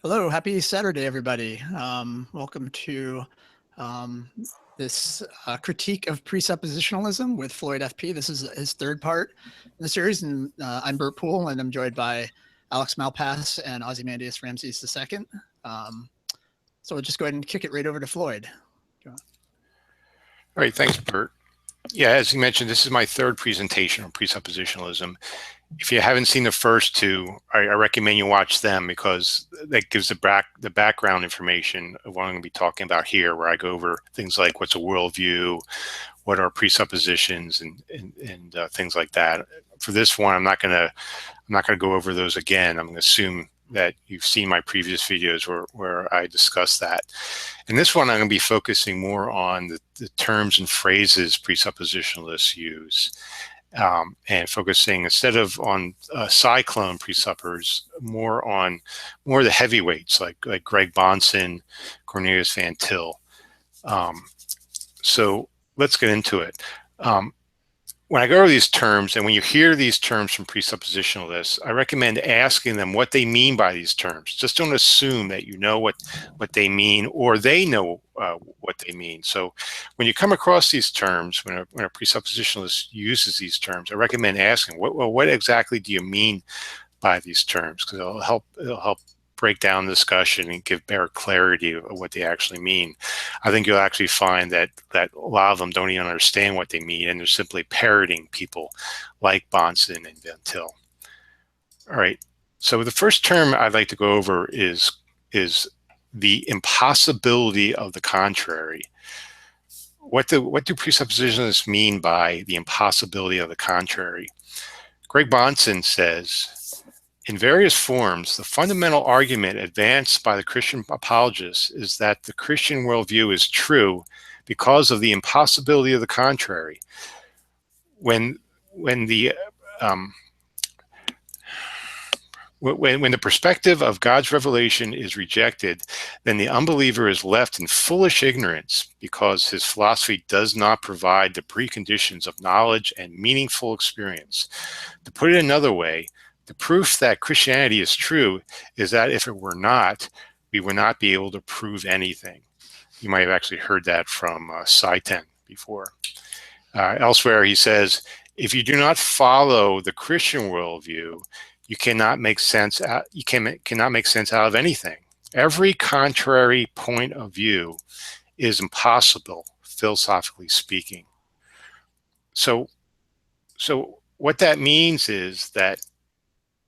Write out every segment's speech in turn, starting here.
Hello, happy Saturday, everybody. Welcome to this critique of presuppositionalism with Floyd FP. This is his third part in the series, and I'm Bert Poole, and I'm joined by Alex Malpass and Ozymandias Ramses II. So we'll just go ahead and kick it right over to Floyd. All right, thanks, Bert. Yeah, as you mentioned, this is my third presentation on presuppositionalism. If you haven't seen the first two, I recommend you watch them because that gives the background information of what I'm going to be talking about here, where I go over things like what's a worldview, what are presuppositions, and things like that. For this one, I'm not going to go over those again. I'm going to assume that you've seen my previous videos where I discuss that. In this one, I'm going to be focusing more on the terms and phrases presuppositionalists use. And focusing instead of on cyclone presuppers, more of the heavyweights like Greg Bahnsen, Cornelius Van Til. So let's get into it. When I go over these terms, and when you hear these terms from presuppositionalists, I recommend asking them what they mean by these terms. Just don't assume that you know what they mean or they know what they mean. So when you come across these terms, when a presuppositionalist uses these terms, I recommend asking, what exactly do you mean by these terms? Because it'll help break down the discussion and give better clarity of what they actually mean. I think you'll actually find that a lot of them don't even understand what they mean, and they're simply parroting people like Bahnsen and Van Til. All right, so the first term I'd like to go over is the impossibility of the contrary. What do presuppositionalists mean by the impossibility of the contrary? Greg Bahnsen says, in various forms, the fundamental argument advanced by the Christian apologists is that the Christian worldview is true because of the impossibility of the contrary. When the perspective of God's revelation is rejected, then the unbeliever is left in foolish ignorance because his philosophy does not provide the preconditions of knowledge and meaningful experience. To put it another way, the proof that Christianity is true is that if it were not, we would not be able to prove anything. You might have actually heard that from Saitan before. Elsewhere, he says, if you do not follow the Christian worldview, you cannot make sense out of anything. Every contrary point of view is impossible, philosophically speaking. So what that means is that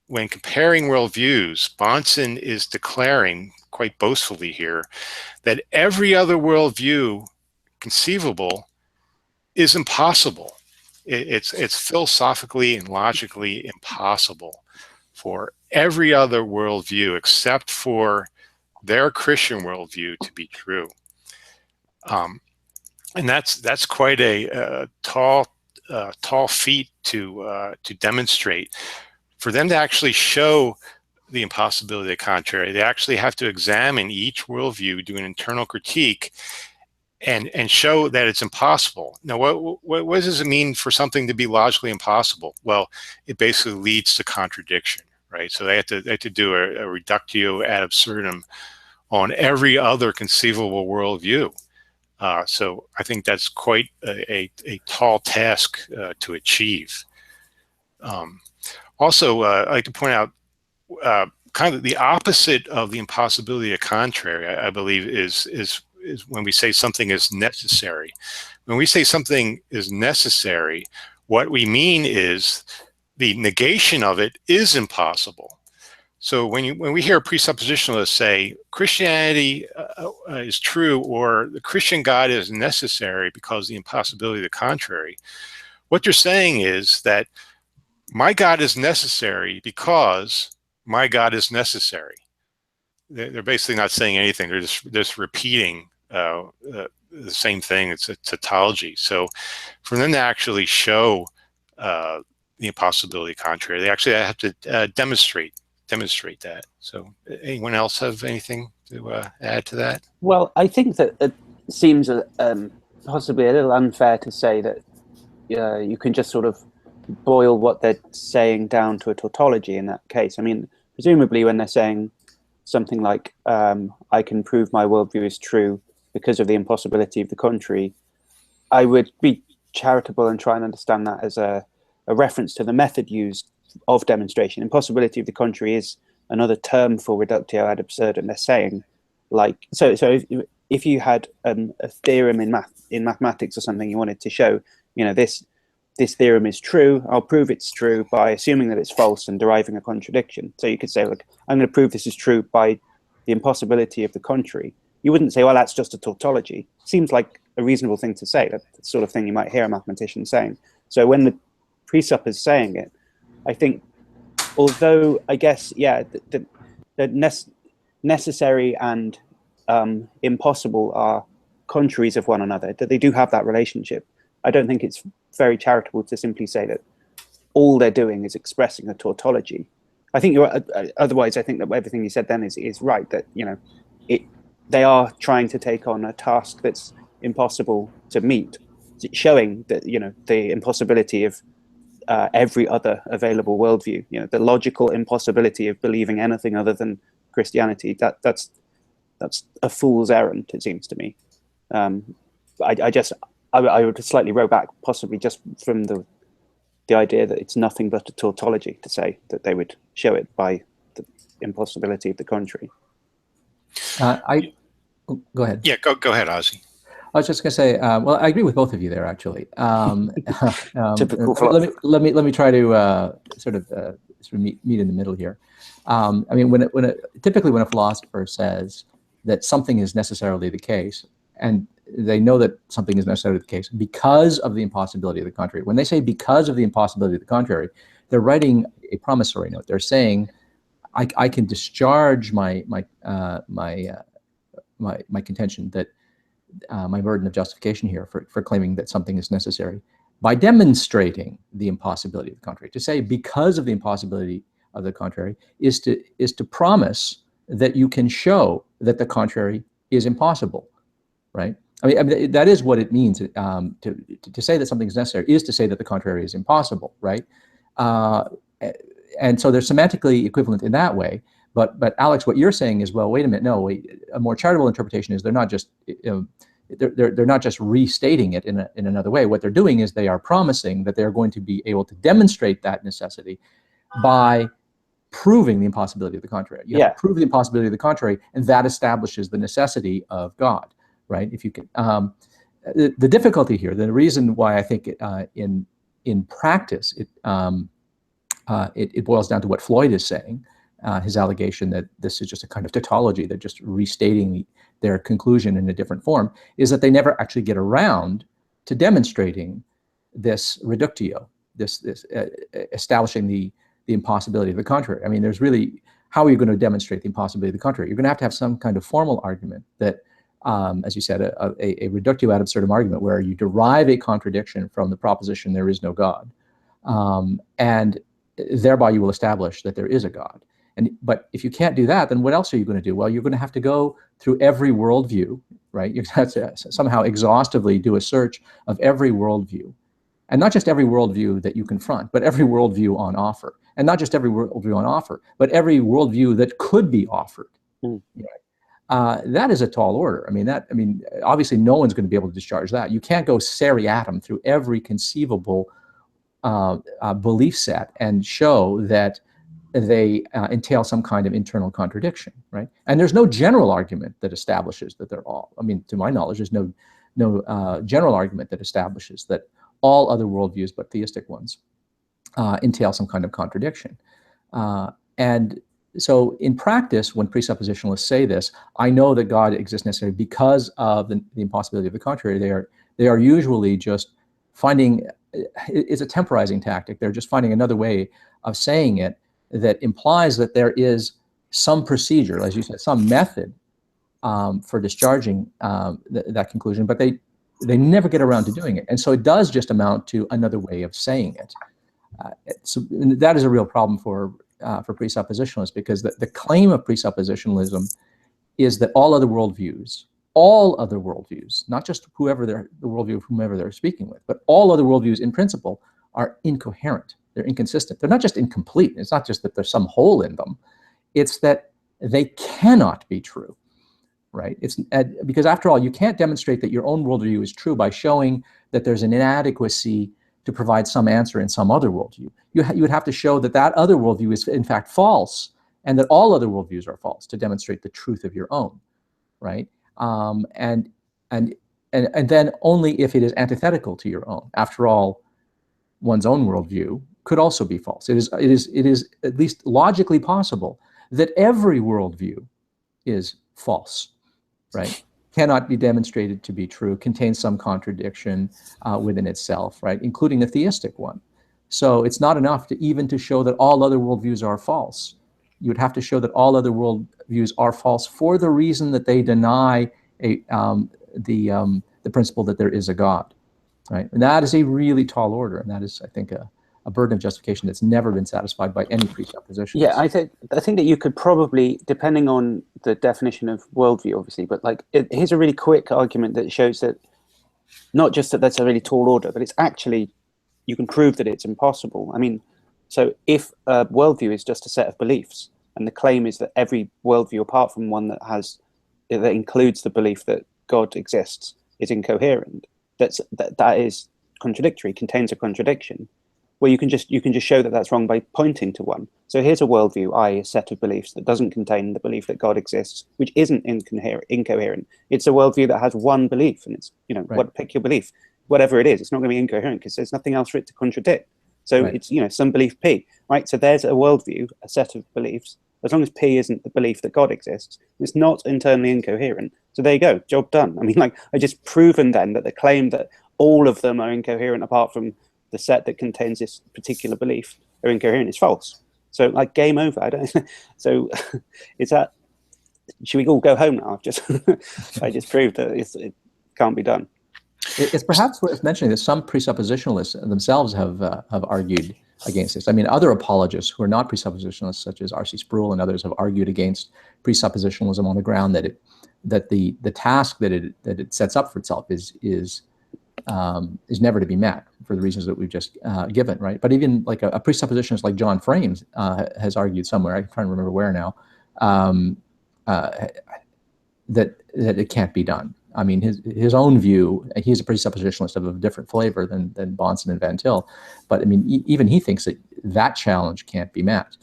when comparing worldviews, Bahnsen is declaring quite boastfully here that every other worldview conceivable is impossible. It's philosophically and logically impossible for every other worldview except for their Christian worldview to be true. And that's quite a tall feat to demonstrate. For them to actually show the impossibility of the contrary, they actually have to examine each worldview, do an internal critique, and show that it's impossible. Now, what does it mean for something to be logically impossible? Well, it basically leads to contradiction, right? So they have to do a reductio ad absurdum on every other conceivable worldview. So I think that's quite a tall task to achieve. Also, I'd like to point out kind of the opposite of the impossibility of contrary, I believe, is when we say something is necessary. When we say something is necessary, what we mean is the negation of it is impossible. So when we hear presuppositionalists say Christianity is true or the Christian God is necessary because of the impossibility of the contrary, what they're saying is that my God is necessary because my God is necessary. They're basically not saying anything. They're just repeating the same thing. It's a tautology. So for them to actually show the impossibility contrary, they actually have to demonstrate that. So anyone else have anything to add to that? Well, I think that it seems possibly a little unfair to say that you can just sort of boil what they're saying down to a tautology in that case. I mean, presumably when they're saying something like, I can prove my worldview is true because of the impossibility of the contrary, I would be charitable and try and understand that as a reference to the method used of demonstration. Impossibility of the contrary is another term for reductio ad absurdum. They're saying, like, so if you had a theorem in mathematics or something, you wanted to show, you know, this theorem is true, I'll prove it's true by assuming that it's false and deriving a contradiction. So you could say, look, I'm going to prove this is true by the impossibility of the contrary. You wouldn't say, well, that's just a tautology. Seems like a reasonable thing to say. That's the sort of thing you might hear a mathematician saying. So when the presupp is saying it, I think, although I guess, yeah, the necessary and impossible are contraries of one another, that they do have that relationship. I don't think it's very charitable to simply say that all they're doing is expressing a tautology. I think you're otherwise. I think that everything you said then is right. That, you know, they are trying to take on a task that's impossible to meet, showing that, you know, the impossibility of every other available worldview. You know, the logical impossibility of believing anything other than Christianity. That's a fool's errand, it seems to me. I would slightly row back, possibly just from the idea that it's nothing but a tautology to say that they would show it by the impossibility of the contrary. Go ahead. Yeah, go ahead, Ozzy. I was just going to say, well, I agree with both of you there, actually. Typical. Let me try to sort of meet in the middle here. I mean, typically when a philosopher says that something is necessarily the case, and they know that something is necessarily the case because of the impossibility of the contrary. When they say because of the impossibility of the contrary, they're writing a promissory note. They're saying, I can discharge my contention that my burden of justification here for claiming that something is necessary by demonstrating the impossibility of the contrary. To say because of the impossibility of the contrary is to promise that you can show that the contrary is impossible, right? I mean that is what it means to say that something is necessary, is to say that the contrary is impossible, right? And so they're semantically equivalent in that way. But Alex, what you're saying is, well, wait a minute, no, a more charitable interpretation is they're not just they're not just restating it in another way. What they're doing is they are promising that they're going to be able to demonstrate that necessity by proving the impossibility of the contrary. You have to prove the impossibility of the contrary, and that establishes the necessity of God, right? If you can, the difficulty here, the reason why I think in practice it boils down to what Floyd is saying. His allegation that this is just a kind of tautology, they're just restating their conclusion in a different form, is that they never actually get around to demonstrating this reductio, this establishing the impossibility of the contrary. I mean, there's really, how are you going to demonstrate the impossibility of the contrary? You're going to have some kind of formal argument that, as you said, a reductio ad absurdum argument where you derive a contradiction from the proposition there is no God, and thereby you will establish that there is a God. But if you can't do that, then what else are you going to do? Well, you're going to have to go through every worldview, right? You have to somehow exhaustively do a search of every worldview. And not just every worldview that you confront, but every worldview on offer. And not just every worldview on offer, but every worldview that could be offered. Right? That is a tall order. I mean, obviously no one's going to be able to discharge that. You can't go seriatim through every conceivable belief set and show that they entail some kind of internal contradiction, right? And there's no general argument that establishes that they're all, I mean, to my knowledge, there's no general argument that establishes that all other worldviews but theistic ones entail some kind of contradiction. And so in practice, when presuppositionalists say this, I know that God exists necessarily because of the impossibility of the contrary, they are usually just finding, it's a temporizing tactic. They're just finding another way of saying it that implies that there is some procedure, as you said, some method for discharging that conclusion, but they never get around to doing it. And so it does just amount to another way of saying it. So that is a real problem for presuppositionalists, because the claim of presuppositionalism is that all other worldviews, not just the worldview of whomever they're speaking with, but all other worldviews in principle are incoherent. They're inconsistent. They're not just incomplete. It's not just that there's some hole in them. It's that they cannot be true, right? It's because after all, you can't demonstrate that your own worldview is true by showing that there's an inadequacy to provide some answer in some other worldview. You would have to show that that other worldview is in fact false, and that all other worldviews are false to demonstrate the truth of your own, right? And then only if it is antithetical to your own. After all, one's own worldview could also be false. It is at least logically possible that every worldview is false, right? Cannot be demonstrated to be true, contains some contradiction within itself, right? Including the theistic one. So it's not enough to show that all other worldviews are false. You would have to show that all other worldviews are false for the reason that they deny the principle that there is a God, right? And that is a really tall order, and that is, I think, a burden of justification that's never been satisfied by any presuppositionalist. Yeah, I think that you could probably, depending on the definition of worldview, obviously, but like here's a really quick argument that shows that not just that that's a really tall order, but it's actually, you can prove that it's impossible. I mean, so if a worldview is just a set of beliefs, and the claim is that every worldview apart from one that includes the belief that God exists is incoherent, that is contradictory, contains a contradiction. Well, you can just show that that's wrong by pointing to one. So here's a worldview, i.e. a set of beliefs that doesn't contain the belief that God exists, which isn't incoherent. It's a worldview that has one belief, and it's, right. Pick your belief, whatever it is. It's not going to be incoherent because there's nothing else for it to contradict. So right. It's, some belief P, right? So there's a worldview, a set of beliefs. As long as P isn't the belief that God exists, it's not internally incoherent. So there you go, job done. I mean, I just proven then that the claim that all of them are incoherent apart from the set that contains this particular belief are incoherent is false. So game over. I don't. So is that? Should we all go home now? I just proved that it can't be done. It's perhaps worth mentioning that some presuppositionalists themselves have argued against this. I mean, other apologists who are not presuppositionalists, such as R.C. Sproul and others, have argued against presuppositionalism on the ground that the task that it sets up for itself is never to be met for the reasons that we've just given, right? But even like a presuppositionalist like John Frames has argued somewhere, I'm trying to remember where now, that it can't be done. I mean, his own view, he's a presuppositionalist of a different flavor than Bahnsen and Van Til, but I mean, even he thinks that challenge can't be met.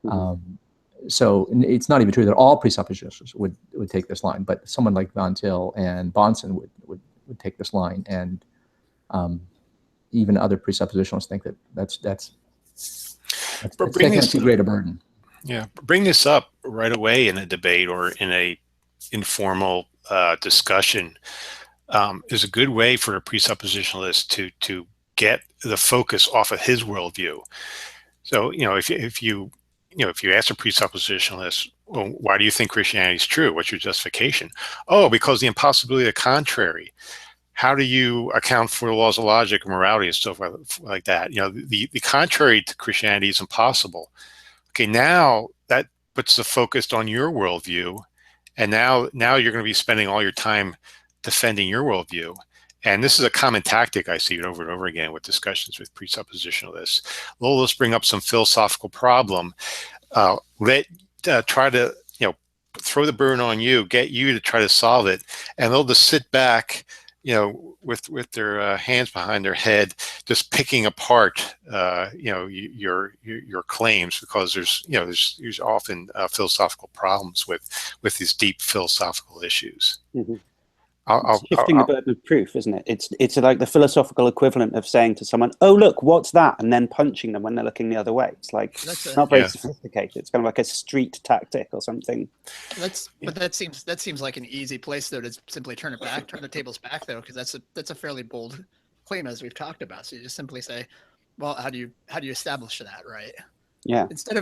Mm-hmm. So it's not even true that all presuppositionalists would take this line, but someone like Van Til and Bahnsen would take this line, and even other presuppositionalists think that's too great a burden. Yeah, bring this up right away in a debate or in a informal discussion is a good way for a presuppositionalist to get the focus off of his worldview. So if you ask a presuppositionalist, well, why do you think Christianity is true? What's your justification? Oh, because the impossibility of the contrary. How do you account for the laws of logic, morality, and stuff like that? The contrary to Christianity is impossible. Okay, now that puts the focus on your worldview, and now you're going to be spending all your time defending your worldview. And this is a common tactic I see it over and over again with discussions with presuppositionalists. Let's bring up some philosophical problem. Try to throw the burden on you, get you to try to solve it, and they'll just sit back, with their hands behind their head, just picking apart, your claims, because there's often philosophical problems with these deep philosophical issues. Mm-hmm. Shifting the burden of proof, isn't it? It's like the philosophical equivalent of saying to someone, "Oh, look, what's that?" and then punching them when they're looking the other way. It's like not very sophisticated. It's kind of like a street tactic or something. But that seems like an easy place though to simply turn the tables back though, because that's a fairly bold claim, as we've talked about. So you just simply say, well, how do you establish that, right? Yeah. Instead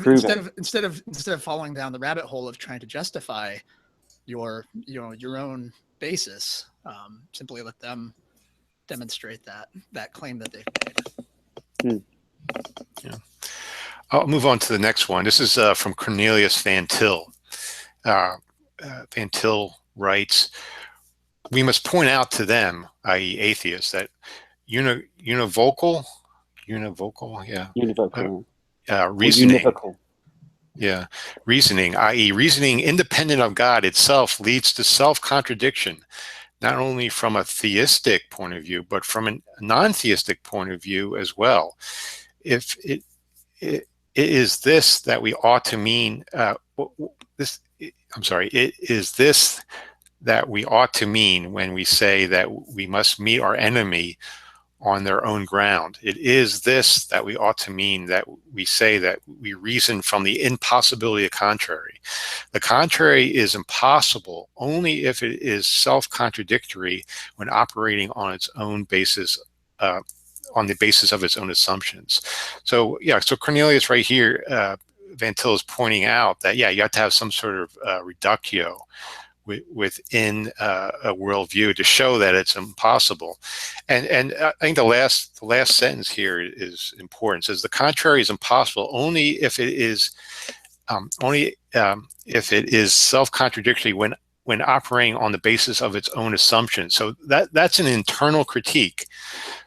of falling down the rabbit hole of trying to justify your own basis, simply let them demonstrate that claim that they've made. Yeah. I'll move on to the next one. This is from Cornelius Van Til. Van Til writes, "We must point out to them, i.e. atheists, that univocal reasoning." Yeah. Reasoning, i.e. reasoning independent of God itself, leads to self-contradiction, not only from a theistic point of view, but from a non-theistic point of view as well. If it is this that we ought to mean, it is this that we ought to mean when we say that we must meet our enemy on their own ground. It is this that we ought to mean that we say that we reason from the impossibility of contrary. The contrary is impossible only if it is self-contradictory when operating on its own basis, on the basis of its own assumptions. So yeah, so Cornelius right here, Van Til is pointing out that, yeah, you have to have some sort of reductio within a worldview to show that it's impossible. And I think the last sentence here is important. It says the contrary is impossible only if it is self-contradictory when operating on the basis of its own assumptions. So that's an internal critique.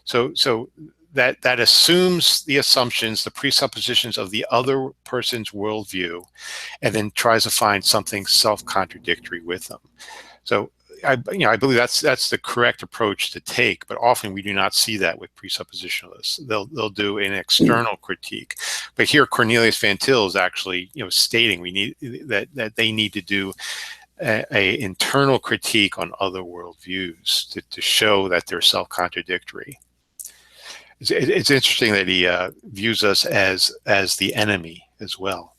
So that assumes the assumptions, the presuppositions of the other person's worldview, and then tries to find something self-contradictory with them. So I believe that's the correct approach to take, but often we do not see that with presuppositionalists. They'll do an external critique, but here Cornelius Van Til is actually stating we need that they need to do a internal critique on other worldviews to show that they're self-contradictory. It's interesting that he views us as the enemy as well.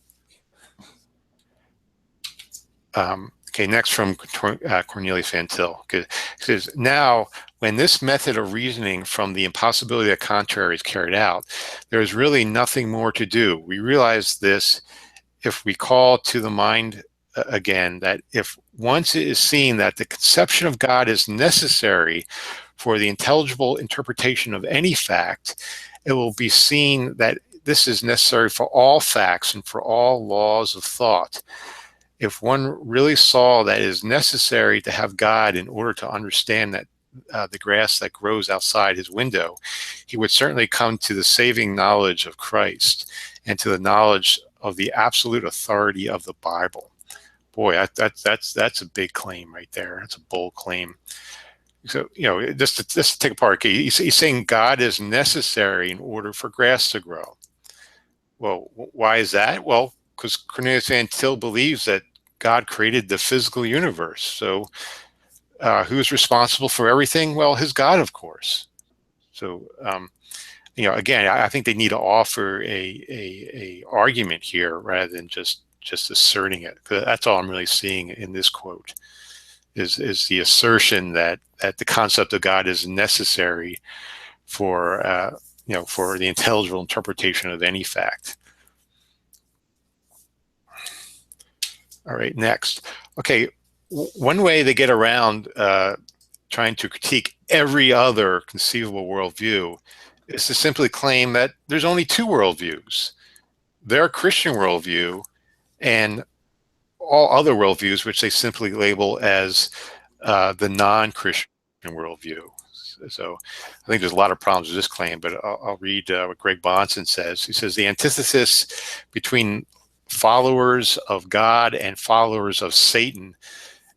Okay, next from Cornelius Van Til. It says, now, when this method of reasoning from the impossibility of the contrary is carried out, there is really nothing more to do. We realize this if we call to the mind again that if once it is seen that the conception of God is necessary for the intelligible interpretation of any fact, it will be seen that this is necessary for all facts and for all laws of thought. If one really saw that it is necessary to have God in order to understand that the grass that grows outside his window, he would certainly come to the saving knowledge of Christ and to the knowledge of the absolute authority of the Bible. Boy, that's a big claim right there. That's a bold claim. So, just to take apart, he's saying God is necessary in order for grass to grow. Well, why is that? Well, because Cornelius Van Til believes that God created the physical universe. So who's responsible for everything? Well, his God, of course. So, again, I think they need to offer a argument here rather than just asserting it. That's all I'm really seeing in this quote is the assertion that the concept of God is necessary for for the intelligible interpretation of any fact. All right, next. Okay, one way they get around trying to critique every other conceivable worldview is to simply claim that there's only two worldviews. Their Christian worldview and all other worldviews, which they simply label as the non-Christian worldview. So I think there's a lot of problems with this claim, but I'll read what Greg Bahnsen says. He says, the antithesis between followers of God and followers of Satan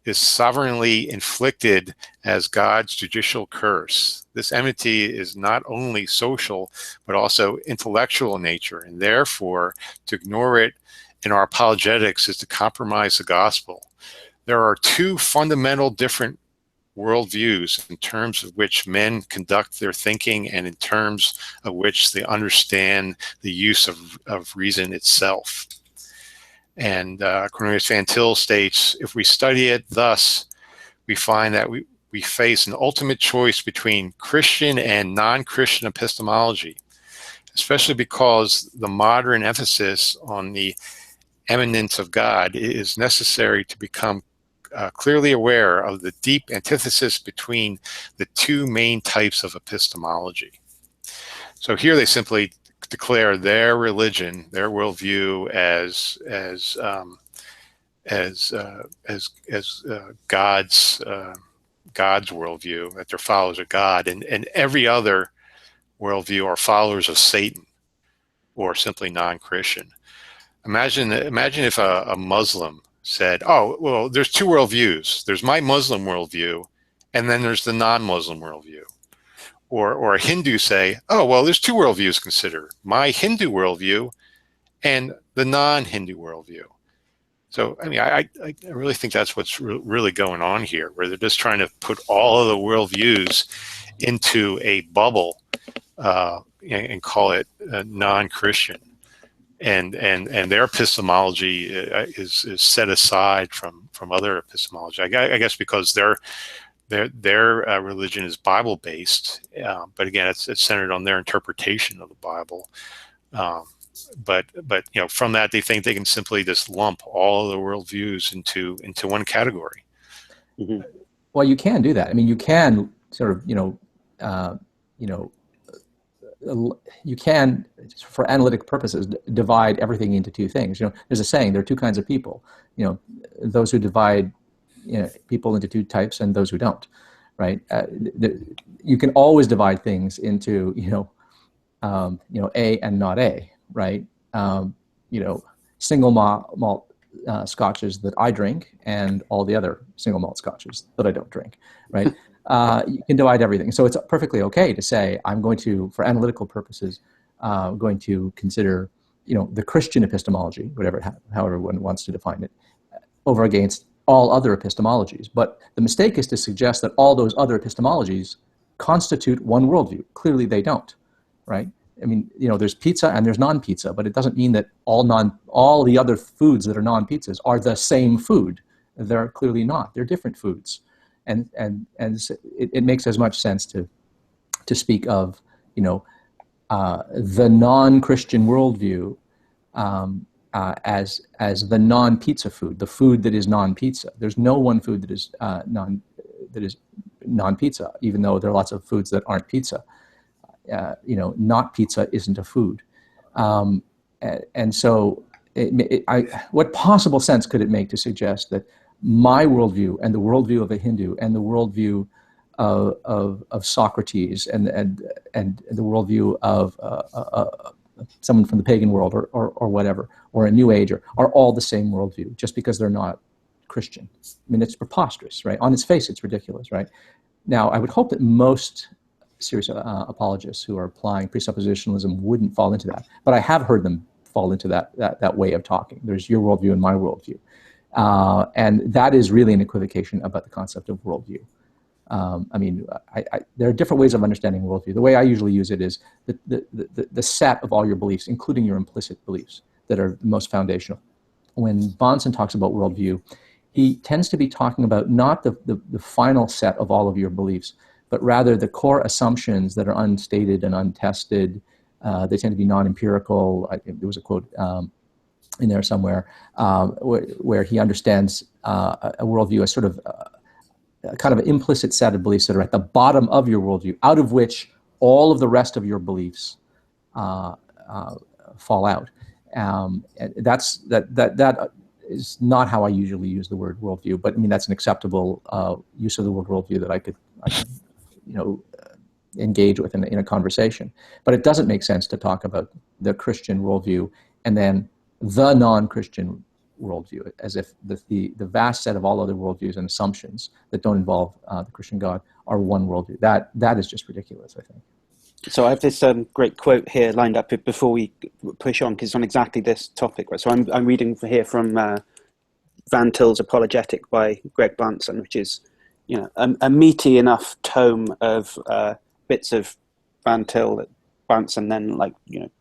is sovereignly inflicted as God's judicial curse. This enmity is not only social, but also intellectual in nature, and therefore to ignore it in our apologetics is to compromise the gospel. There are two fundamental different worldviews in terms of which men conduct their thinking and in terms of which they understand the use of reason itself. And Cornelius Van Til states, if we study it thus, we find that we face an ultimate choice between Christian and non-Christian epistemology, especially because the modern emphasis on the immanence of God is necessary to become clearly aware of the deep antithesis between the two main types of epistemology. So here they simply declare their religion, their worldview as God's worldview, that they're followers of God, and every other worldview are followers of Satan or simply non-Christian. Imagine if a Muslim said, "Oh, well, there's two worldviews. There's my Muslim worldview, and then there's the non-Muslim worldview." Or a Hindu say, "Oh, well, there's two worldviews consider: my Hindu worldview and the non-Hindu worldview." So, I mean, I really think that's what's really going on here, where they're just trying to put all of the worldviews into a bubble and call it non-Christian, and their epistemology is set aside from other epistemology. I guess because their religion is Bible based, but again, it's centered on their interpretation of the Bible. But you know, from that, they think they can simply just lump all of the worldviews into one category. Mm-hmm. Well, you can do that. I mean, you can sort of, you can, for analytic purposes, divide everything into two things. You know, there's a saying: there are two kinds of people. You know, those who divide people into two types and those who don't. Right? You can always divide things into A and not A. Right? Single malt scotches that I drink and all the other single malt scotches that I don't drink. Right? You can divide everything. So it's perfectly okay to say, I'm going to, for analytical purposes, going to consider, the Christian epistemology, however one wants to define it, over against all other epistemologies. But the mistake is to suggest that all those other epistemologies constitute one worldview. Clearly they don't, right? I mean, there's pizza and there's non-pizza, but it doesn't mean that all the other foods that are non-pizzas are the same food. They're clearly not. They're different foods. And it makes as much sense to speak of, the non-Christian worldview as the non-pizza food, the food that is non-pizza. There's no one food that is non-pizza, even though there are lots of foods that aren't pizza. Not pizza isn't a food. And so what possible sense could it make to suggest that my worldview and the worldview of a Hindu and the worldview of Socrates and the worldview of someone from the pagan world or whatever, or a New Ager, are all the same worldview just because they're not Christian? I mean, it's preposterous, right? On its face, it's ridiculous, right? Now, I would hope that most serious apologists who are applying presuppositionalism wouldn't fall into that, but I have heard them fall into that way of talking. There's your worldview and my worldview. And that is really an equivocation about the concept of worldview. I mean, there are different ways of understanding worldview. The way I usually use it is the set of all your beliefs, including your implicit beliefs, that are most foundational. When Bahnsen talks about worldview, he tends to be talking about not the final set of all of your beliefs, but rather the core assumptions that are unstated and untested. They tend to be non-empirical. I think there was a quote in there somewhere where he understands a worldview as sort of a kind of an implicit set of beliefs that are at the bottom of your worldview, out of which all of the rest of your beliefs fall out. That is not how I usually use the word worldview, but I mean that's an acceptable use of the word worldview that I could engage with in a conversation. But it doesn't make sense to talk about the Christian worldview and then the non-Christian worldview, as if the vast set of all other worldviews and assumptions that don't involve the Christian God are one worldview. That is just ridiculous, I think. So I have this great quote here lined up before we push on, because it's on exactly this topic. Right? So I'm reading here from Van Til's Apologetic by Greg Bahnsen, which is a meaty enough tome of bits of Van Til that Bahnsen then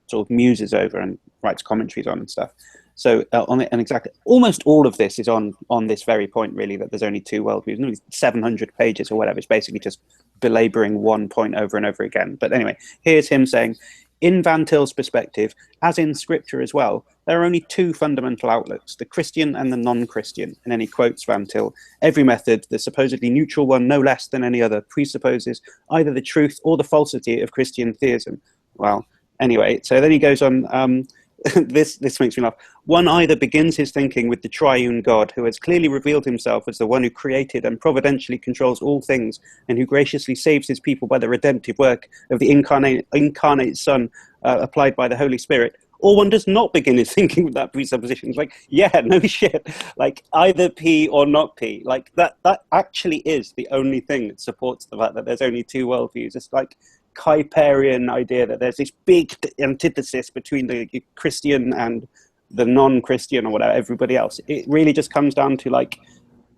sort of muses over and writes commentaries on and stuff. So on it, and exactly almost all of this is on this very point, really, that there's only two worldviews, nearly 700 pages or whatever. It's basically just belaboring one point over and over again. But anyway, here's him saying, in Van Til's perspective, as in scripture as well, there are only two fundamental outlooks, the Christian and the non-Christian. And then he quotes Van Til: every method, the supposedly neutral one no less than any other, presupposes either the truth or the falsity of Christian theism. Well, anyway, so then he goes on, this makes me laugh. One either begins his thinking with the triune God, who has clearly revealed himself as the one who created and providentially controls all things, and who graciously saves his people by the redemptive work of the incarnate Son applied by the Holy Spirit, or one does not begin his thinking with that presupposition. It's like, yeah, no shit, like either P or not P. Like that actually is the only thing that supports the fact that there's only two worldviews. It's like Kuiperian idea that there's this big antithesis between the Christian and the non-Christian or whatever, everybody else. It really just comes down to like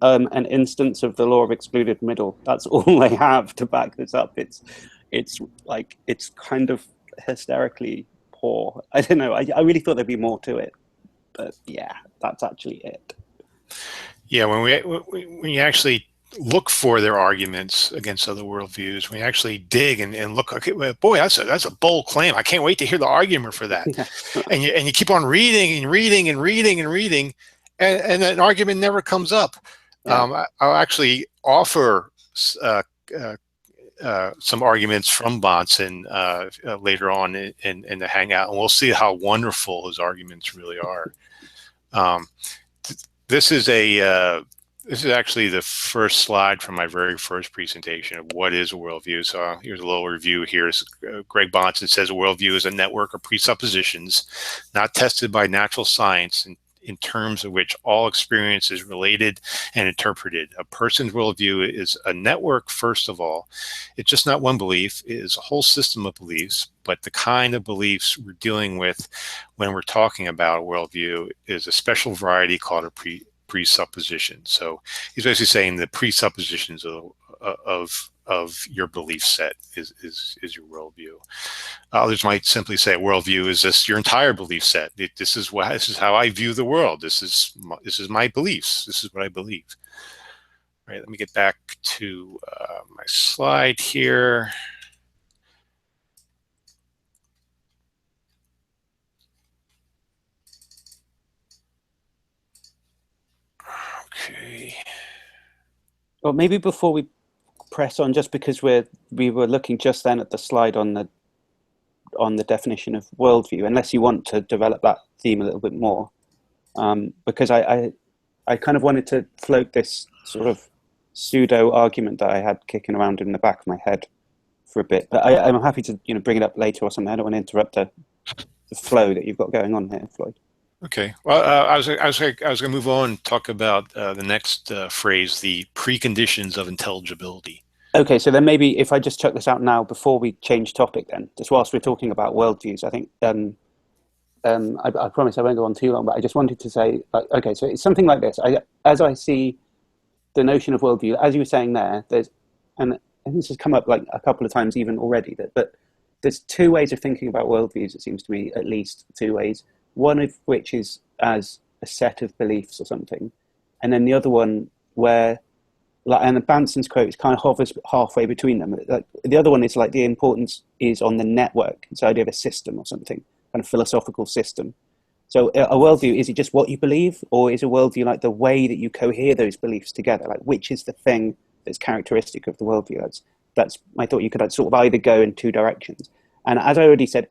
an instance of the law of excluded middle. That's all they have to back this up. It's like, it's kind of hysterically poor. I don't know. I really thought there'd be more to it, but yeah, that's actually it. Yeah, when you actually look for their arguments against other worldviews, when you actually dig and look, okay, well, boy, that's a bold claim. I can't wait to hear the argument for that. Yeah. and you keep on reading and reading and reading and reading, and an argument never comes up. Yeah. I'll actually offer some arguments from Bahnsen later on in the Hangout, and we'll see how wonderful his arguments really are. This is actually the first slide from my very first presentation of what is a worldview. So here's a little review here. Greg Bahnsen says a worldview is a network of presuppositions not tested by natural science in terms of which all experience is related and interpreted. A person's worldview is a network, first of all. It's just not one belief. It is a whole system of beliefs, but the kind of beliefs we're dealing with when we're talking about a worldview is a special variety called a presupposition. So he's basically saying the presuppositions of your belief set is your worldview. Others might simply say a worldview is just your entire belief set. This is how I view the world. This is my beliefs. This is what I believe. All right, let me get back to my slide here. Okay. Well, maybe before we press on, just because we were looking just then at the slide on the definition of worldview, unless you want to develop that theme a little bit more, because I kind of wanted to float this sort of pseudo argument that I had kicking around in the back of my head for a bit, but I'm happy to bring it up later or something. I don't want to interrupt the flow that you've got going on here, Floyd. Okay. Well, I was going to move on and talk about the next phrase, the preconditions of intelligibility. Okay, so then maybe if I just chuck this out now before we change topic, then just whilst we're talking about worldviews, I think I promise I won't go on too long, but I just wanted to say, like, okay, so it's something like this. As I see the notion of worldview, as you were saying there, and I think this has come up like a couple of times even already, but there's two ways of thinking about worldviews. It seems to me, at least two ways. One of which is as a set of beliefs or something, and then the other one where, like, and Bahnsen's quote kind of hovers halfway between them. Like, the other one is like the importance is on the network. It's the idea of a system or something, kind of philosophical system. So a worldview, is it just what you believe, or is a worldview like the way that you cohere those beliefs together? Like, which is the thing that's characteristic of the worldview? That's I thought you could sort of either go in two directions. And as I already said,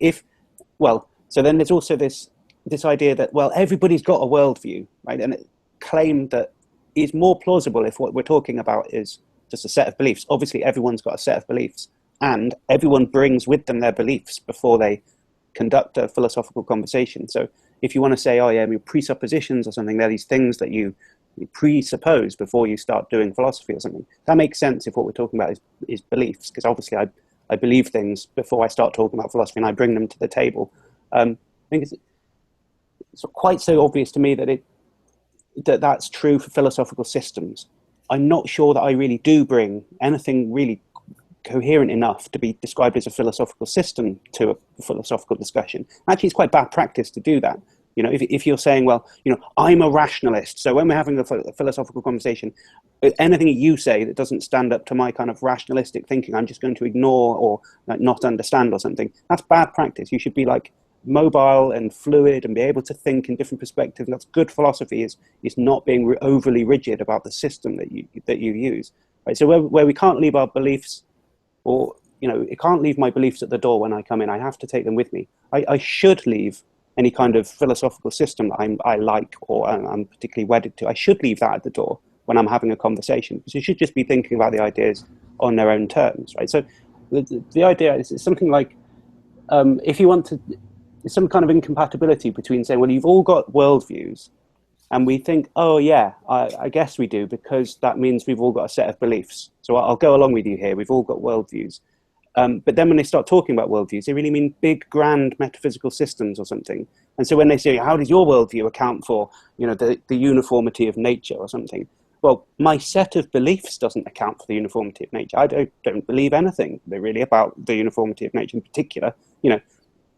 so then there's also this idea that, well, everybody's got a worldview, right? And it claimed that it's more plausible if what we're talking about is just a set of beliefs. Obviously, everyone's got a set of beliefs, and everyone brings with them their beliefs before they conduct a philosophical conversation. So if you want to say, oh yeah, presuppositions or something, they're these things that you presuppose before you start doing philosophy or something. That makes sense if what we're talking about is beliefs, because obviously I believe things before I start talking about philosophy, and I bring them to the table. I think it's quite so obvious to me that that's true for philosophical systems. I'm not sure that I really do bring anything really coherent enough to be described as a philosophical system to a philosophical discussion. Actually, it's quite bad practice to do that. If you're saying, well, I'm a rationalist, so when we're having a philosophical conversation, anything that you say that doesn't stand up to my kind of rationalistic thinking, I'm just going to ignore or not understand or something. That's bad practice. You should be like mobile and fluid and be able to think in different perspectives. And that's good philosophy, is not being overly rigid about the system that you use. Right? So where we can't leave our beliefs, or it can't leave my beliefs at the door when I come in. I have to take them with me. I should leave any kind of philosophical system that I like or I'm particularly wedded to. I should leave that at the door when I'm having a conversation, because you should just be thinking about the ideas on their own terms, right? So the idea is something like, if you want to some kind of incompatibility between saying, well, you've all got worldviews, and we think, oh yeah, I guess we do, because that means we've all got a set of beliefs. So I'll go along with you here. We've all got worldviews. But then when they start talking about worldviews, they really mean big, grand metaphysical systems or something. And so when they say, how does your worldview account for, the uniformity of nature or something? Well, my set of beliefs doesn't account for the uniformity of nature. I don't believe anything really about the uniformity of nature in particular.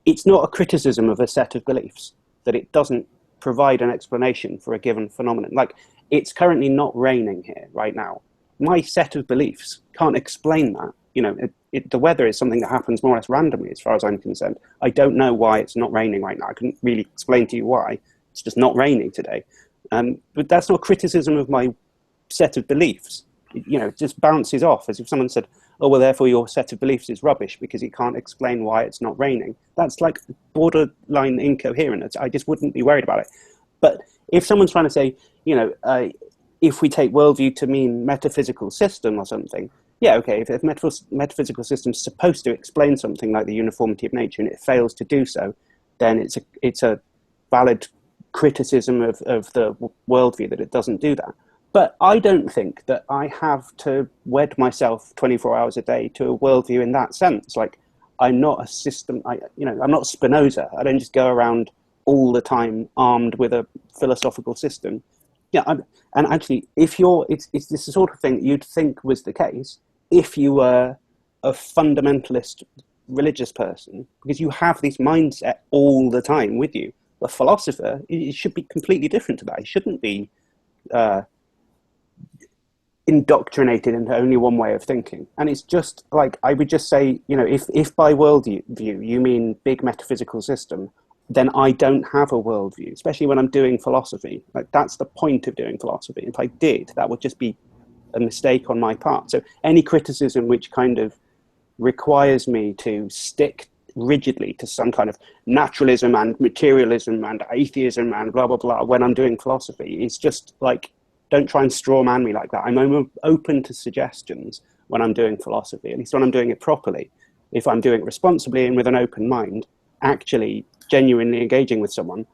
It's not a criticism of a set of beliefs that it doesn't provide an explanation for a given phenomenon. Like, it's currently not raining here right now. My set of beliefs can't explain that. The weather is something that happens more or less randomly as far as I'm concerned. I don't know why it's not raining right now. I couldn't really explain to you why. It's just not raining today. But that's not criticism of my set of beliefs. It just bounces off as if someone said, oh, well, therefore your set of beliefs is rubbish because you can't explain why it's not raining. That's like borderline incoherent. I just wouldn't be worried about it. But if someone's trying to say, if we take worldview to mean metaphysical system or something, yeah, okay, if metaphysical system is supposed to explain something like the uniformity of nature and it fails to do so, then it's a valid criticism of the worldview that it doesn't do that. But I don't think that I have to wed myself 24 hours a day to a worldview in that sense. Like, I'm not a system, I'm not Spinoza. I don't just go around all the time armed with a philosophical system. Yeah, and actually, it's the sort of thing that you'd think was the case if you were a fundamentalist religious person, because you have this mindset all the time with you. A philosopher, it should be completely different to that. It shouldn't be indoctrinated into only one way of thinking. And it's just like, I would just say, if by worldview you mean big metaphysical system, then I don't have a worldview, especially when I'm doing philosophy. Like, that's the point of doing philosophy. If I did, that would just be a mistake on my part. So any criticism which kind of requires me to stick rigidly to some kind of naturalism and materialism and atheism and blah, blah, blah, when I'm doing philosophy, is just like, don't try and straw man me like that. I'm open to suggestions when I'm doing philosophy, at least when I'm doing it properly. If I'm doing it responsibly and with an open mind, actually genuinely engaging with someone,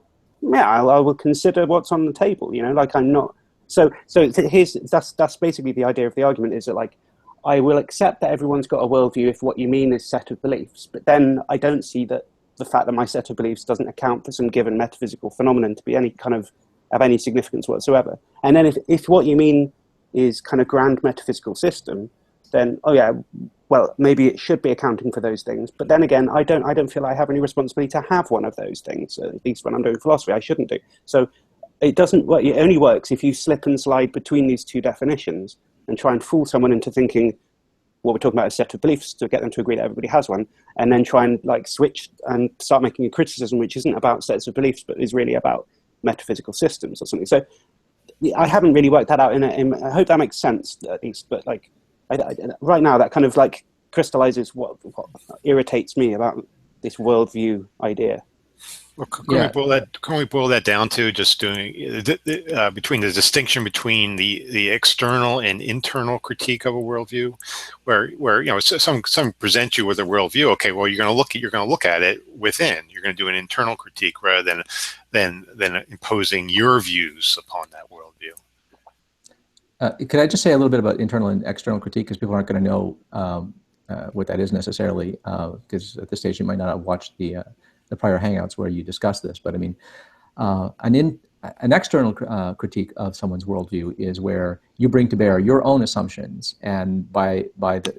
yeah, I will consider what's on the table, like I'm not. So that's basically the idea of the argument, is that like, I will accept that everyone's got a worldview if what you mean is set of beliefs, but then I don't see that the fact that my set of beliefs doesn't account for some given metaphysical phenomenon to be any kind of any significance whatsoever. And then if what you mean is kind of grand metaphysical system, then, oh yeah, well, maybe it should be accounting for those things. But then again, I don't feel I have any responsibility to have one of those things. At least when I'm doing philosophy, I shouldn't do. So it doesn't work. It only works if you slip and slide between these two definitions and try and fool someone into thinking what we're talking about is a set of beliefs to get them to agree that everybody has one, and then try and like switch and start making a criticism which isn't about sets of beliefs, but is really about metaphysical systems or something. So I haven't really worked that out I hope that makes sense at least, but like right now that kind of like crystallizes what irritates me about this worldview idea. Well, can we boil that down to just doing between the distinction between the external and internal critique of a worldview, where some present you with a worldview. Okay, well, you're going to look at it within. You're going to do an internal critique rather than imposing your views upon that worldview. Could I just say a little bit about internal and external critique, because people aren't going to know what that is necessarily, because at this stage you might not have watched the prior hangouts where you discuss this. But I mean, an external critique of someone's worldview is where you bring to bear your own assumptions, and by the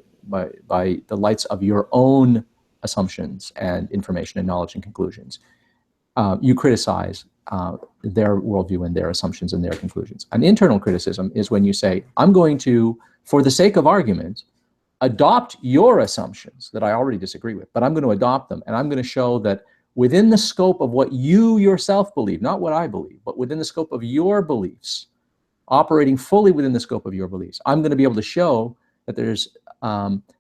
lights of your own assumptions and information and knowledge and conclusions, you criticize their worldview and their assumptions and their conclusions. An internal criticism is when you say, I'm going to, for the sake of argument, adopt your assumptions that I already disagree with, but I'm going to adopt them, and I'm going to show that within the scope of what you yourself believe, not what I believe, but within the scope of your beliefs, operating fully within the scope of your beliefs, I'm going to be able to show that there's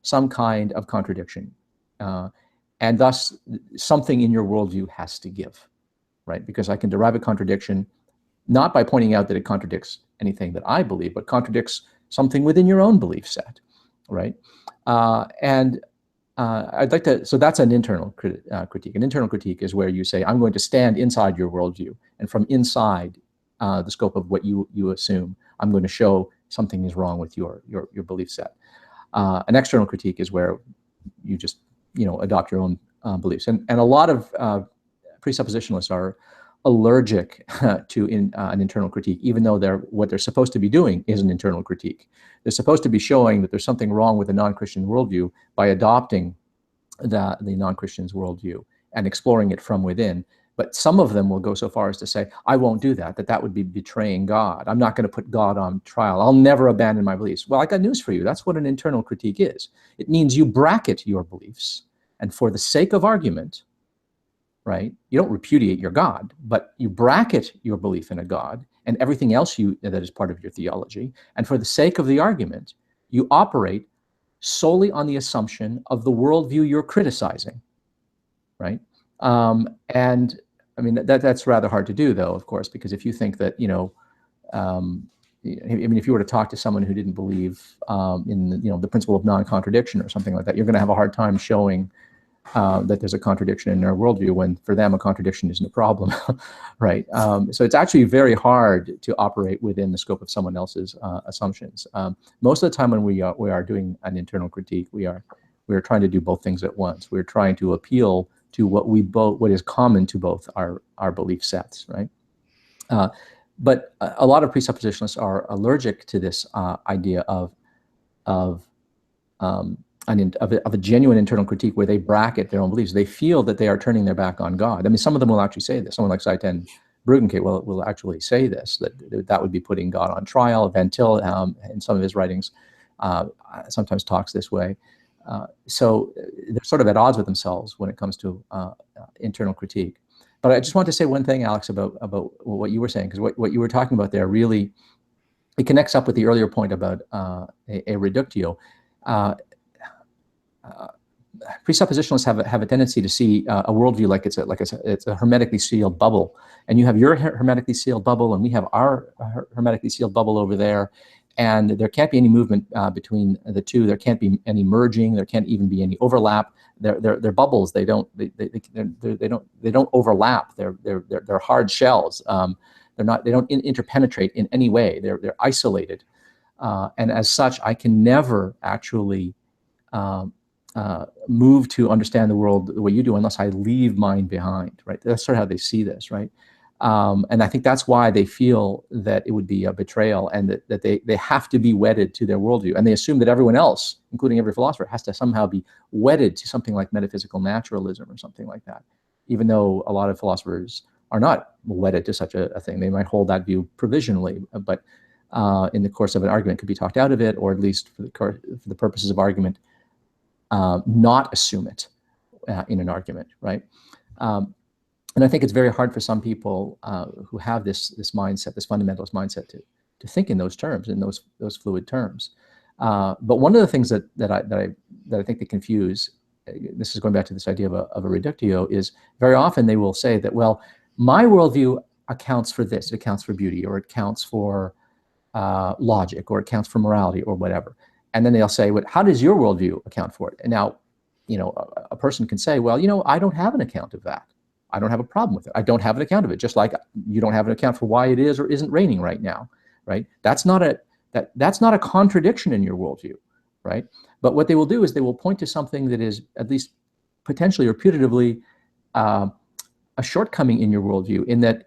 some kind of contradiction. And thus, something in your worldview has to give, right? Because I can derive a contradiction not by pointing out that it contradicts anything that I believe, but contradicts something within your own belief set, right? And I'd like to, so that's an internal critique. An internal critique is where you say, I'm going to stand inside your worldview, and from inside the scope of what you assume, I'm going to show something is wrong with your belief set. An external critique is where you just, adopt your own beliefs. And a lot of presuppositionalists are allergic to an internal critique, even though what they're supposed to be doing is an internal critique. They're supposed to be showing that there's something wrong with the non-Christian worldview by adopting the non-Christian's worldview and exploring it from within. But some of them will go so far as to say, I won't do that, that would be betraying God. I'm not going to put God on trial. I'll never abandon my beliefs. Well, I got news for you. That's what an internal critique is. It means you bracket your beliefs, and for the sake of argument, right, you don't repudiate your God, but you bracket your belief in a God and everything else that is part of your theology. And for the sake of the argument, you operate solely on the assumption of the worldview you're criticizing, right? And I mean, that's rather hard to do, though, of course, because if you think that, I mean, if you were to talk to someone who didn't believe in the principle of non-contradiction or something like that, you're going to have a hard time showing that there's a contradiction in their worldview, when for them a contradiction isn't a problem, right? So it's actually very hard to operate within the scope of someone else's assumptions. Most of the time when we are doing an internal critique, we are trying to do both things at once. We're trying to appeal to what is common to both our belief sets, right? But a lot of presuppositionalists are allergic to this idea of a genuine internal critique where they bracket their own beliefs. They feel that they are turning their back on God. I mean, some of them will actually say this. Someone like Saiten Bruggencate will actually say this, that would be putting God on trial. Van Til, in some of his writings, sometimes talks this way. So they're sort of at odds with themselves when it comes to internal critique. But I just want to say one thing, Alex, about what you were saying, because what you were talking about there really, it connects up with the earlier point about a reductio. Presuppositionalists have a tendency to see a worldview like it's a hermetically sealed bubble, and you have your hermetically sealed bubble, and we have our hermetically sealed bubble over there, and there can't be any movement between the two. There can't be any merging. There can't even be any overlap. They're bubbles. They don't overlap. They're hard shells. They don't interpenetrate in any way. They're isolated, and as such, I can never actually move to understand the world the way you do unless I leave mine behind, right? That's sort of how they see this, right? And I think that's why they feel that it would be a betrayal, and that they have to be wedded to their worldview. And they assume that everyone else, including every philosopher, has to somehow be wedded to something like metaphysical naturalism or something like that, even though a lot of philosophers are not wedded to such a thing. They might hold that view provisionally, but in the course of an argument could be talked out of it, or at least for the purposes of argument, not assume it in an argument, right? And I think it's very hard for some people who have this mindset, this fundamentalist mindset, to think in those terms, in those fluid terms. But one of the things that I think they confuse, this is going back to this idea of a reductio, is very often they will say that, well, my worldview accounts for this, it accounts for beauty, or it accounts for logic, or it accounts for morality, or whatever. And then they'll say, well, how does your worldview account for it? And now, a person can say, well, I don't have an account of that. I don't have a problem with it. I don't have an account of it, just like you don't have an account for why it is or isn't raining right now, right? That's not a contradiction in your worldview, right? But what they will do is they will point to something that is at least potentially or putatively a shortcoming in your worldview, in that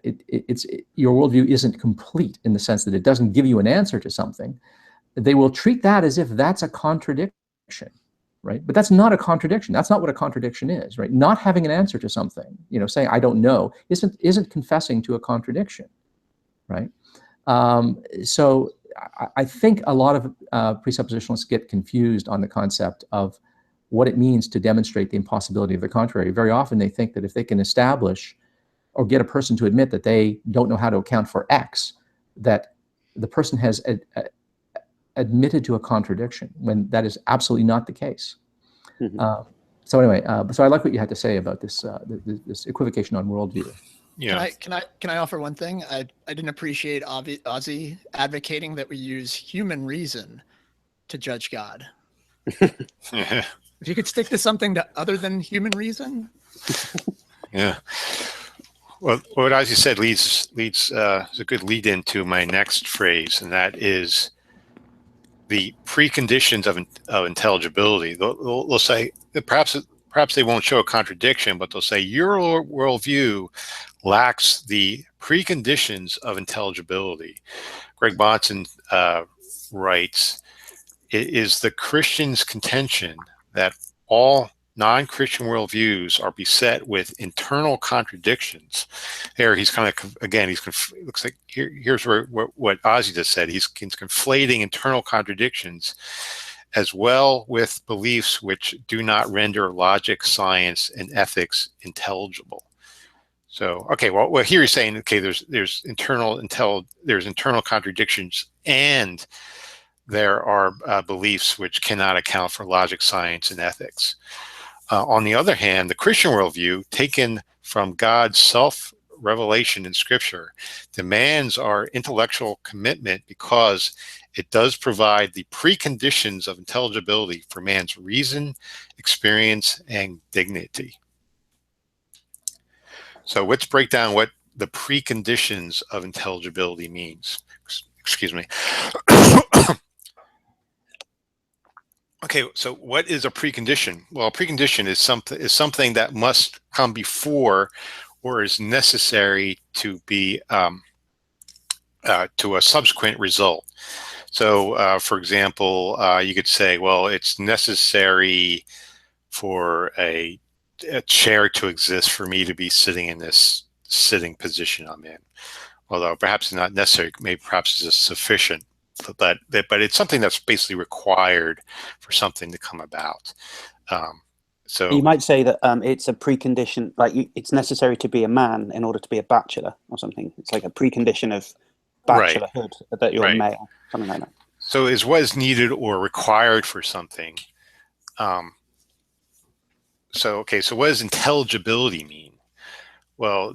your worldview isn't complete, in the sense that it doesn't give you an answer to something. They will treat that as if that's a contradiction, right? But that's not a contradiction. That's not what a contradiction is, right? Not having an answer to something, saying I don't know, isn't confessing to a contradiction, right? So I think a lot of presuppositionalists get confused on the concept of what it means to demonstrate the impossibility of the contrary. Very often they think that if they can establish or get a person to admit that they don't know how to account for X, that the person has admitted to a contradiction, when that is absolutely not the case. Mm-hmm. So anyway, so I like what you had to say about this this equivocation on worldview. Yeah. Can I offer one thing? I didn't appreciate Ozzy advocating that we use human reason to judge God. If you could stick to something other than human reason. Yeah. Well, what as you said leads is a good lead into my next phrase, and that is the preconditions of intelligibility. They'll say that perhaps they won't show a contradiction, but they'll say your worldview lacks the preconditions of intelligibility. Greg Bahnsen writes, it is the Christian's contention that all non-Christian worldviews are beset with internal contradictions. There, he's kind of, again, looks like here's what Ozzy just said. He's conflating internal contradictions as well with beliefs which do not render logic, science, and ethics intelligible. So, okay, well, here he's saying, okay, there's internal contradictions, and there are beliefs which cannot account for logic, science, and ethics. On the other hand, the Christian worldview, taken from God's self-revelation in Scripture, demands our intellectual commitment because it does provide the preconditions of intelligibility for man's reason, experience, and dignity. So let's break down what the preconditions of intelligibility means. Excuse me. Okay, so what is a precondition? Well, a precondition is something that must come before or is necessary to be to a subsequent result. So, for example, you could say, well, it's necessary for a chair to exist for me to be sitting in this sitting position I'm in. Although perhaps it's not necessary, maybe perhaps it's just sufficient. But it's something that's basically required for something to come about. So you might say that it's a precondition, like it's necessary to be a man in order to be a bachelor or something. It's like a precondition of bachelorhood, right, that you're a male, something like that. So is what is needed or required for something. So what does intelligibility mean? Well,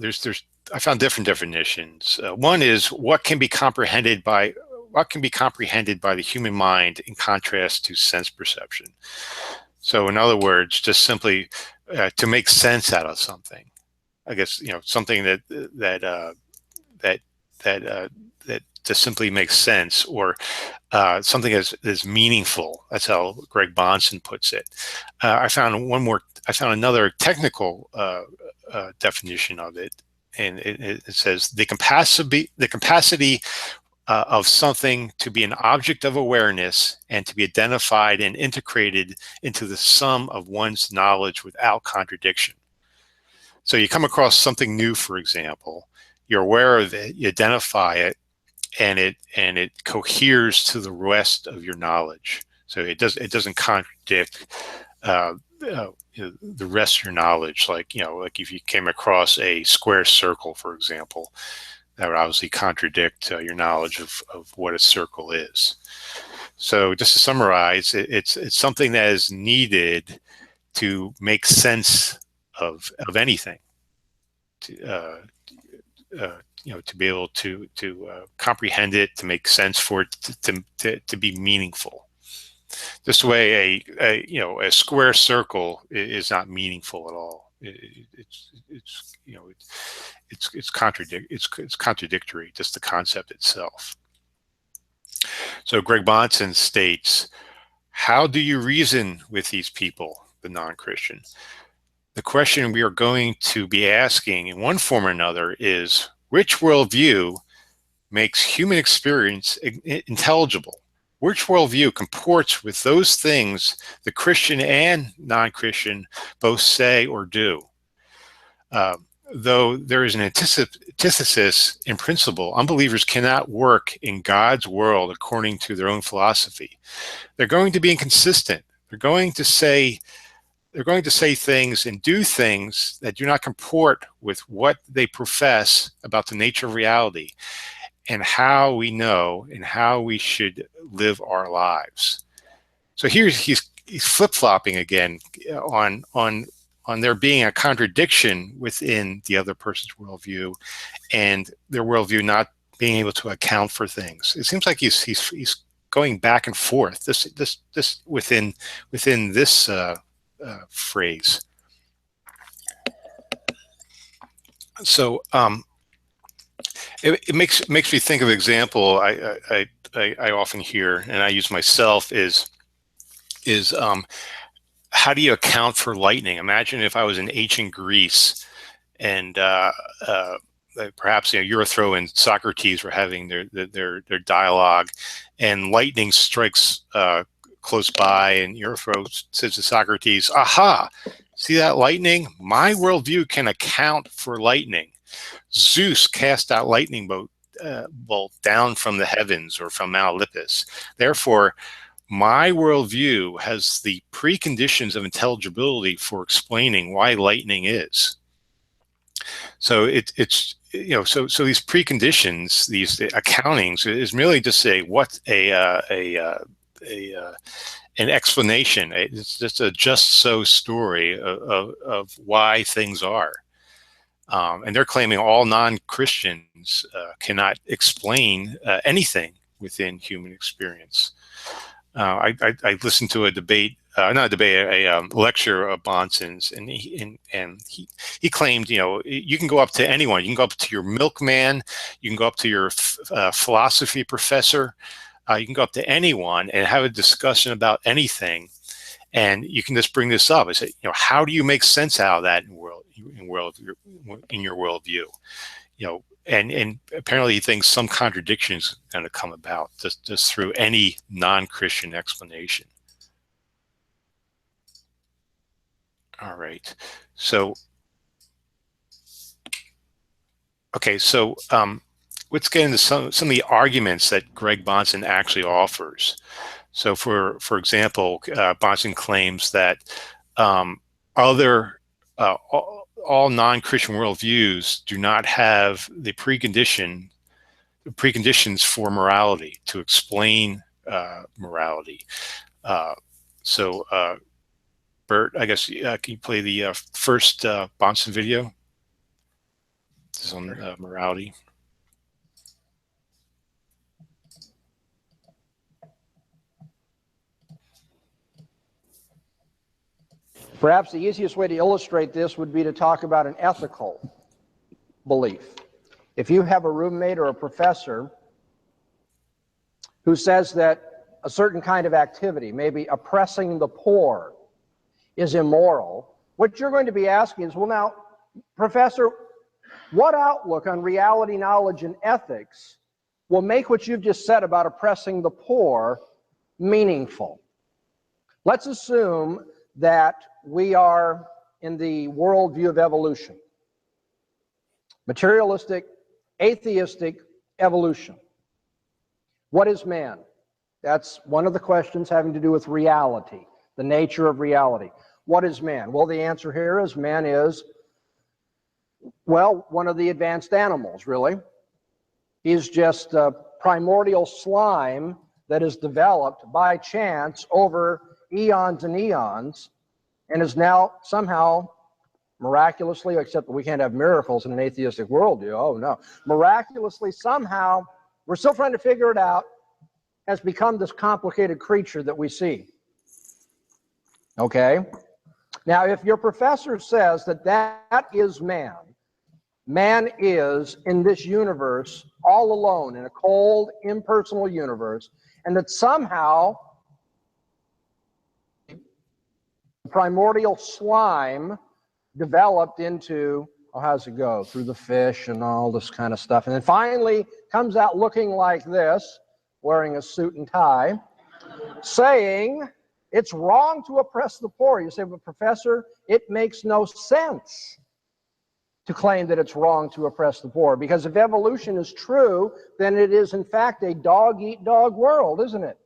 I found different definitions. One is what can be comprehended by the human mind in contrast to sense perception. So in other words, just simply to make sense out of something. I guess, something that just simply makes sense, or something that's meaningful. That's how Greg Bahnsen puts it. I found another technical definition of it, and it says the capacity of something to be an object of awareness and to be identified and integrated into the sum of one's knowledge without contradiction. So you come across something new, for example, you're aware of it, you identify it, and it coheres to the rest of your knowledge. So it doesn't contradict the rest of your knowledge. Like if you came across a square circle, for example, that would obviously contradict your knowledge of what a circle is. So just to summarize, it's something that is needed to make sense of anything, to be able to comprehend it, to make sense for it to be meaningful. This way, a square circle is not meaningful at all. It's contradictory, just the concept itself. So Greg Bahnsen states, how do you reason with these people, the non-Christian? The question we are going to be asking in one form or another is, which worldview makes human experience intelligible? Which worldview comports with those things the Christian and non-Christian both say or do? Though there is an antithesis in principle, unbelievers cannot work in God's world according to their own philosophy. They're going to be inconsistent. They're going to say things and do things that do not comport with what they profess about the nature of reality and how we know and how we should live our lives. So here he's flip-flopping again on there being a contradiction within the other person's worldview and their worldview not being able to account for things. It seems like he's going back and forth. This within this phrase. So it makes me think of an example I often hear, and I use myself, is how do you account for lightning? Imagine if I was in ancient Greece, and perhaps Euthyphro and Socrates were having their dialogue, and lightning strikes close by, and Euthyphro says to Socrates, "Aha! See that lightning? My worldview can account for lightning. Zeus cast that lightning bolt down from the heavens or from Mount Olympus. Therefore, my worldview has the preconditions of intelligibility for explaining why lightning is." So it's so these preconditions, these accountings, is merely to say what an explanation. It's just a just so story of why things are. And they're claiming all non-Christians cannot explain anything within human experience. I listened to a debate, not a debate, a lecture of Bahnsen's, and he claimed, you can go up to anyone. You can go up to your milkman. You can go up to your philosophy professor. You can go up to anyone and have a discussion about anything, and you can just bring this up. I say, how do you make sense out of that in your worldview? And apparently he thinks some contradictions are going to come about just through any non-Christian explanation. All right. So, okay. So let's get into some of the arguments that Greg Bahnsen actually offers. So, for example, Bahnsen claims that all non-Christian worldviews do not have the preconditions for morality to explain morality. So, Bert, I guess can you play the first Bahnsen video? This is on morality. Perhaps the easiest way to illustrate this would be to talk about an ethical belief. If you have a roommate or a professor who says that a certain kind of activity, maybe oppressing the poor, is immoral, what you're going to be asking is, well, now, Professor, what outlook on reality, knowledge, and ethics will make what you've just said about oppressing the poor meaningful? Let's assume that we are in the worldview of evolution, materialistic, atheistic evolution. What is man? That's one of the questions having to do with reality, the nature of reality. What is man? Well, the answer here is man is, well, one of the advanced animals, really. He's just a primordial slime that is developed by chance over eons and eons, and is now somehow miraculously, except that we can't have miracles in an atheistic worldview, oh no, miraculously somehow, we're still trying to figure it out, has become this complicated creature that we see. Okay? Now, if your professor says that that is man, man is in this universe all alone in a cold, impersonal universe, and that somehow primordial slime developed into, oh, how's it go, through the fish and all this kind of stuff, and then finally comes out looking like this, wearing a suit and tie, saying it's wrong to oppress the poor. You say, but Professor, it makes no sense to claim that it's wrong to oppress the poor, because if evolution is true, then it is in fact a dog-eat-dog world, isn't it?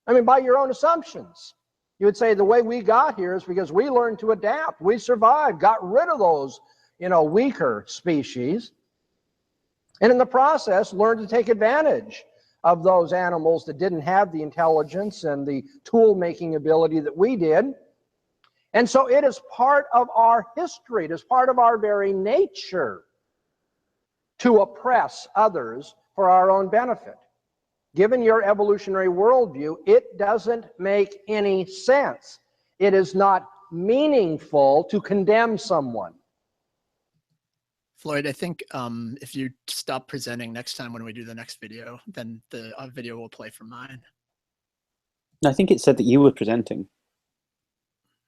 I mean, by your own assumptions. You would say the way we got here is because we learned to adapt. We survived, got rid of those, weaker species, and in the process learned to take advantage of those animals that didn't have the intelligence and the tool-making ability that we did. And so it is part of our history, it is part of our very nature to oppress others for our own benefit. Given your evolutionary worldview, it doesn't make any sense. it is not meaningful to condemn someone. Floyd, I think if you stop presenting next time when we do the next video, then the video will play from mine. I think it said that you were presenting.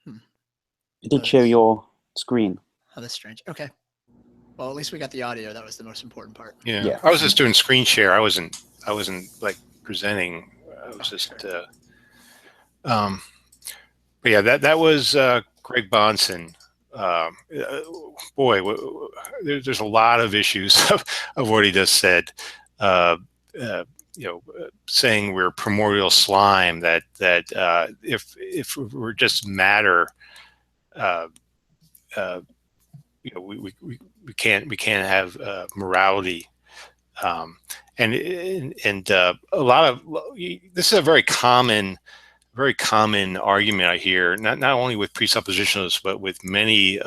It did show your screen. Oh, that's strange. Okay. Well, at least we got the audio. That was the most important part. Yeah. I was just doing screen share. I wasn't like presenting. I was just but yeah, that was Greg Bahnsen. Boy, there's a lot of issues of what he just said. Saying we're primordial slime, that if we're just matter, we can't have morality, and a lot of this is a very common argument I hear, not only with presuppositionalists but with many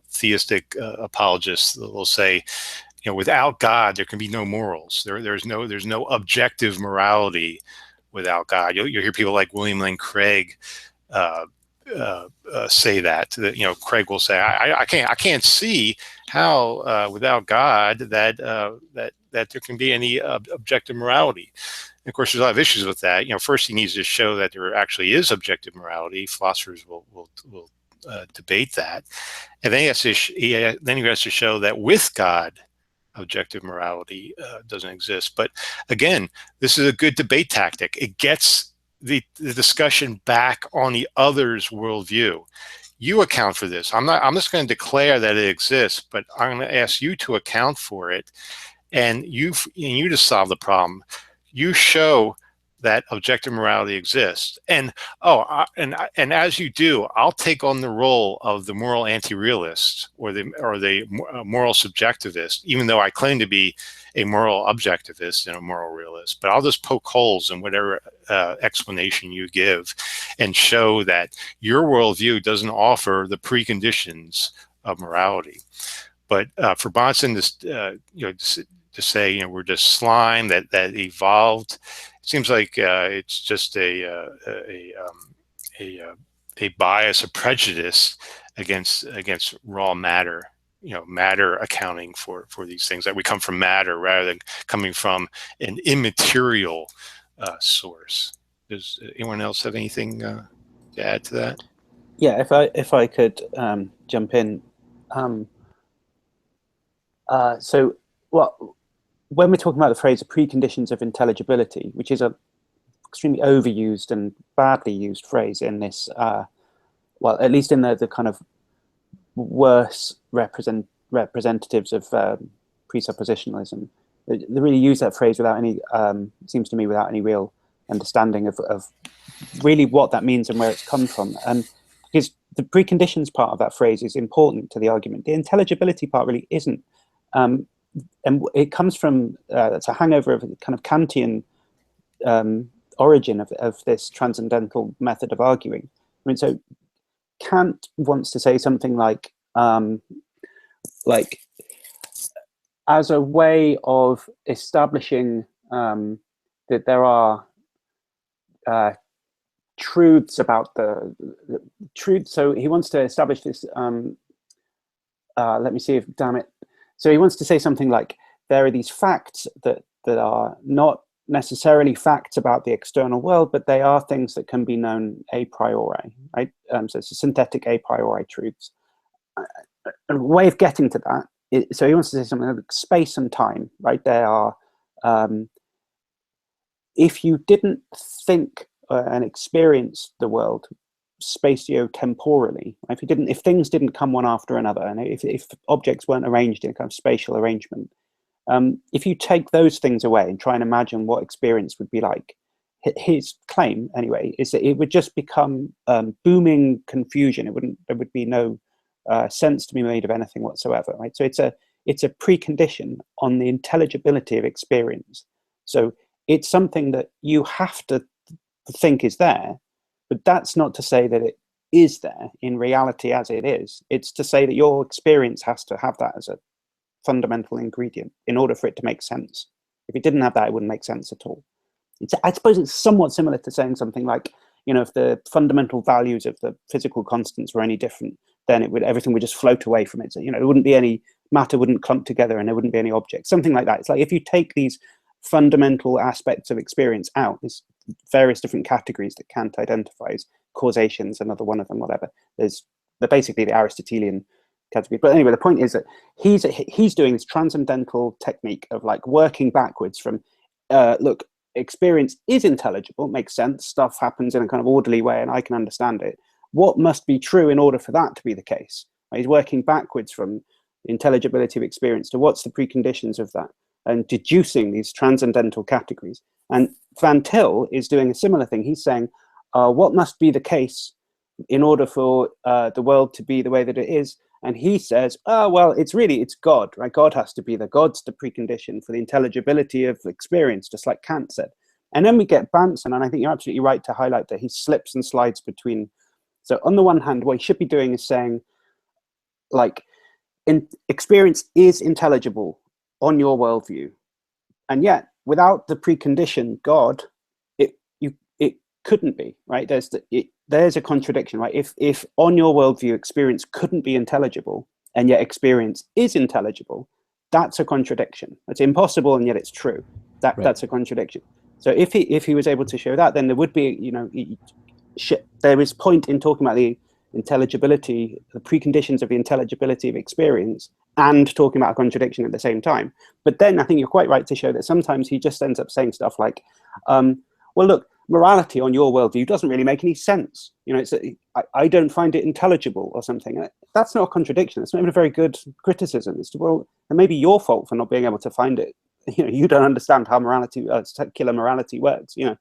theistic apologists. They'll say, without God there can be no morals. There's no objective morality without God. You'll hear people like William Lane Craig say that. Craig will say, I can't see how without God that there can be any objective morality. And of course, there's a lot of issues with that. First he needs to show that there actually is objective morality. Philosophers will debate that, and then he has to show that with God, objective morality doesn't exist. But again, this is a good debate tactic. It gets the discussion back on the other's worldview. You account for this. I'm just going to declare that it exists, but I'm going to ask you to account for it, and you to solve the problem. You show that objective morality exists, and as you do, I'll take on the role of the moral anti-realist or the moral subjectivist, even though I claim to be a moral objectivist and a moral realist. But I'll just poke holes in whatever explanation you give, and show that your worldview doesn't offer the preconditions of morality. But for Bahnsen, to say we're just slime that evolved, it seems like it's just a bias, a prejudice against raw matter. Matter accounting for these things, that we come from matter rather than coming from an immaterial source. Does anyone else have anything to add to that? Yeah, if I could jump in. When we're talking about the phrase preconditions of intelligibility, which is a extremely overused and badly used phrase in this, well, at least in the kind of worse representatives of presuppositionalism, they really use that phrase without any, seems to me, without any real understanding of really what that means and where it's come from. Because the preconditions part of that phrase is important to the argument. The intelligibility part really isn't. And it comes from, it's a hangover of a kind of Kantian origin of this transcendental method of arguing. I mean, so Kant wants to say something like as a way of establishing that there are truths about the truth. So he wants to establish this, let me see if, damn it. So he wants to say something like, there are these facts that are not necessarily facts about the external world, but they are things that can be known a priori, right? So it's a synthetic a priori truths. A way of getting to that, so he wants to say something like space and time, right? They are, if you didn't think and experience the world spatio-temporally, if things didn't come one after another, and if objects weren't arranged in a kind of spatial arrangement, if you take those things away and try and imagine what experience would be like, his claim anyway is that it would just become booming confusion. There would be no sense to be made of anything whatsoever, right? So it's a precondition on the intelligibility of experience. So it's something that you have to think is there, but that's not to say that it is there in reality as it is. It's to say that your experience has to have that as a fundamental ingredient in order for it to make sense. If it didn't have that, it wouldn't make sense at all. I suppose it's somewhat similar to saying something like, you know, if the fundamental values of the physical constants were any different, then everything would just float away from it. So, you know, it wouldn't be any matter, wouldn't clump together, and there wouldn't be any objects, something like that. It's like if you take these fundamental aspects of experience out, there's various different categories that Kant identifies. Causation's another one of them, whatever. They're basically the Aristotelian category. But anyway, the point is that he's doing this transcendental technique of like working backwards from, look, experience is intelligible, makes sense, stuff happens in a kind of orderly way and I can understand it. What must be true in order for that to be the case? Right? He's working backwards from the intelligibility of experience to what's the preconditions of that, and deducing these transcendental categories. And Van Til is doing a similar thing. He's saying, what must be the case in order for the world to be the way that it is? And he says, well, it's God, right? God has to be God's the precondition for the intelligibility of experience, just like Kant said. And then we get Bahnsen, and I think you're absolutely right to highlight that he slips and slides between. So on the one hand, what he should be doing is saying, like, experience is intelligible on your worldview. And yet, without the precondition, God, it couldn't be, right? There's a contradiction, right? If on your worldview experience couldn't be intelligible, and yet experience is intelligible, that's a contradiction. It's impossible, and yet it's true. That's a contradiction. So if he was able to show that, then there would be, you know, there is point in talking about the intelligibility, the preconditions of the intelligibility of experience, and talking about a contradiction at the same time. But then I think you're quite right to show that sometimes he just ends up saying stuff like, well, look, morality on your worldview doesn't really make any sense. You know, I don't find it intelligible or something. That's not a contradiction. It's not even a very good criticism. It's, well, it may be your fault for not being able to find it. You know, you don't understand how morality, secular morality works. You know,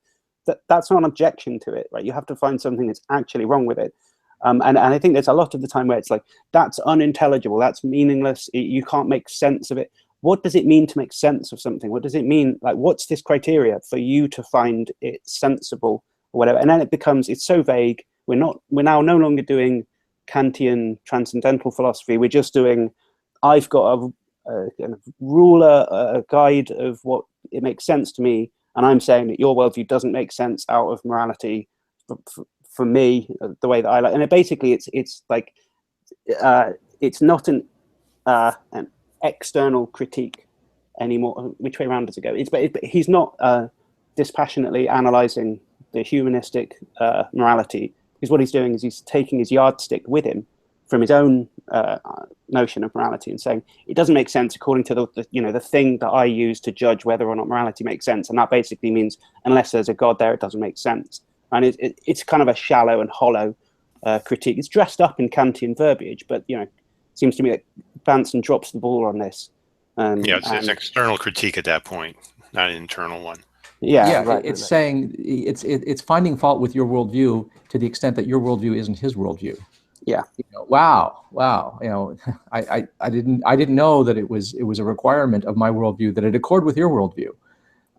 that's not an objection to it, right? You have to find something that's actually wrong with it. And I think there's a lot of the time where it's like, that's unintelligible, that's meaningless, you can't make sense of it. What does it mean to make sense of something? What does it mean? Like, what's this criteria for you to find it sensible or whatever? And then it becomes, it's so vague. We're now no longer doing Kantian transcendental philosophy. We're just doing, I've got a ruler, a guide of what it makes sense to me. And I'm saying that your worldview doesn't make sense out of morality for me, the way that I like. And basically it's like, it's not an external critique anymore. Which way around does it go? But he's not dispassionately analyzing the humanistic morality, because what he's doing is he's taking his yardstick with him from his own notion of morality and saying it doesn't make sense according to the thing that I use to judge whether or not morality makes sense, and that basically means unless there's a God there, it doesn't make sense. And it's kind of a shallow and hollow critique. It's dressed up in Kantian verbiage, but you know, it seems to me that Bahnsen drops the ball on this. Yeah, it's an external critique at that point, not an internal one. Yeah, right. It's saying it's finding fault with your worldview to the extent that your worldview isn't his worldview. Yeah. You know, wow. You know, I didn't know that it was a requirement of my worldview that it accord with your worldview.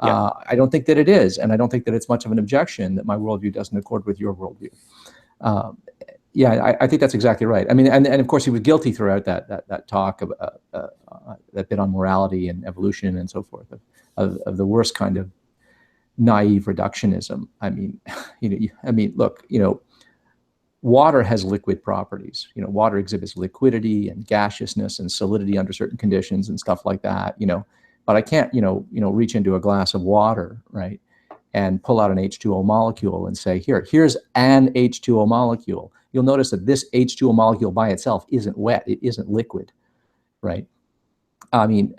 Yeah. I don't think that it is, and I don't think that it's much of an objection that my worldview doesn't accord with your worldview. Yeah, I think that's exactly right. I mean, and of course he was guilty throughout that talk of that bit on morality and evolution and so forth of the worst kind of naive reductionism. I mean, look, you know, water has liquid properties. You know, water exhibits liquidity and gaseousness and solidity under certain conditions and stuff like that. You know, but I can't, you know, reach into a glass of water, right, and pull out an H2O molecule and say, here's an H2O molecule. You'll notice that this H2O molecule by itself isn't wet. It isn't liquid, right? I mean,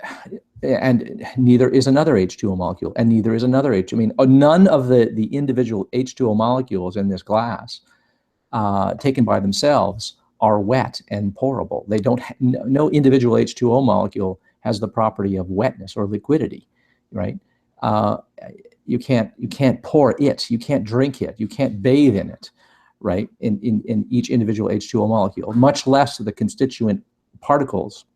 and neither is another H2O molecule, and neither is another H. I mean, none of the individual H2O molecules in this glass taken by themselves are wet and pourable. They don't. No individual H2O molecule has the property of wetness or liquidity, right? You can't pour it. You can't drink it. You can't bathe in it, right? In each individual H2O molecule, much less the constituent particles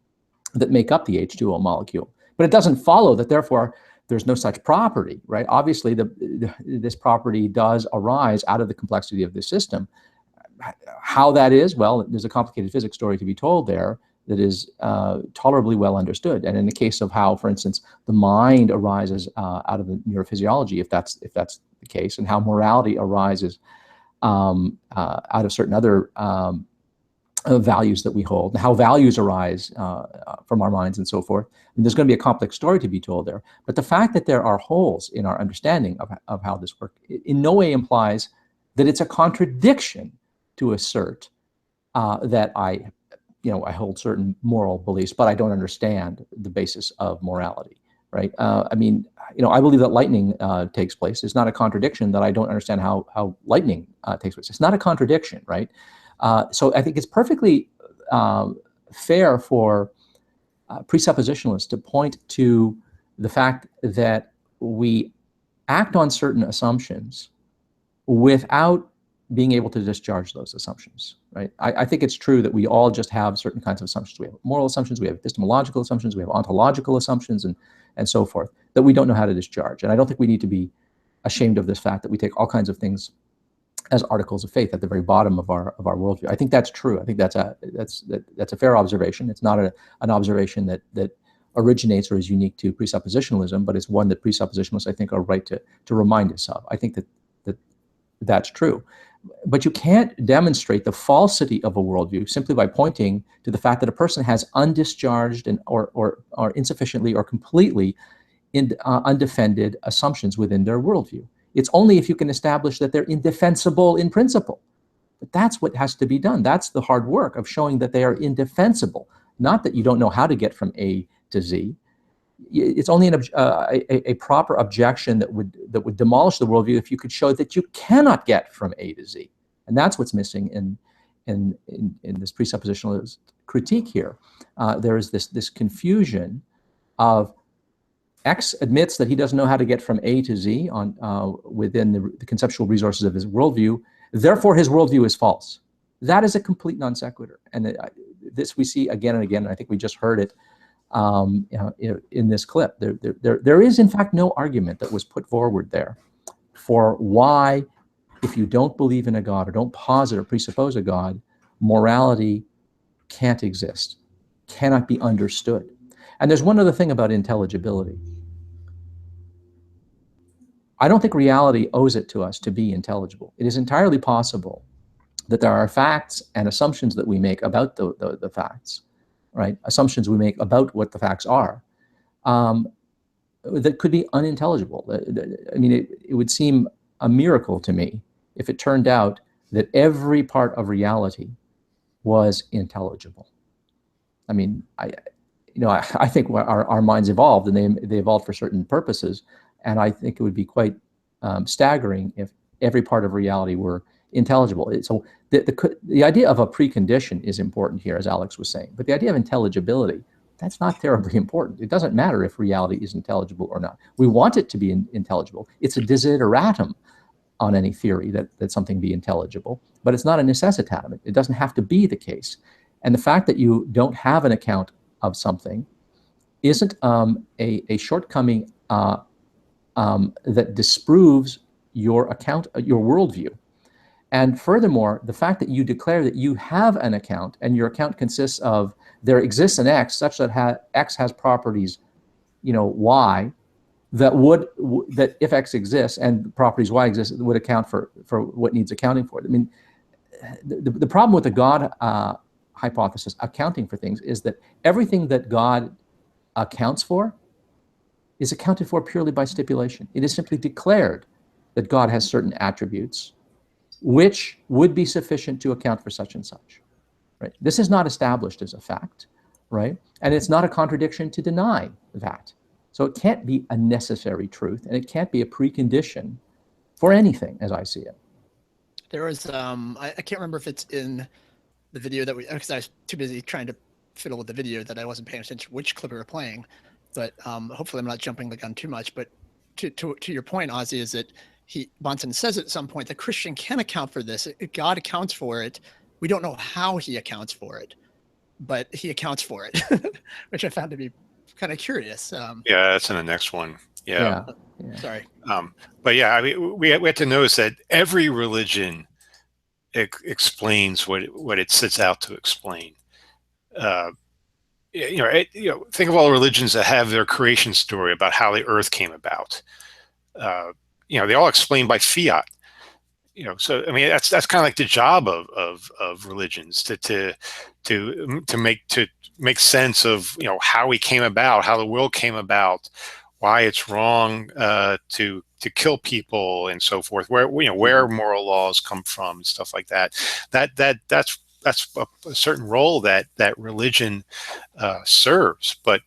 that make up the H2O molecule. But it doesn't follow that therefore there's no such property, right? Obviously, this property does arise out of the complexity of the system. How that is, well, there's a complicated physics story to be told there that is tolerably well understood. And in the case of how, for instance, the mind arises out of the neurophysiology, if that's the case, and how morality arises out of certain other values that we hold, how values arise from our minds and so forth. And there's going to be a complex story to be told there. But the fact that there are holes in our understanding of how this works in no way implies that it's a contradiction to assert that I hold certain moral beliefs, but I don't understand the basis of morality, right? I mean, I believe that lightning takes place. It's not a contradiction that I don't understand how lightning takes place. It's not a contradiction, right? So I think it's perfectly fair for presuppositionalists to point to the fact that we act on certain assumptions without being able to discharge those assumptions, right? I think it's true that we all just have certain kinds of assumptions. We have moral assumptions, we have epistemological assumptions, we have ontological assumptions, and so forth, that we don't know how to discharge. And I don't think we need to be ashamed of this fact that we take all kinds of things as articles of faith at the very bottom of our worldview. I think that's true. I think that's a fair observation. It's not an observation that originates or is unique to presuppositionalism, but it's one that presuppositionalists, I think, are right to remind us of. I think that's true. But you can't demonstrate the falsity of a worldview simply by pointing to the fact that a person has undischarged or insufficiently or completely undefended assumptions within their worldview. It's only if you can establish that they're indefensible in principle. But that's what has to be done. That's the hard work of showing that they are indefensible, not that you don't know how to get from A to Z. It's only a proper objection that would demolish the worldview if you could show that you cannot get from A to Z, and that's what's missing in this presuppositionalist critique here. There is this confusion of X admits that he doesn't know how to get from A to Z within the conceptual resources of his worldview. Therefore, his worldview is false. That is a complete non sequitur, and this we see again and again. And I think we just heard it in this clip. There is in fact no argument that was put forward there for why, if you don't believe in a God or don't posit or presuppose a God, morality can't exist, cannot be understood. And there's one other thing about intelligibility. I don't think reality owes it to us to be intelligible. It is entirely possible that there are facts and assumptions that we make about the facts, right? Assumptions we make about what the facts are, that could be unintelligible. I mean, it would seem a miracle to me if it turned out that every part of reality was intelligible. I mean, I think our minds evolved, and they evolved for certain purposes, and I think it would be quite staggering if every part of reality were intelligible. So the idea of a precondition is important here, as Alex was saying, but the idea of intelligibility, that's not terribly important. It doesn't matter if reality is intelligible or not. We want it to be intelligible. It's a desideratum on any theory that something be intelligible, but it's not a necessitatum. It doesn't have to be the case. And the fact that you don't have an account of something isn't a shortcoming that disproves your account, your worldview. And furthermore, the fact that you declare that you have an account and your account consists of, there exists an X such that X has properties, Y, that if X exists and properties Y exist, would account for what needs accounting for. I mean, the problem with the God hypothesis accounting for things is that everything that God accounts for is accounted for purely by stipulation. It is simply declared that God has certain attributes which would be sufficient to account for such and such, right? This is not established as a fact, right? And it's not a contradiction to deny that. So it can't be a necessary truth, and it can't be a precondition for anything, as I see it. There was, I can't remember if it's in the video that because I was too busy trying to fiddle with the video that I wasn't paying attention to which clip we were playing, but hopefully I'm not jumping the gun too much. But to your point, Ozzy, is that Bahnsen says at some point that Christian can account for this. God accounts for it. We don't know how he accounts for it, but he accounts for it, which I found to be kind of curious. Yeah, that's in the next one. Yeah. Sorry. But yeah, I mean, we have to notice that every religion explains what it sets out to explain. Think of all the religions that have their creation story about how the earth came about. They all explain by fiat. so I mean that's kind of like the job of religions to make sense of how we came about, how the world came about, why it's wrong to kill people and so forth, where moral laws come from and stuff like that. That's a certain role that religion serves, but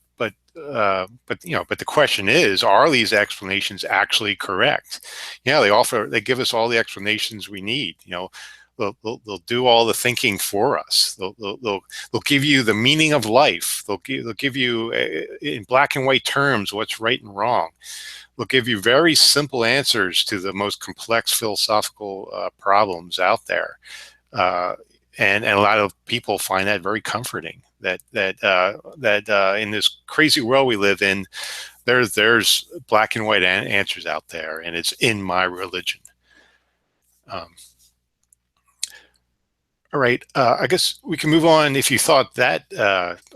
the question is, are these explanations actually correct? They give us all the explanations we need. They'll do all the thinking for us. They'll give you the meaning of life. They'll give you in black and white terms what's right and wrong. They'll give you very simple answers to the most complex philosophical problems out there. And a lot of people find that very comforting. That in this crazy world we live in, there's black and white answers out there, and it's in my religion. All right, I guess we can move on. If you thought that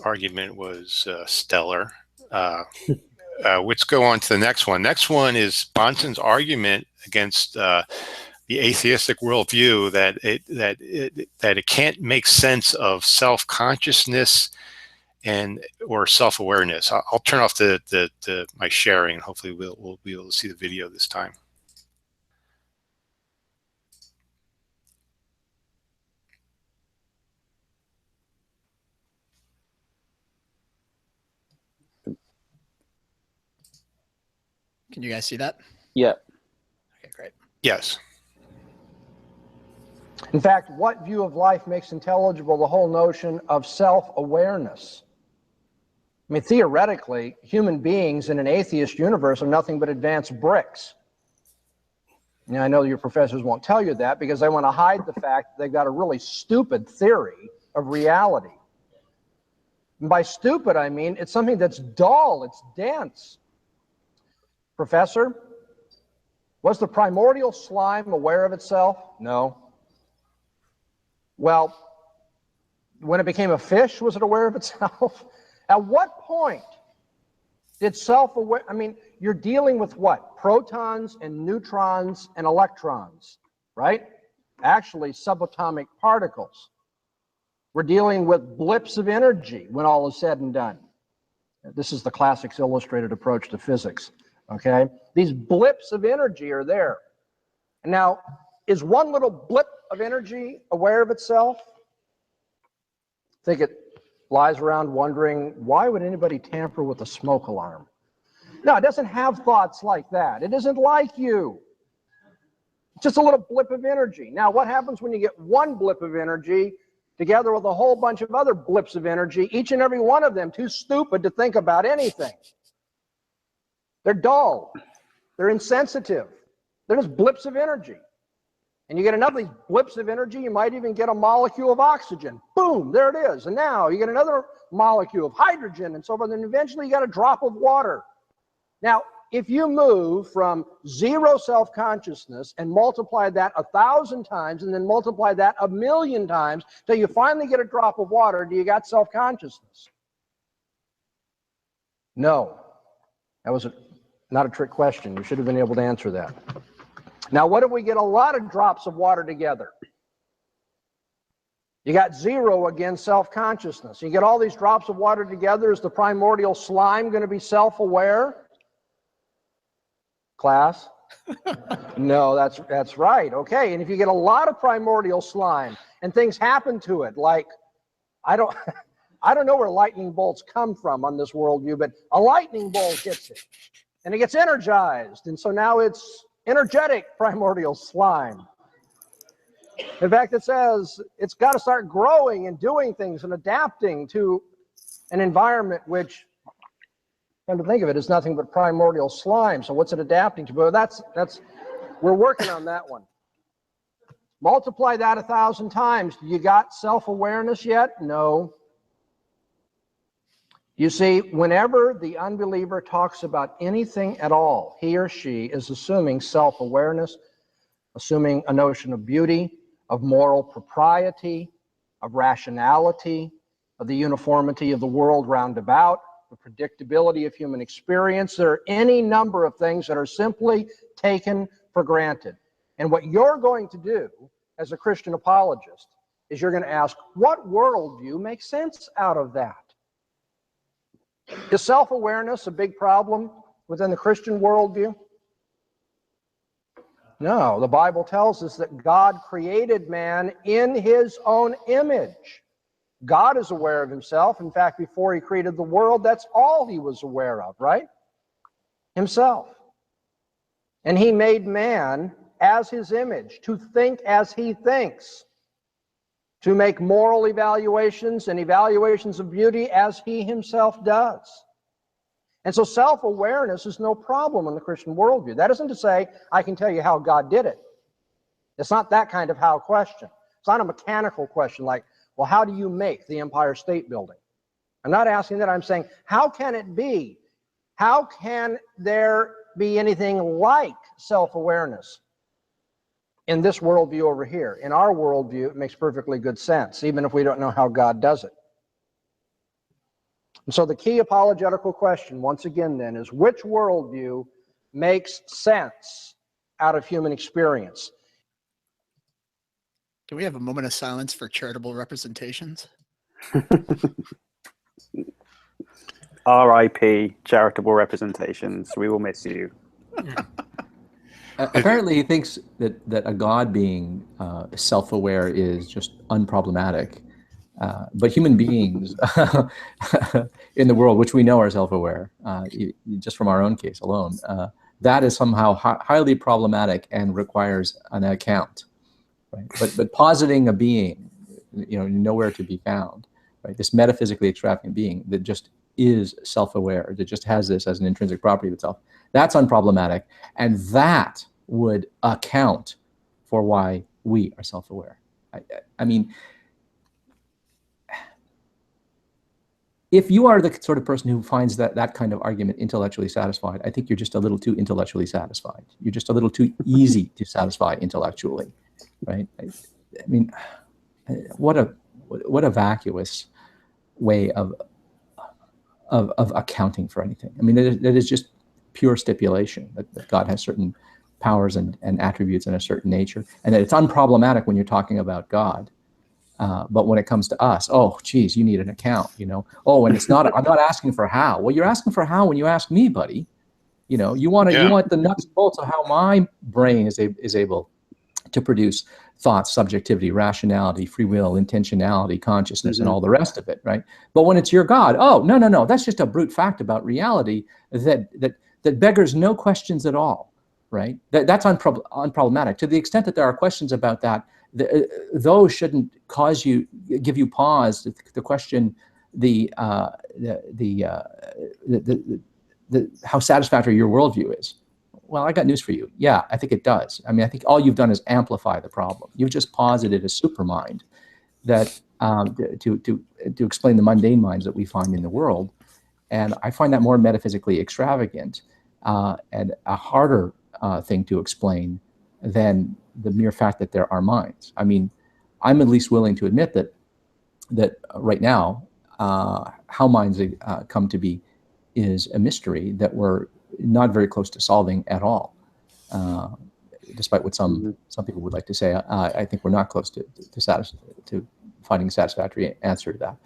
argument was stellar, let's go on to the next one. Next one is Bahnsen's argument against the atheistic worldview that it can't make sense of self-consciousness or self-awareness. I'll turn off my sharing. Hopefully we'll be able to see the video this time. Can you guys see that? Yeah. Okay, great. Yes. In fact, what view of life makes intelligible the whole notion of self-awareness? I mean, theoretically, human beings in an atheist universe are nothing but advanced bricks. Now, I know your professors won't tell you that because they want to hide the fact that they've got a really stupid theory of reality. And by stupid, I mean it's something that's dull, it's dense. Professor, was the primordial slime aware of itself? No. Well, when it became a fish, was it aware of itself? At what point did self-aware, I mean, you're dealing with what? Protons and neutrons and electrons, right? Actually, subatomic particles. We're dealing with blips of energy when all is said and done. This is the classics illustrated approach to physics, okay? These blips of energy are there. And now, is one little blip of energy aware of itself? I think it lies around wondering, why would anybody tamper with a smoke alarm? No, it doesn't have thoughts like that. It isn't like you. It's just a little blip of energy. Now, what happens when you get one blip of energy together with a whole bunch of other blips of energy, each and every one of them too stupid to think about anything? They're dull. They're insensitive. They're just blips of energy. And you get enough of these blips of energy, you might even get a molecule of oxygen. Boom, there it is. And now you get another molecule of hydrogen and so forth, and eventually you got a drop of water. Now, if you move from zero self-consciousness and multiply that 1,000 times and then multiply that 1,000,000 times till you finally get a drop of water, do you got self-consciousness? No. That was not a trick question. You should have been able to answer that. Now, what if we get a lot of drops of water together? You got zero, again, self-consciousness. You get all these drops of water together. Is the primordial slime going to be self-aware? Class? No, that's right. Okay, and if you get a lot of primordial slime and things happen to it, like, I don't know where lightning bolts come from on this worldview, but a lightning bolt hits it, and it gets energized, and so now it's energetic primordial slime. In fact, it says it's got to start growing and doing things and adapting to an environment which, come to think of it, is nothing but primordial slime. So what's it adapting to? But that's we're working on that one. Multiply that 1,000 times. You got self-awareness yet? No. You see, whenever the unbeliever talks about anything at all, he or she is assuming self-awareness, assuming a notion of beauty, of moral propriety, of rationality, of the uniformity of the world round about, the predictability of human experience. There are any number of things that are simply taken for granted. And what you're going to do as a Christian apologist is you're going to ask, what worldview makes sense out of that? Is self-awareness a big problem within the Christian worldview? No, the Bible tells us that God created man in his own image. God is aware of himself. In fact, before he created the world, that's all he was aware of, right? Himself. And he made man as his image, to think as he thinks, to make moral evaluations and evaluations of beauty as he himself does. And so self-awareness is no problem in the Christian worldview. That isn't to say I can tell you how God did it. It's not that kind of how question. It's not a mechanical question like, well, how do you make the Empire State Building? I'm not asking that. I'm saying, how can it be? How can there be anything like self-awareness in this worldview over here? In our worldview, it makes perfectly good sense, even if we don't know how God does it. And so the key apologetical question, once again then, is which worldview makes sense out of human experience? Can we have a moment of silence for charitable representations? R.I.P. charitable representations. We will miss you. Apparently, he thinks that a God being self-aware is just unproblematic. But human beings in the world, which we know are self-aware, just from our own case alone, that is somehow highly problematic and requires an account. Right? But positing a being, nowhere to be found, right? This metaphysically extravagant being that just is self-aware, that just has this as an intrinsic property of itself, that's unproblematic, and that would account for why we are self-aware. I mean, if you are the sort of person who finds that kind of argument intellectually satisfied, I think you're just a little too intellectually satisfied. You're just a little too easy to satisfy intellectually, right? I mean, what a vacuous way of accounting for anything. I mean, that is just pure stipulation that God has certain powers and attributes and a certain nature, and that it's unproblematic when you're talking about God. But when it comes to us, oh, geez, you need an account, Oh, and it's not. I'm not asking for how. Well, you're asking for how when you ask me, buddy. You want the nuts and bolts of how my brain is able to produce thoughts, subjectivity, rationality, free will, intentionality, consciousness, and all the rest of it, right? But when it's your God, oh, no, that's just a brute fact about reality that beggars no questions at all, right? That's unproblematic. To the extent that there are questions about that, those shouldn't give you pause to question how satisfactory your worldview is. Well, I got news for you. Yeah, I think it does. I mean, I think all you've done is amplify the problem. You've just posited a supermind that to explain the mundane minds that we find in the world, and I find that more metaphysically extravagant and a harder thing to explain than the mere fact that there are minds. I mean, I'm at least willing to admit that right now, how minds come to be is a mystery that we're not very close to solving at all, despite what some people would like to say. I think we're not close to finding a satisfactory answer to that.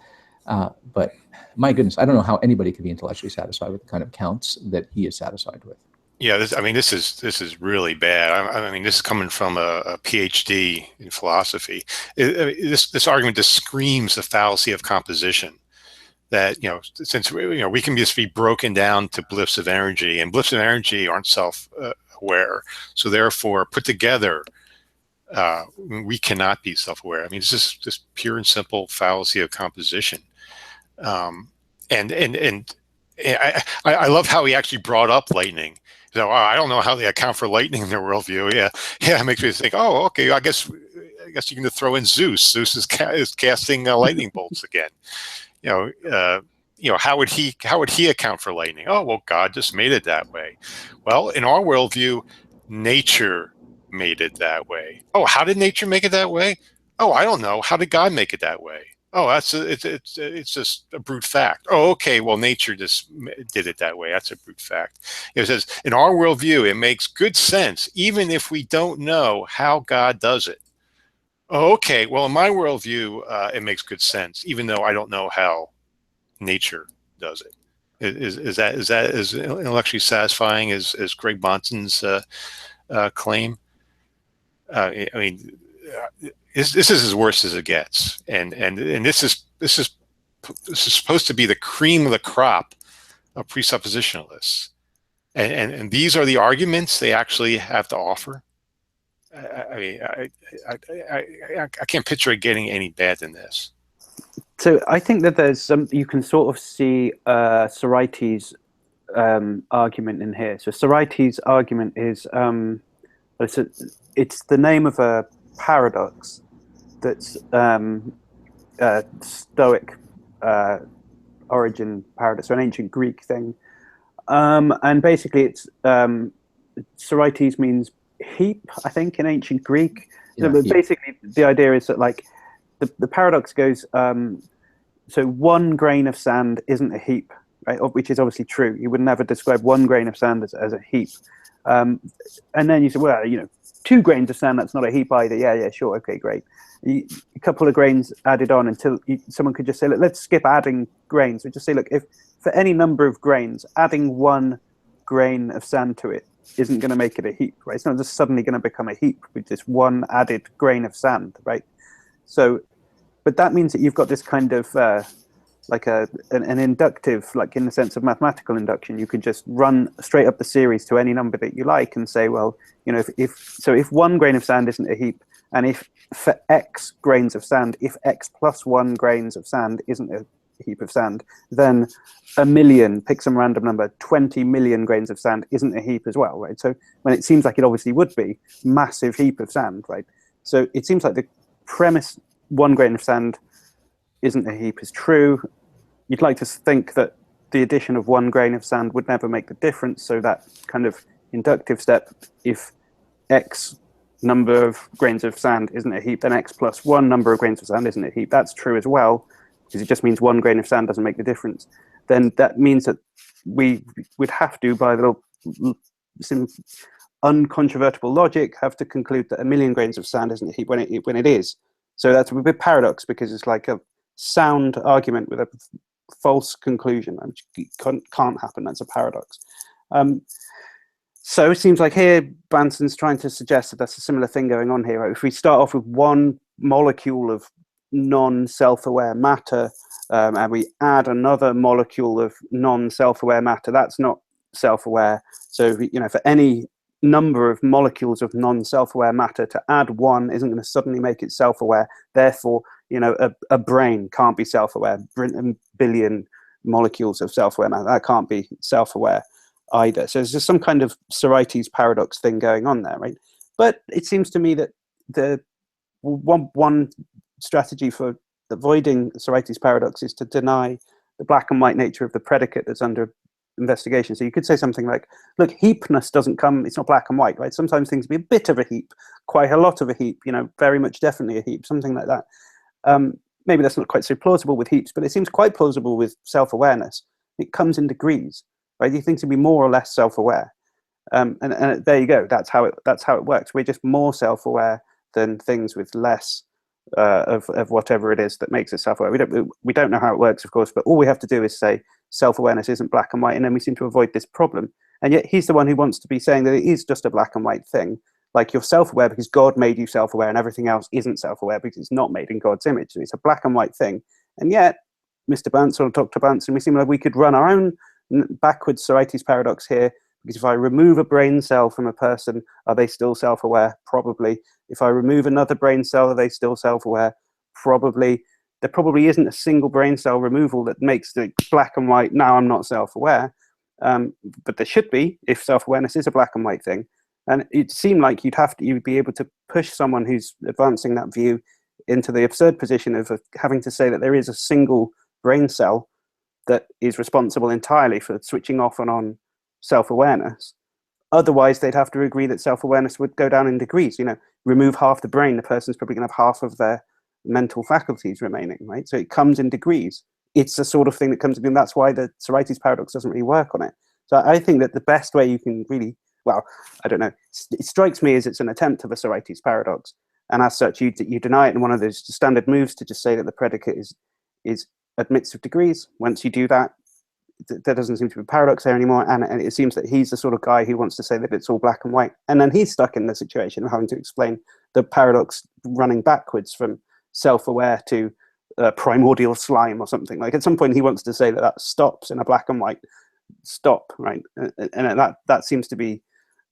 But my goodness, I don't know how anybody could be intellectually satisfied with the kind of counts that he is satisfied with. Yeah, this is really bad. I mean, this is coming from a PhD in philosophy. This argument just screams the fallacy of composition. That since we can just be broken down to blips of energy, and blips of energy aren't self-aware, so therefore put together, we cannot be self-aware. I mean, it's just pure and simple fallacy of composition. And I love how he actually brought up lightning. So I don't know how they account for lightning in their worldview. Yeah, it makes me think. Oh, okay. I guess you can throw in Zeus. Zeus is casting lightning bolts again. How would he account for lightning? Oh, well, God just made it that way. Well, in our worldview, nature made it that way. Oh, how did nature make it that way? Oh, I don't know. How did God make it that way? Oh, it's just a brute fact. Oh, okay. Well, nature just did it that way. That's a brute fact. It says in our worldview, it makes good sense, even if we don't know how God does it. Oh, okay. Well, in my worldview, it makes good sense, even though I don't know how nature does it. Is that as intellectually satisfying as Greg Bahnsen's claim? I mean, this is as worse as it gets, and this is supposed to be the cream of the crop of presuppositionalists, and these are the arguments they actually have to offer. I mean, I can't picture it getting any bad than this. So I think that there's some, you can sort of see Sorites' argument in here. So Sorites' argument is it's the name of a paradox that's Stoic origin paradox, or an ancient Greek thing, and basically it's Sorites means heap, I think, in ancient Greek. Yeah, but heap. basically the idea is that like the paradox goes, so one grain of sand isn't a heap, right? Which is obviously true. You would never describe one grain of sand as a heap. And then you say, well, 2 grains of sand, that's not a heap either. Yeah, sure, okay, great. A couple of grains added on until someone could just say, look, let's skip adding grains. We just say, look, if for any number of grains, adding 1 grain of sand to it isn't going to make it a heap, right? It's not just suddenly going to become a heap with just 1 added grain of sand, right? So, but that means that you've got this kind of like an inductive, like in the sense of mathematical induction. You could just run straight up the series to any number that you like and say, well, if 1 grain of sand isn't a heap, and if for x grains of sand, if x plus 1 grains of sand isn't a heap of sand, then 1,000,000, pick some random number, 20 million grains of sand isn't a heap as well, right? So when it seems like it obviously would be, massive heap of sand, right? So it seems like the premise 1 grain of sand isn't a heap is true. You'd like to think that the addition of 1 grain of sand would never make the difference. So that kind of inductive step, if x number of grains of sand isn't a heap, then x plus 1 number of grains of sand isn't a heap. That's true as well, because it just means 1 grain of sand doesn't make the difference. Then that means that we would have to, by some uncontrovertible logic, have to conclude that 1,000,000 grains of sand isn't a heap when it is. So that's a bit paradox, because it's like a sound argument with a false conclusion, which can't happen. That's a paradox. So it seems like here Bahnsen's trying to suggest that that's a similar thing going on here. Right? If we start off with 1 molecule of non-self-aware matter, and we add another molecule of non-self-aware matter, that's not self-aware. So for any number of molecules of non-self-aware matter, to add 1 isn't going to suddenly make it self-aware. Therefore, a brain can't be self-aware. A billion molecules of self-aware matter, that can't be self-aware either. So there's just some kind of Sorites paradox thing going on there, right? But it seems to me that the one strategy for avoiding Sorites paradox is to deny the black and white nature of the predicate that's under investigation. So you could say something like, look, heapness doesn't come, it's not black and white, right? Sometimes things be a bit of a heap, quite a lot of a heap, very much definitely a heap, something like that. Maybe that's not quite so plausible with heaps, but it seems quite plausible with self-awareness. It comes in degrees, right? You think to be more or less self-aware, and there you go. That's how it works. We're just more self-aware than things with less of whatever it is that makes us self-aware. We don't know how it works, of course, but all we have to do is say self-awareness isn't black and white, and then we seem to avoid this problem. And yet he's the one who wants to be saying that it is just a black and white thing. Like, you're self-aware because God made you self-aware, and everything else isn't self-aware because it's not made in God's image. So it's a black and white thing. And yet, Mr. Bahnsen or Dr. Bahnsen, we seem like we could run our own backwards Sorites paradox here, because if I remove a brain cell from a person, are they still self-aware? Probably. If I remove another brain cell, are they still self-aware? Probably. There probably isn't a single brain cell removal that makes the black and white, now I'm not self-aware. But there should be, if self-awareness is a black and white thing. And it seemed like you'd be able to push someone who's advancing that view into the absurd position of having to say that there is a single brain cell that is responsible entirely for switching off and on self-awareness. Otherwise, they'd have to agree that self-awareness would go down in degrees. Remove half the brain, the person's probably going to have half of their mental faculties remaining, right? So it comes in degrees. It's the sort of thing that comes in, and that's why the Sorites paradox doesn't really work on it. So I think that the best way you can really, well, I don't know, it strikes me as it's an attempt of a Sorites paradox, and as such, you deny it in one of those standard moves to just say that the predicate is admits of degrees. Once you do that, there doesn't seem to be a paradox there anymore, and it seems that he's the sort of guy who wants to say that it's all black and white, and then he's stuck in the situation of having to explain the paradox running backwards from self-aware to primordial slime or something. Like at some point he wants to say that that stops in a black and white stop, right? And that seems to be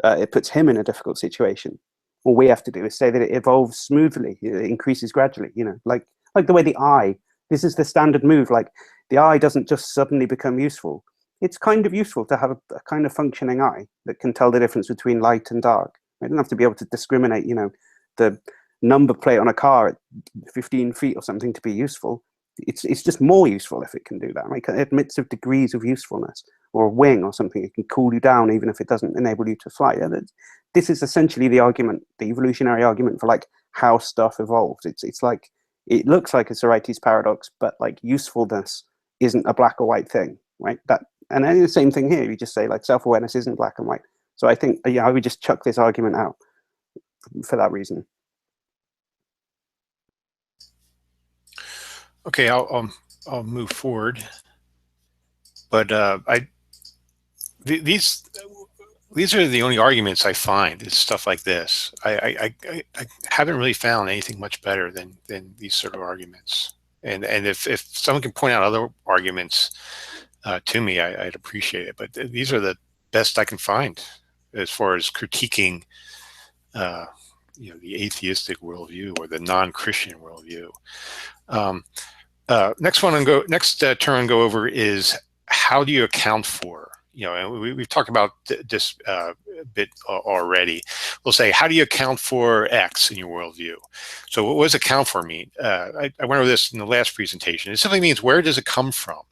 it puts him in a difficult situation. All we have to do is say that it evolves smoothly, it increases gradually, you know, like the way the eye, this is the standard move, like the eye doesn't just suddenly become useful. It's kind of useful to have a kind of functioning eye that can tell the difference between light and dark. I don't have to be able to discriminate, you know, the number plate on a car at 15 feet or something to be useful. It's just more useful if it can do that. Right? It admits of degrees of usefulness, or a wing or something. It can cool you down even if it doesn't enable you to fly. This is essentially the argument, the evolutionary argument for like how stuff evolves. It's like, it looks like a Sorites paradox, but like usefulness isn't a black or white thing, right? And then the same thing here. You just say like self-awareness isn't black and white. So I think, yeah, I would just chuck this argument out for that reason. Okay, I'll move forward, but these are the only arguments I find is stuff like this. I haven't really found anything much better than these sort of arguments. And if someone can point out other arguments to me, I'd appreciate it. But these are the best I can find as far as critiquing, you know, the atheistic worldview or the non-Christian worldview. Next term go over is how do you account for? You know, and we've talked about this a bit already. We'll say, how do you account for X in your worldview? So what does account for mean? I went over this in the last presentation. It simply means where does it come from?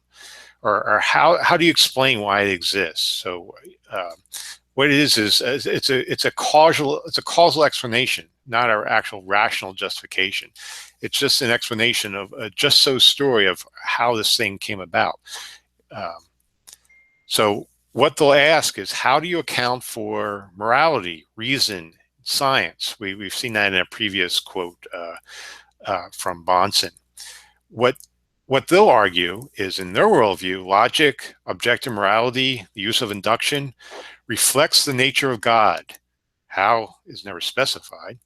Or how do you explain why it exists? So what it is it's a causal explanation, not our actual rational justification. It's just an explanation of a just so story of how this thing came about. So what they'll ask is, how do you account for morality, reason, science? We've seen that in a previous quote from Bahnsen. What they'll argue is, in their worldview, logic, objective morality, the use of induction reflects the nature of God. How is never specified.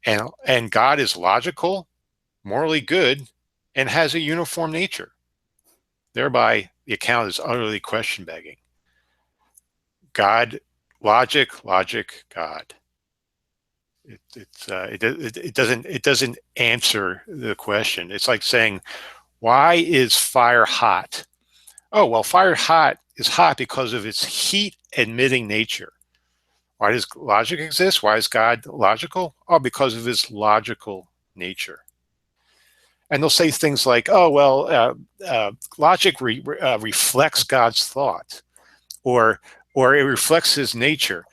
And God is logical, morally good, and has a uniform nature. Thereby, the account is utterly question-begging. God, logic, God. It doesn't answer the question. It's like saying, why is fire hot? Oh, well, fire is hot because of its heat-emitting nature. Why does logic exist? Why is God logical? Oh, because of his logical nature. And they'll say things like, oh, well, logic reflects God's thought, or it reflects his nature.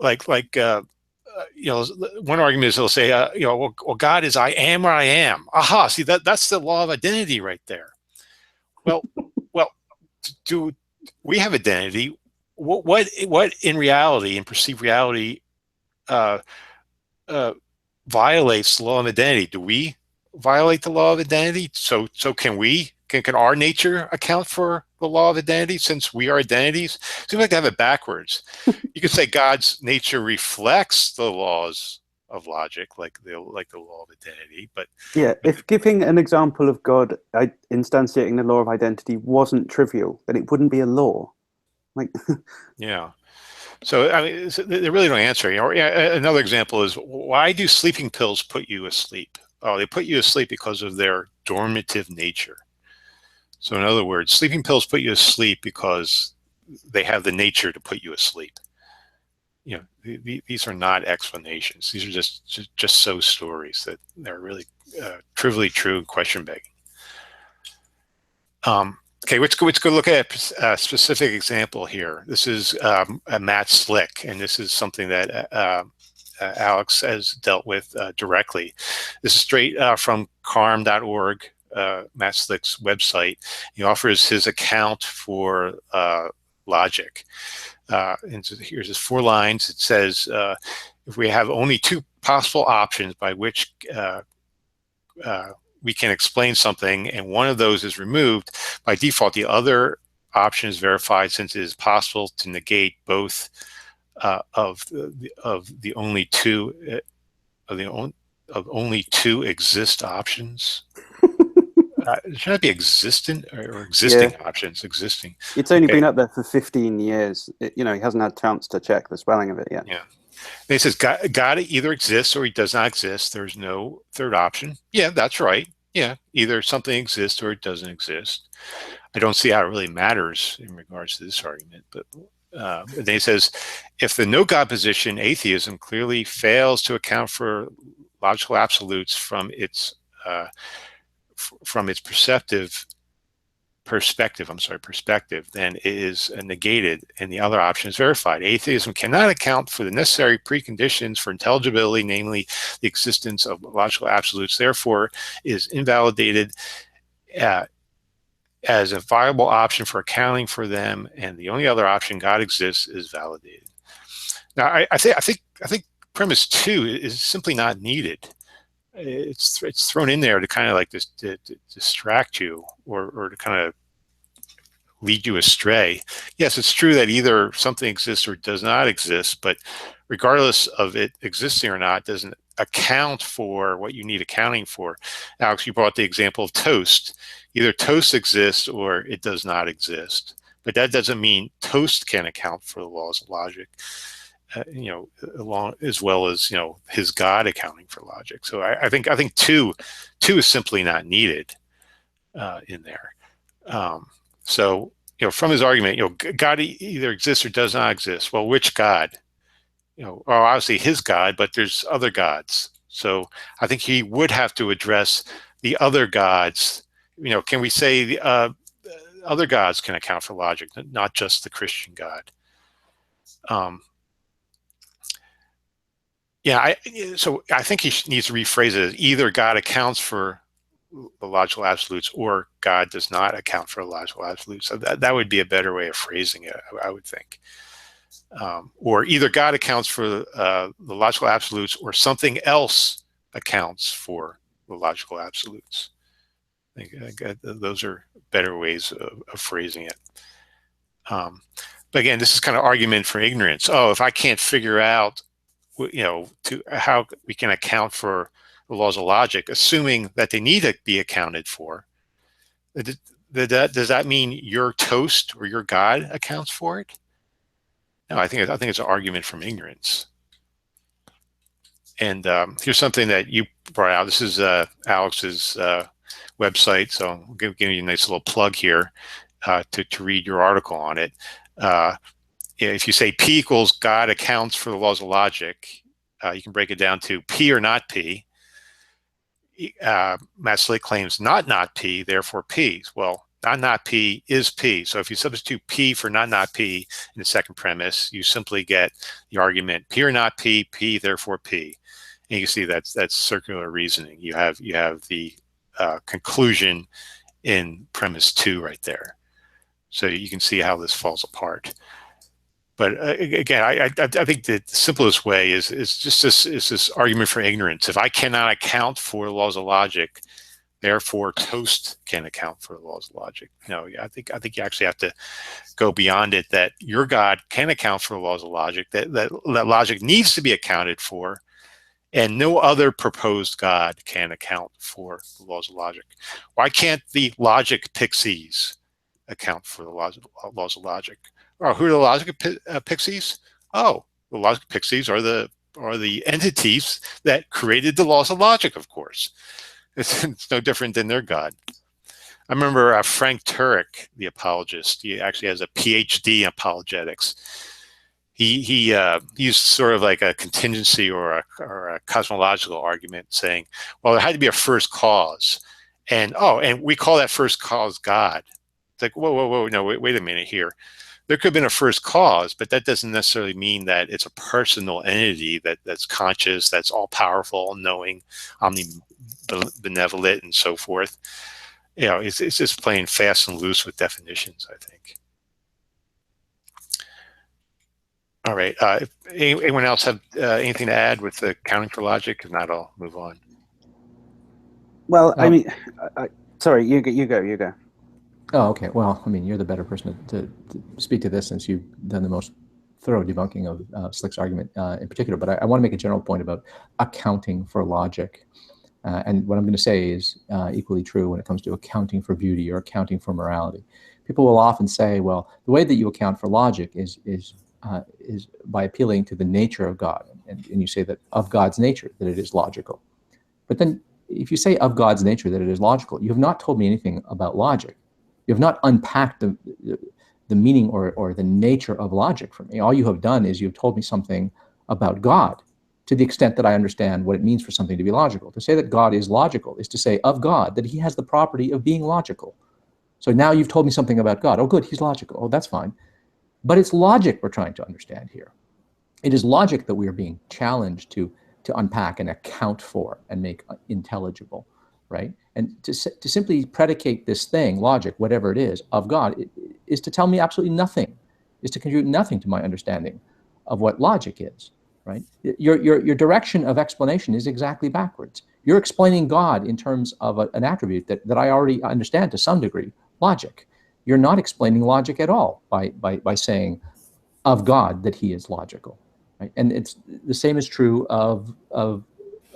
You know, one argument is they'll say, you know, well, God is I am or I am. Aha, see, that's the law of identity right there. Well, do we have identity? What in reality, in perceived reality, violates the law of identity? Do we violate the law of identity? So can our nature account for the law of identity, since we are identities? Seems like to have it backwards. You could say God's nature reflects the laws of logic, like the law of identity. But yeah, if giving an example of God instantiating the law of identity wasn't trivial, then it wouldn't be a law. Like, yeah. So I mean, they really don't answer. You know, another example is, why do sleeping pills put you asleep? Oh, they put you asleep because of their dormitive nature. So in other words, sleeping pills put you asleep because they have the nature to put you asleep. You know, these are not explanations. These are just so stories that they're really trivially true and question begging. Okay, let's go look at a specific example here. This is Matt Slick, and this is something that Alex has dealt with directly. This is straight from carm.org, Matt Slick's website. He offers his account for logic. And so here's his 4 lines. It says, if we have only 2 possible options by which we can explain something, and one of those is removed, by default, the other option is verified, since it is possible to negate both of the only 2 of only 2 exist options. Should that be existent or existing options? Existing. It's only been up there for 15 years. He hasn't had a chance to check the spelling of it yet. Yeah. And he says God either exists or he does not exist. There's no third option. Yeah, that's right. Yeah, either something exists or it doesn't exist. I don't see how it really matters in regards to this argument. But then he says, if the no God position, atheism, clearly fails to account for logical absolutes from its perspective, then it is negated and the other option is verified. Atheism cannot account for the necessary preconditions for intelligibility, namely the existence of logical absolutes, therefore is invalidated as a viable option for accounting for them, and the only other option, God exists, is validated. Now, I think premise 2 is simply not needed. It's thrown in there to kind of like this to distract you or to kind of lead you astray. Yes, it's true that either something exists or does not exist, but regardless of it existing or not, doesn't account for what you need accounting for. Alex, you brought the example of toast. Either toast exists or it does not exist, but that doesn't mean toast can account for the laws of logic. Along as well as his God accounting for logic. So I think 2 is simply not needed in there. So from his argument, God either exists or does not exist. Well, which God? Obviously his God, but there's other gods. So I think he would have to address the other gods. Can we say the other gods can account for logic, not just the Christian God? So I think he needs to rephrase it as either God accounts for the logical absolutes or God does not account for logical absolutes. So that would be a better way of phrasing it, I would think. Or either God accounts for the logical absolutes or something else accounts for the logical absolutes. I think those are better ways of phrasing it. But again, this is kind of argument for ignorance. Oh, if I can't figure out to how we can account for the laws of logic, assuming that they need to be accounted for, does that mean your toast or your God accounts for it? No, I think it's an argument from ignorance. And here's something that you brought out. This is Alex's website, so I'll give you a nice little plug here to read your article on it. If you say P equals God accounts for the laws of logic, you can break it down to P or not P. Matt Slick claims not P, therefore P. Well, not P is P. So if you substitute P for not P in the second premise, you simply get the argument P or not P, P therefore P. And you can see that's circular reasoning. You have the conclusion in premise 2 right there. So you can see how this falls apart. But again, I think the simplest way is just this argument for ignorance. If I cannot account for the laws of logic, therefore toast can account for the laws of logic. No, I think you actually have to go beyond it. That your God can account for the laws of logic. That logic needs to be accounted for, and no other proposed God can account for the laws of logic. Why can't the logic pixies account for the laws of logic? Oh, who are the logic pixies? Oh, the logic pixies are the entities that created the laws of logic, of course. It's no different than their God. I remember Frank Turek, the apologist. He actually has a PhD in apologetics. He used sort of like a contingency or a cosmological argument, saying, well, there had to be a first cause, and we call that first cause God. It's like, whoa, no, wait a minute here. there could have been a first cause, but that doesn't necessarily mean that it's a personal entity that's conscious, that's all powerful, knowing, omnibenevolent, and so forth. It's just playing fast and loose with definitions, I think. All right. Anyone else have anything to add with the accounting for logic? If not, I'll move on. Well, I mean, sorry, you go. Oh, okay. Well, I mean, you're the better person to speak to this, since you've done the most thorough debunking of Slick's argument in particular. But I want to make a general point about accounting for logic. And what I'm going to say is equally true when it comes to accounting for beauty or accounting for morality. People will often say, well, the way that you account for logic is by appealing to the nature of God. And you say that of God's nature, that it is logical. But then if you say of God's nature that it is logical, you have not told me anything about logic. You have not unpacked the meaning or the nature of logic for me. All you have done is you've told me something about God, to the extent that I understand what it means for something to be logical. To say that God is logical is to say of God that he has the property of being logical. So now you've told me something about God. Oh, good, he's logical. Oh, that's fine. But it's logic we're trying to understand here. It is logic that we are being challenged to unpack and account for and make intelligible, right? And to simply predicate this thing, logic, whatever it is, of God, is to tell me absolutely nothing, is to contribute nothing to my understanding of what logic is, right? Your direction of explanation is exactly backwards. You're explaining God in terms of an attribute that I already understand to some degree, logic. You're not explaining logic at all by saying of God that he is logical, right? And it's the same is true of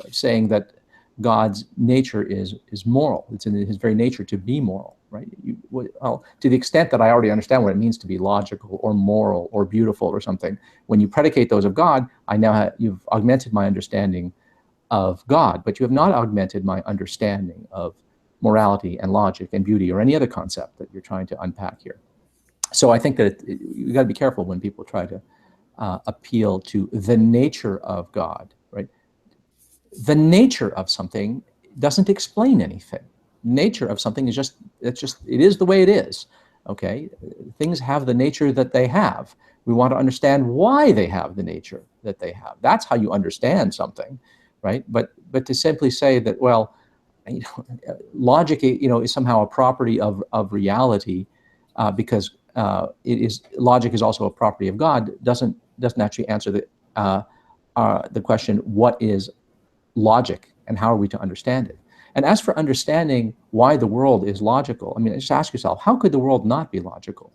saying that God's nature is moral. It's in his very nature to be moral, right? Well, to the extent that I already understand what it means to be logical or moral or beautiful or something, when you predicate those of God, you've augmented my understanding of God, but you have not augmented my understanding of morality and logic and beauty or any other concept that you're trying to unpack here. So I think that you got to be careful when people try to appeal to the nature of God, right? The nature of something doesn't explain anything. Nature of something is it is the way it is, okay? Things have the nature that they have. We want to understand why they have the nature that they have. That's how you understand something, right? But to simply say that, well, logic, is somehow a property of reality because logic is also a property of God, doesn't actually answer the question, what is logic and how are we to understand it? And as for understanding why the world is logical, I mean, just ask yourself, how could the world not be logical,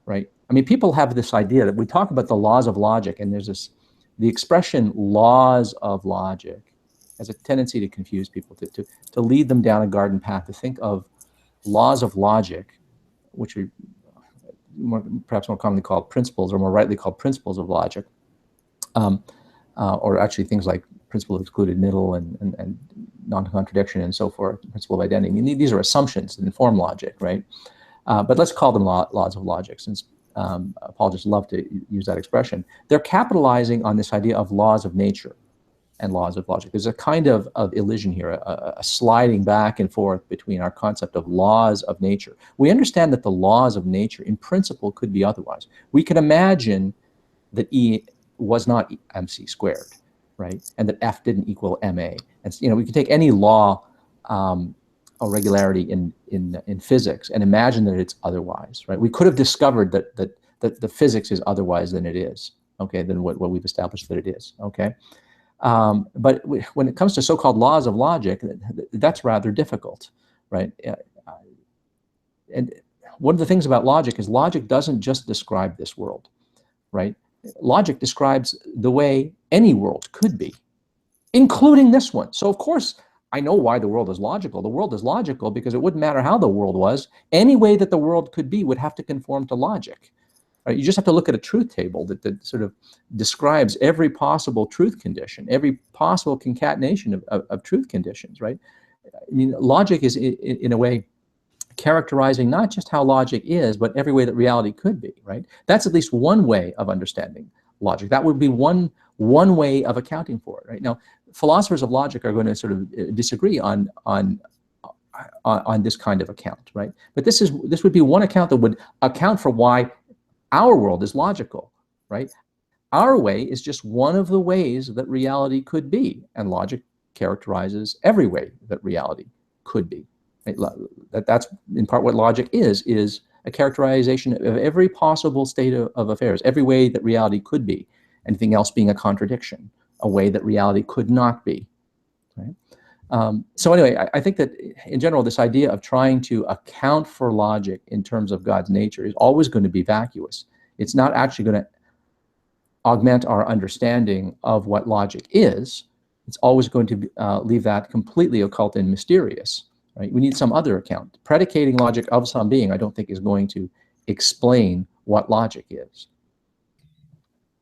right? I mean, people have this idea that we talk about the laws of logic, and there's the expression laws of logic has a tendency to confuse people, to lead them down a garden path, to think of laws of logic, which are perhaps more commonly called principles, or more rightly called principles of logic, or actually things like principle of excluded middle and non-contradiction and so forth, principle of identity. I mean, these are assumptions that inform logic, right? But let's call them laws of logic, since apologists love to use that expression. They're capitalizing on this idea of laws of nature and laws of logic. There's a kind of illusion here, a sliding back and forth between our concept of laws of nature. We understand that the laws of nature in principle could be otherwise. We could imagine that E was not mc squared, right? And that F didn't equal ma. And we could take any law or regularity in physics and imagine that it's otherwise, right? We could have discovered that the physics is otherwise than it is, okay, than what we've established that it is, okay? But when it comes to so-called laws of logic, that's rather difficult, right? And one of the things about logic is logic doesn't just describe this world, right? Logic describes the way any world could be, including this one. So of course, I know why the world is logical. The world is logical because it wouldn't matter how the world was. Any way that the world could be would have to conform to logic. Right? You just have to look at a truth table that sort of describes every possible truth condition, every possible concatenation of truth conditions, right? I mean, logic is in a way characterizing not just how logic is, but every way that reality could be, right? That's at least one way of understanding logic. That would be one way of accounting for it, right? Now, philosophers of logic are going to sort of disagree on this kind of account, right? But this would be one account that would account for why our world is logical, right? Our way is just one of the ways that reality could be, and logic characterizes every way that reality could be. Right? That's in part what logic is a characterization of every possible state of affairs, every way that reality could be, anything else being a contradiction, a way that reality could not be. Right? So anyway, I think that in general, this idea of trying to account for logic in terms of God's nature is always going to be vacuous. It's not actually going to augment our understanding of what logic is. It's always going to leave that completely occult and mysterious. Right? We need some other account. Predicating logic of some being, I don't think, is going to explain what logic is.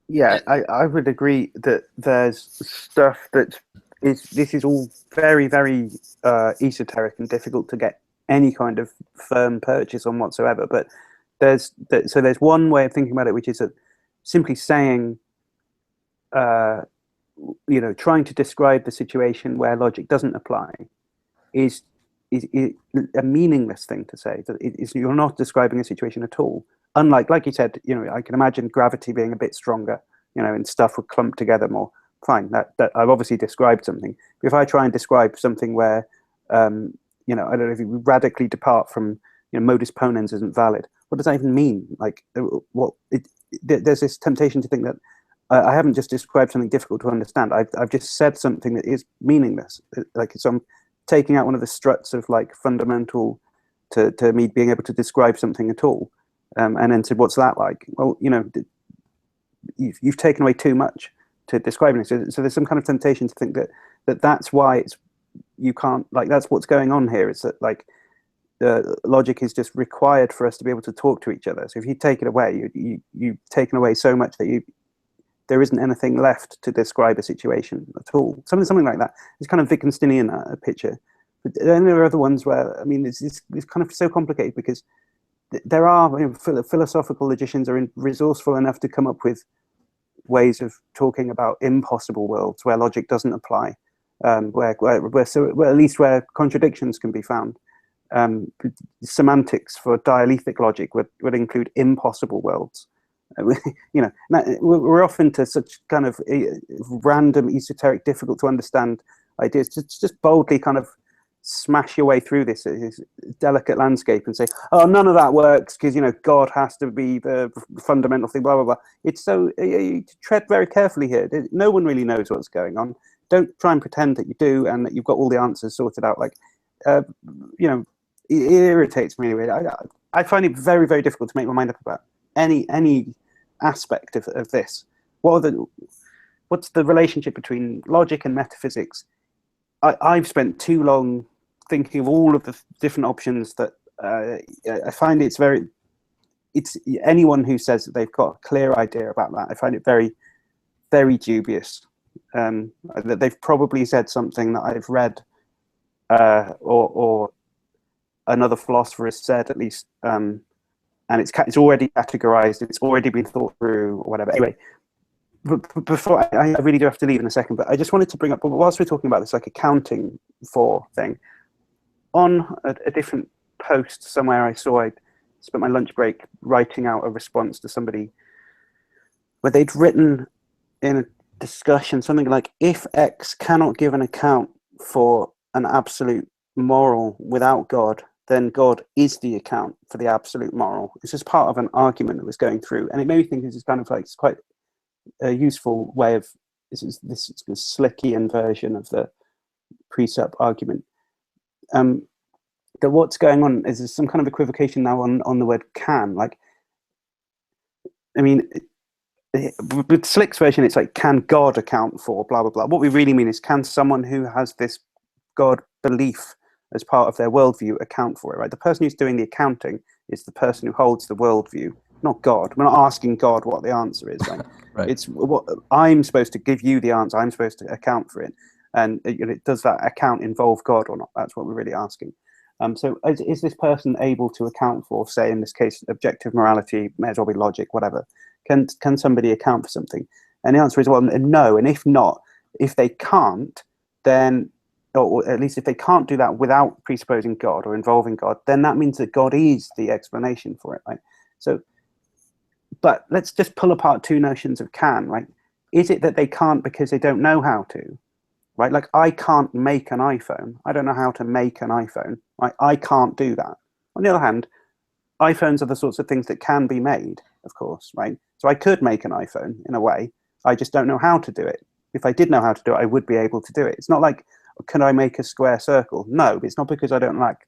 Yeah, I would agree that there's stuff that this is all very, very esoteric and difficult to get any kind of firm purchase on whatsoever. But there's one way of thinking about it, which is that simply saying, trying to describe the situation where logic doesn't apply is a meaningless thing to say. That you're not describing a situation at all. Unlike, like you said, I can imagine gravity being a bit stronger, and stuff would clump together more. Fine, that I've obviously described something. But if I try and describe something where, I don't know, if you radically depart from, modus ponens isn't valid, what does that even mean? Like, there's this temptation to think that I haven't just described something difficult to understand. I've just said something that is meaningless. Like, so I'm taking out one of the struts of like fundamental to me being able to describe something at all, and then said, what's that like? Well, you've taken away too much to describing it. So there's some kind of temptation to think that that's why you can't, like, that's what's going on here. Is that like the logic is just required for us to be able to talk to each other. So if you take it away, you've taken away so much that there isn't anything left to describe a situation at all. Something like that. It's kind of Wittgensteinian picture. But then there are other ones where, I mean, it's kind of so complicated because there are philosophical logicians are resourceful enough to come up with ways of talking about impossible worlds where logic doesn't apply, where at least where contradictions can be found. Semantics for dialethic logic would include impossible worlds. We're often to such kind of random, esoteric, difficult to understand ideas. Just boldly kind of smash your way through this delicate landscape and say, oh, none of that works because God has to be the fundamental thing, blah blah blah. It's so you tread very carefully here. No one really knows what's going on. Don't try and pretend that you do and that you've got all the answers sorted out. Like, it irritates me anyway. I find it very, very difficult to make my mind up about any aspect of this. What's the relationship between logic and metaphysics? I've spent too long thinking of all of the different options that I find it's anyone who says that they've got a clear idea about that, I find it very, very dubious. That they've probably said something that I've read or another philosopher has said at least, and it's already categorized, it's already been thought through or whatever. Anyway, before I really do have to leave in a second, but I just wanted to bring up, whilst we're talking about this like accounting for thing, on a different post somewhere I saw, I spent my lunch break writing out a response to somebody where they'd written in a discussion something like, if X cannot give an account for an absolute moral without God, then God is the account for the absolute moral. It's just part of an argument that was going through, and it made me think this is kind of like, it's quite a useful way of this Slickian version of the presup argument. That what's going on is there's some kind of equivocation now on the word can. Like, I mean, with Slick's version, it's like, can God account for blah blah blah. What we really mean is, can someone who has this God belief as part of their worldview account for it? Right, the person who's doing the accounting is the person who holds the worldview, not God. We're not asking God what the answer is. Right? Right. It's what I'm supposed to give you the answer. I'm supposed to account for it, and does that account involve God or not? That's what we're really asking. So is this person able to account for, say in this case, objective morality, may as well be logic, whatever? Can somebody account for something? And the answer is, well, no. And if not, if they can't, then, or at least if they can't do that without presupposing God or involving God, then that means that God is the explanation for it, right? So But let's just pull apart two notions of can, right? Is it that they can't because they don't know how to, right? Like, I can't make an iPhone. I don't know how to make an iPhone, right? I can't do that. On the other hand, iPhones are the sorts of things that can be made, of course, right? So I could make an iPhone in a way. I just don't know how to do it. If I did know how to do it, I would be able to do it. It's not like, can I make a square circle? No, it's not because I don't like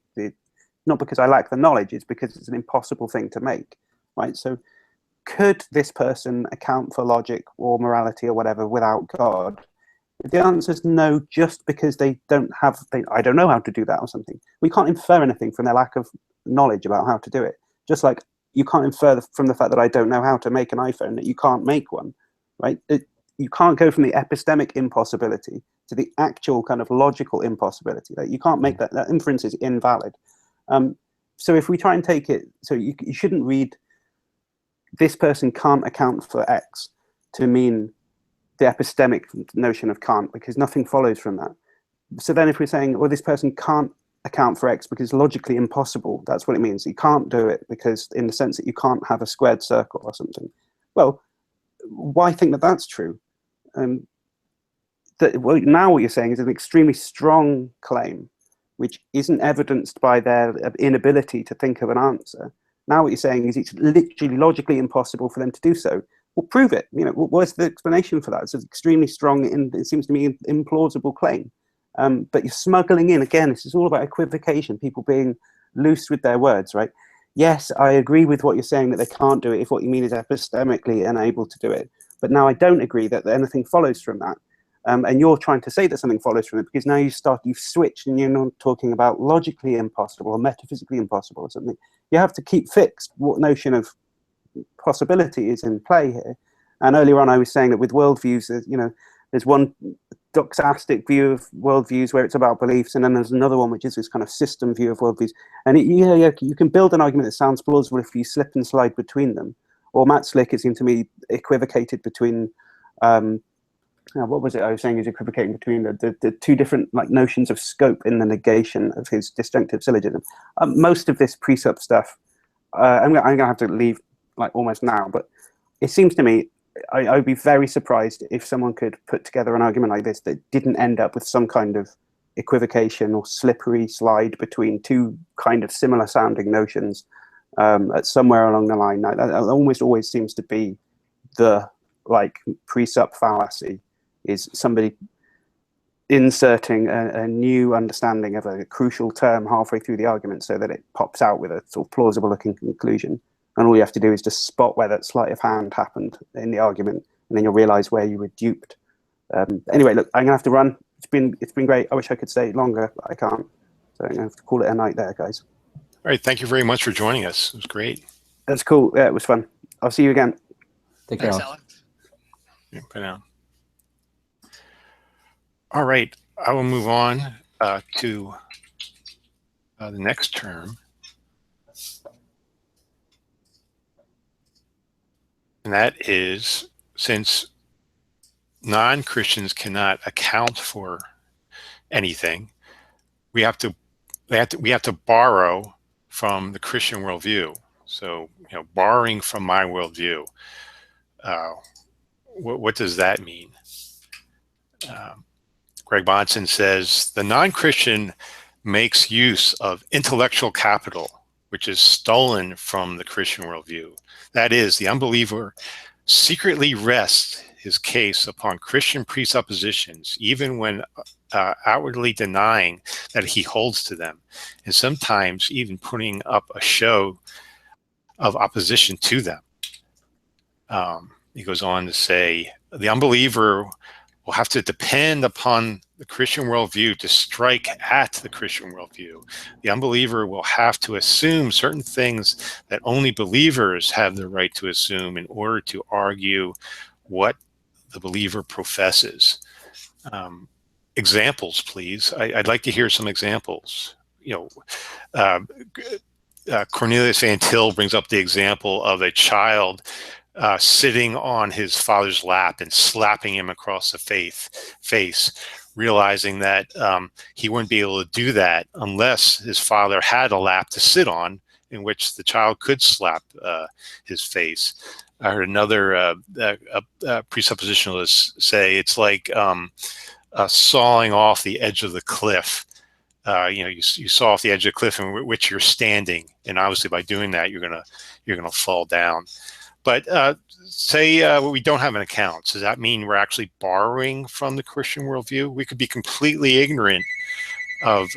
not because I lack the knowledge. It's because it's an impossible thing to make, right? So could this person account for logic or morality or whatever without God? The answer is no, just because they don't have, I don't know how to do that or something. We can't infer anything from their lack of knowledge about how to do it. Just like you can't infer from the fact that I don't know how to make an iPhone that you can't make one, right? You can't go from the epistemic impossibility to the actual kind of logical impossibility. Like, you can't make that inference is invalid. So if we try and take it, so you shouldn't read this person can't account for X to mean the epistemic notion of can't, because nothing follows from that. So then if we're saying, well, this person can't account for X because it's logically impossible, that's what it means. You can't do it because, in the sense that you can't have a squared circle or something. Well, why think that that's true? Well, now what you're saying is an extremely strong claim, which isn't evidenced by their inability to think of an answer. Now what you're saying is it's literally logically impossible for them to do so. Well, prove it. You know, what's the explanation for that? It's an extremely strong, it seems to me, an implausible claim. But you're smuggling in, again, this is all about equivocation, people being loose with their words, right? Yes, I agree with what you're saying that they can't do it if what you mean is epistemically unable to do it. But now I don't agree that anything follows from that. And you're trying to say that something follows from it because now you've switched and you're not talking about logically impossible or metaphysically impossible or something. You have to keep fixed what notion of possibility is in play here. And earlier on, I was saying that with worldviews, there's one doxastic view of worldviews where it's about beliefs, and then there's another one which is this kind of system view of worldviews. And you can build an argument that sounds plausible if you slip and slide between them. Or Matt Slick, it seemed to me, equivocated between what was it I was saying is equivocating between the two different notions of scope in the negation of his disjunctive syllogism. Most of this presup stuff, I'm going to have to leave almost now, but it seems to me I would be very surprised if someone could put together an argument like this that didn't end up with some kind of equivocation or slippery slide between two kind of similar sounding notions at somewhere along the line. That almost always seems to be the presup fallacy, is somebody inserting a new understanding of a crucial term halfway through the argument so that it pops out with a sort of plausible looking conclusion. And all you have to do is just spot where that sleight of hand happened in the argument, and then you'll realize where you were duped. Anyway, look, I'm gonna have to run. It's been great. I wish I could stay longer, but I can't. So I'm gonna have to call it a night there, guys. All right, thank you very much for joining us. It was great. That's cool. Yeah, it was fun. I'll see you again. Take care. Thanks, Alex. Yeah, bye now. All right, I will move on to the next term. And that is, since non-Christians cannot account for anything, we have to borrow from the Christian worldview. So, borrowing from my worldview. What does that mean? Greg Bahnsen says the non-Christian makes use of intellectual capital, which is stolen from the Christian worldview. That is, the unbeliever secretly rests his case upon Christian presuppositions, even when outwardly denying that he holds to them, and sometimes even putting up a show of opposition to them. He goes on to say, the unbeliever will have to depend upon the Christian worldview to strike at the Christian worldview. The unbeliever will have to assume certain things that only believers have the right to assume in order to argue what the believer professes. Examples, please. I'd like to hear some examples. Cornelius Van Til brings up the example of a child sitting on his father's lap and slapping him across the face, realizing that he wouldn't be able to do that unless his father had a lap to sit on in which the child could slap his face. I heard another presuppositionalist say it's like sawing off the edge of the cliff. You saw off the edge of the cliff in which you're standing, and obviously by doing that, you're gonna fall down. But say we don't have an account. Does that mean we're actually borrowing from the Christian worldview? We could be completely ignorant of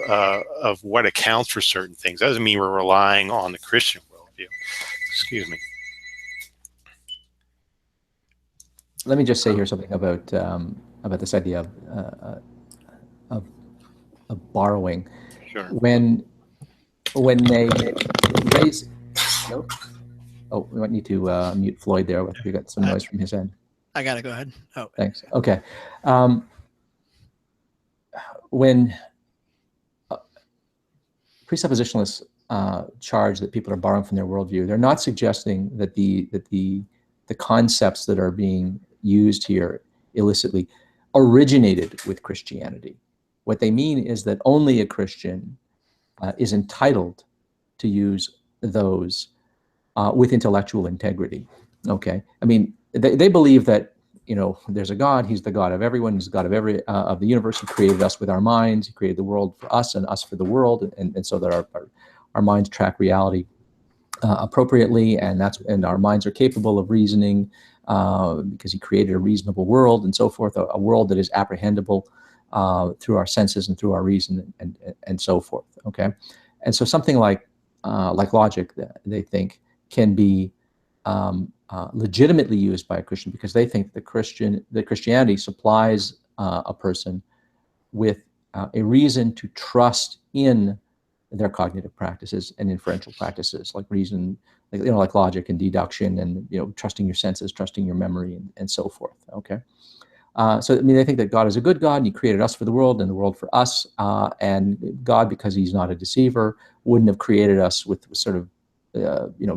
what accounts for certain things. That doesn't mean we're relying on the Christian worldview. Excuse me. Let me just say here something about this idea of borrowing. Sure. When they raise, nope. Oh, we might need to mute Floyd there. We got some noise from his end. I gotta go ahead. Oh, thanks. Okay. When presuppositionalists charge that people are borrowing from their worldview, they're not suggesting that the concepts that are being used here illicitly originated with Christianity. What they mean is that only a Christian is entitled to use those with intellectual integrity. Okay, I mean, they believe that, you know, there's a God. He's the God of everyone. He's the God of of the universe. He created us with our minds. He created the world for us and us for the world, and so that our minds track reality appropriately, and our minds are capable of reasoning because he created a reasonable world and so forth, a world that is apprehendable through our senses and through our reason and so forth. Okay, and so something like logic, they think, can be legitimately used by a Christian because they think that Christianity supplies a person with a reason to trust in their cognitive practices and inferential practices, like reason, like logic and deduction, and trusting your senses, trusting your memory, and so forth. Okay, so I mean, they think that God is a good God, and He created us for the world, and the world for us. And God, because He's not a deceiver, wouldn't have created us with sort of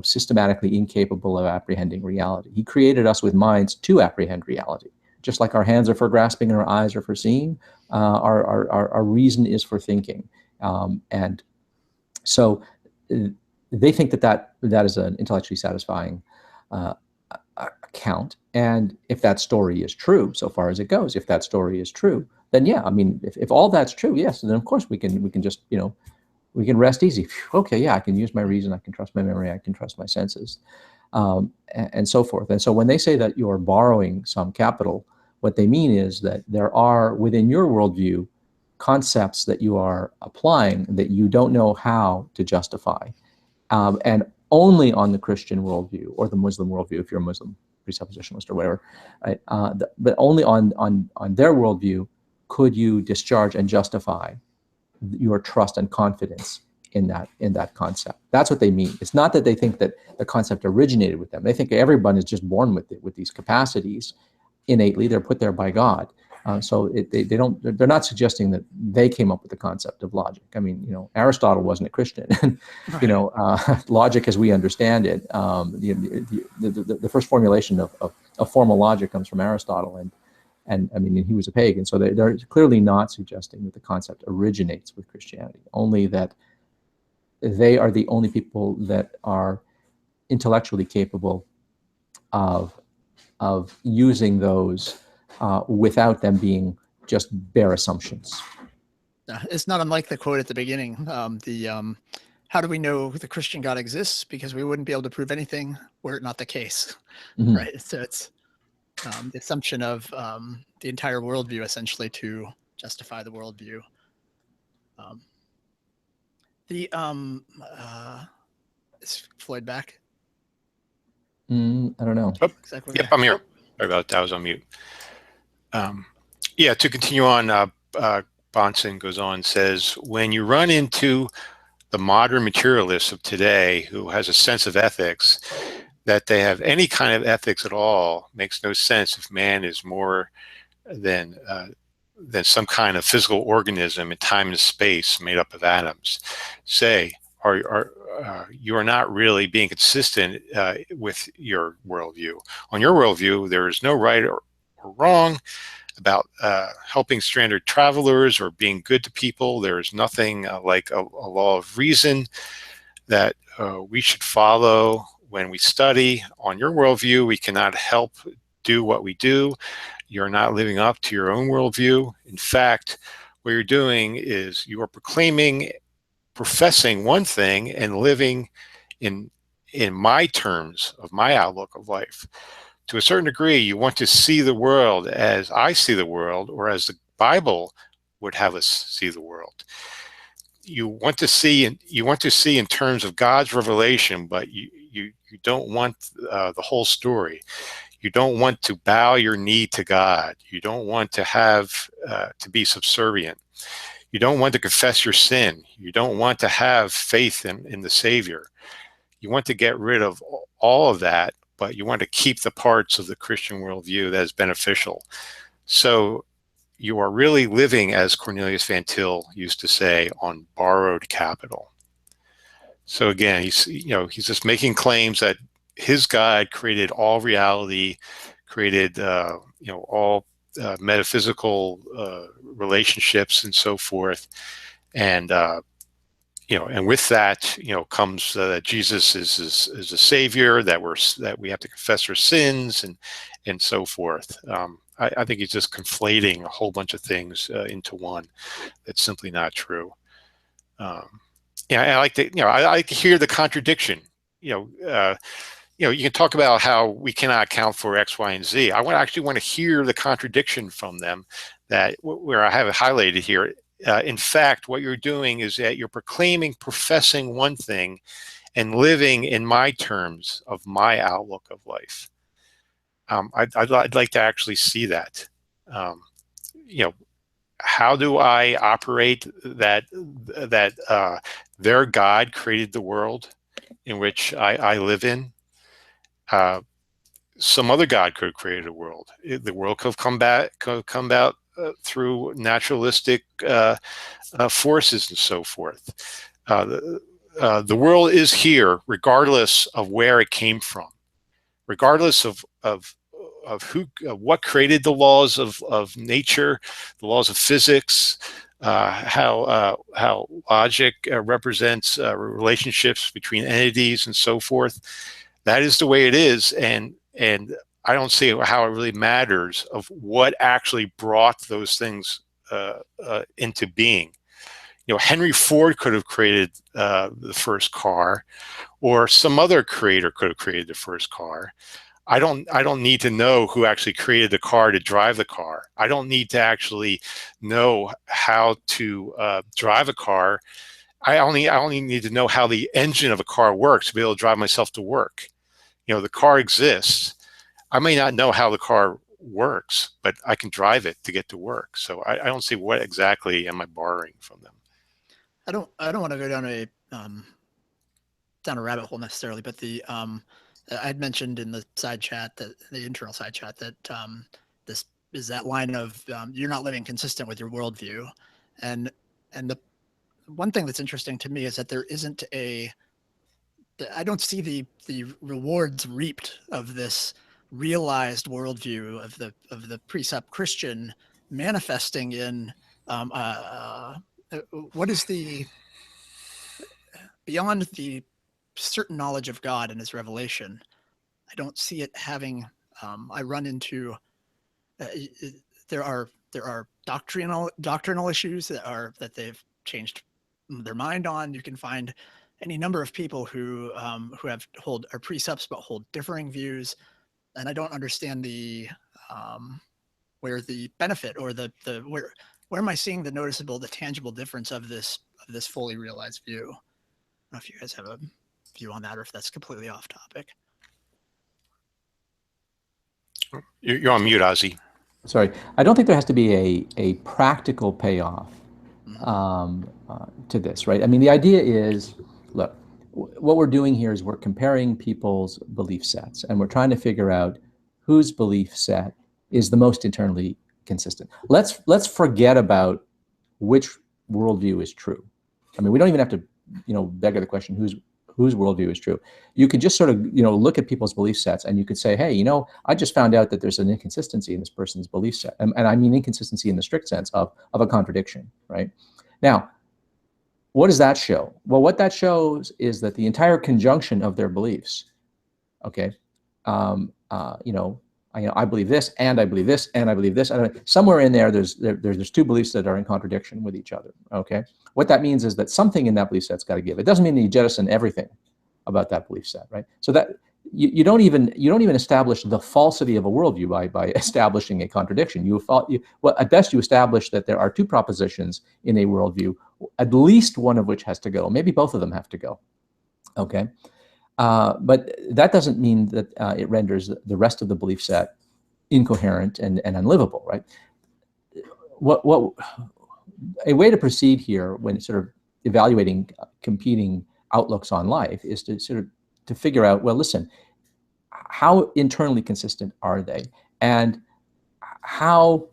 systematically incapable of apprehending reality. He created us with minds to apprehend reality. Just like our hands are for grasping and our eyes are for seeing, our reason is for thinking. And so they think that is an intellectually satisfying account. And if that story is true, so far as it goes, if that story is true, then yeah, I mean, if all that's true, yes, then of course we can just, we can rest easy. Okay, yeah, I can use my reason, I can trust my memory, I can trust my senses, and so forth. And so when they say that you're borrowing some capital, what they mean is that there are, within your worldview, concepts that you are applying that you don't know how to justify. And only on the Christian worldview or the Muslim worldview, if you're a Muslim presuppositionalist or whatever, right? But only on their worldview could you discharge and justify your trust and confidence in that concept. That's what they mean. It's not that they think that the concept originated with them. They think everyone is just born with these capacities innately. They're put there by God. So they're not suggesting that they came up with the concept of logic. I mean, Aristotle wasn't a Christian. Logic as we understand it, the first formulation of formal logic comes from Aristotle, and I mean, he was a pagan. So they're clearly not suggesting that the concept originates with Christianity, only that they are the only people that are intellectually capable of using those without them being just bare assumptions. It's not unlike the quote at the beginning. How do we know the Christian God exists? Because we wouldn't be able to prove anything were it not the case, Mm-hmm. right? So it's the assumption of the entire worldview essentially to justify the worldview. Is Floyd back? I don't know. Oh, Exactly. yep, I'm here. Sorry about that. I was on mute. Yeah, to continue on, Bahnsen goes on, says, when you run into the modern materialists of today who has a sense of ethics, that they have any kind of ethics at all makes no sense if man is more than some kind of physical organism in time and space made up of atoms. Say, you are not really being consistent with your worldview. On your worldview, there is no right or wrong about helping stranded travelers or being good to people. There is nothing like a law of reason that we should follow when we study on your worldview, we cannot help do what we do. You're not living up to your own worldview. In fact, what you're doing is you are professing one thing and living in my terms of my outlook of life. To a certain degree, you want to see the world as I see the world, or as the Bible would have us see the world. You want to see in terms of God's revelation, but you don't want the whole story. You don't want to bow your knee to God. You don't want to have to be subservient. You don't want to confess your sin. You don't want to have faith in the Savior. You want to get rid of all of that, but you want to keep the parts of the Christian worldview that is beneficial. So you are really living, as Cornelius Van Til used to say, on borrowed capital. So again, he's just making claims that his God created all reality, created all metaphysical relationships and so forth, and and with that, comes that Jesus is a savior, that we have to confess our sins and so forth. I think he's just conflating a whole bunch of things into one. That's simply not true. I like to hear the contradiction. You can talk about how we cannot account for X, Y, and Z. I actually want to hear the contradiction from them, that where I have it highlighted here. In fact, what you're doing is that you're professing one thing and living in my terms of my outlook of life. I'd like to actually see that. How do I operate that their God created the world in which I live in? Some other God could have created a world. The world could have come about through naturalistic forces and so forth. The world is here regardless of where it came from, regardless of what created the laws of nature, the laws of physics, how logic represents relationships between entities and so forth. That is the way it is, and I don't see how it really matters of what actually brought those things into being. Henry Ford could have created the first car, or some other creator could have created the first car. I don't need to know who actually created the car to drive the car. I don't need to actually know how to drive a car. I only need to know how the engine of a car works to be able to drive myself to work. The car exists. I may not know how the car works, but I can drive it to get to work. So I don't see what exactly am I borrowing from them. I don't want to go down a rabbit hole necessarily, but I'd mentioned in the side chat, the internal side chat, that this is that line of you're not living consistent with your worldview, and the one thing that's interesting to me is that there isn't I don't see the rewards reaped of this realized worldview of the precept Christian manifesting in what is beyond the certain knowledge of God and his revelation. I don't see it having I run into there are doctrinal issues that they've changed their mind on. You can find any number of people who are precepts but hold differing views, and I don't understand where the benefit or where am I seeing the noticeable, the tangible difference of this fully realized view. I don't know if you guys have a view on that, or if that's completely off topic. You're on mute, Ozzy. Sorry, I don't think there has to be a practical payoff to this, right? I mean, the idea is, look, what we're doing here is we're comparing people's belief sets, and we're trying to figure out whose belief set is the most internally consistent. Let's forget about which worldview is true. I mean, we don't even have to, beg the question whose worldview is true. You could just sort of, look at people's belief sets, and you could say, hey, I just found out that there's an inconsistency in this person's belief set. And I mean inconsistency in the strict sense of a contradiction, right? Now, what does that show? Well, what that shows is that the entire conjunction of their beliefs Okay, I believe this, and I believe this, and I believe this. And somewhere in there, there's two beliefs that are in contradiction with each other. Okay, what that means is that something in that belief set's got to give. It doesn't mean that you jettison everything about that belief set, right? So that you don't even establish the falsity of a worldview by establishing a contradiction. Well, at best, you establish that there are two propositions in a worldview, at least one of which has to go. Maybe both of them have to go. Okay. But that doesn't mean that it renders the rest of the belief set incoherent and unlivable, right? A way to proceed here when sort of evaluating competing outlooks on life is to sort of to figure out, well, listen, how internally consistent are they, and how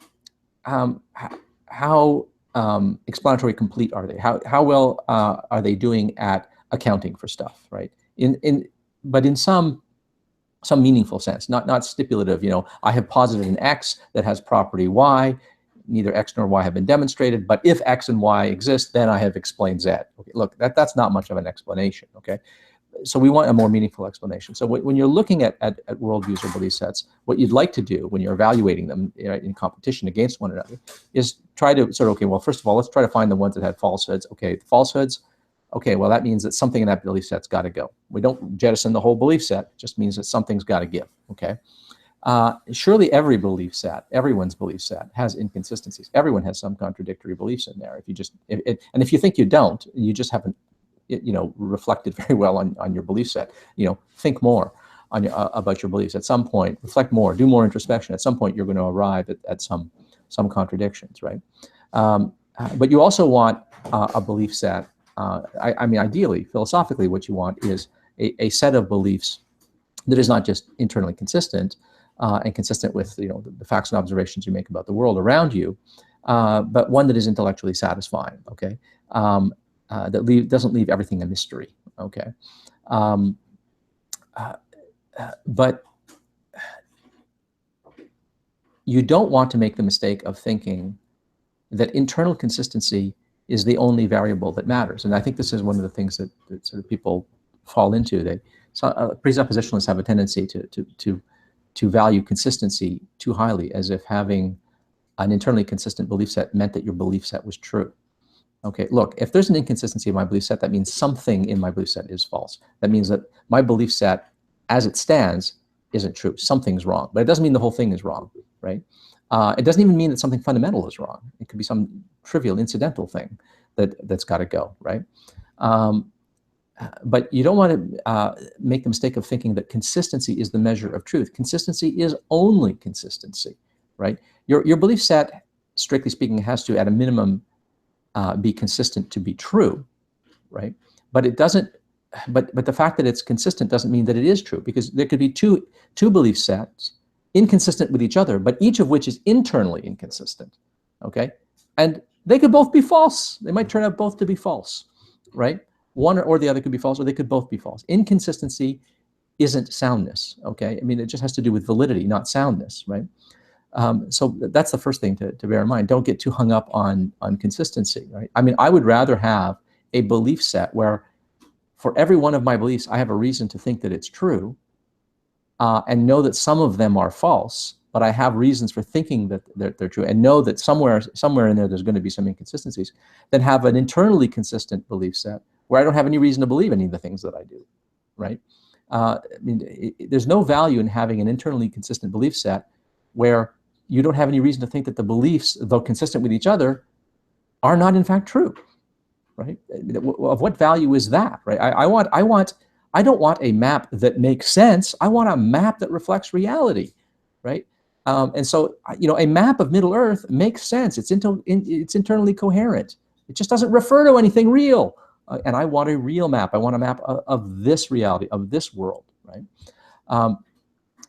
explanatory complete are they? How well are they doing at accounting for stuff, right? But in some meaningful sense, not stipulative. I have posited an X that has property Y. Neither X nor Y have been demonstrated, but if X and Y exist, then I have explained Z. Okay, look, that's not much of an explanation. Okay, so we want a more meaningful explanation. So when you're looking at worldviews or belief sets, what you'd like to do when you're evaluating them in competition against one another is try to sort of, okay, well, first of all, let's try to find the ones that had falsehoods. Okay, falsehoods. Okay, well, that means that something in that belief set's got to go. We don't jettison the whole belief set. It just means that something's got to give. Okay. Surely every belief set, everyone's belief set, has inconsistencies. Everyone has some contradictory beliefs in there. And if you think you don't, you just haven't, reflected very well on your belief set. Think more about your beliefs. At some point, reflect more, do more introspection. At some point, you're going to arrive at some contradictions, right? But you also want a belief set. Ideally, philosophically, what you want is a set of beliefs that is not just internally consistent and consistent with the facts and observations you make about the world around you, but one that is intellectually satisfying. Okay, that doesn't leave everything a mystery. Okay, but you don't want to make the mistake of thinking that internal consistency is the only variable that matters. And I think this is one of the things that sort of people fall into. Presuppositionalists have a tendency to value consistency too highly, as if having an internally consistent belief set meant that your belief set was true. Okay, look, if there's an inconsistency in my belief set, that means something in my belief set is false. That means that my belief set, as it stands, isn't true. Something's wrong, but it doesn't mean the whole thing is wrong, right? It doesn't even mean that something fundamental is wrong. It could be some trivial, incidental thing that's got to go, right? But you don't want to make the mistake of thinking that consistency is the measure of truth. Consistency is only consistency, right? Your belief set, strictly speaking, has to, at a minimum, be consistent to be true, right? But it doesn't. But the fact that it's consistent doesn't mean that it is true, because there could be two belief sets inconsistent with each other, but each of which is internally inconsistent. Okay, and they could both be false. They might turn out both to be false, right? One or the other could be false, or they could both be false. Inconsistency isn't soundness. Okay, I mean, it just has to do with validity, not soundness, right? So that's the first thing to bear in mind. Don't get too hung up on consistency, right? I mean, I would rather have a belief set where for every one of my beliefs, I have a reason to think that it's true, and know that some of them are false, but I have reasons for thinking that they're true, and know that somewhere in there, there's going to be some inconsistencies, than have an internally consistent belief set where I don't have any reason to believe any of the things that I do, right? I mean, there's no value in having an internally consistent belief set where you don't have any reason to think that the beliefs, though consistent with each other, are not in fact true, right? Of what value is that, right? I don't want a map that makes sense. I want a map that reflects reality, right? And so, a map of Middle Earth makes sense. It's internally coherent. It just doesn't refer to anything real. And I want a real map. I want a map of this reality, of this world, right?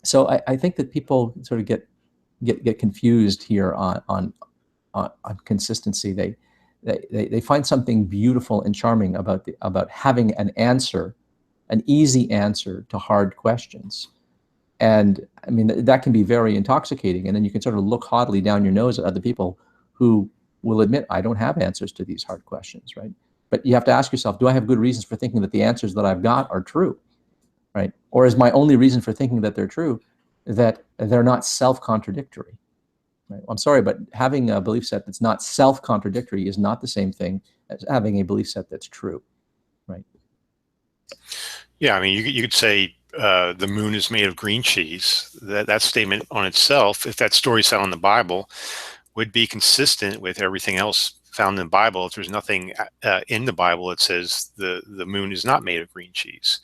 So I think that people sort of get confused here on consistency. They find something beautiful and charming about having an answer, an easy answer to hard questions. And I mean, that can be very intoxicating. And then you can sort of look haughtily down your nose at other people who will admit, I don't have answers to these hard questions, right? But you have to ask yourself, do I have good reasons for thinking that the answers that I've got are true, right? Or is my only reason for thinking that they're true that they're not self-contradictory? Right? I'm sorry, but having a belief set that's not self-contradictory is not the same thing as having a belief set that's true, right? Yeah, I mean, you could say the moon is made of green cheese. That statement on itself, if that story's found in the Bible, would be consistent with everything else found in the Bible. If there's nothing in the Bible that says the moon is not made of green cheese.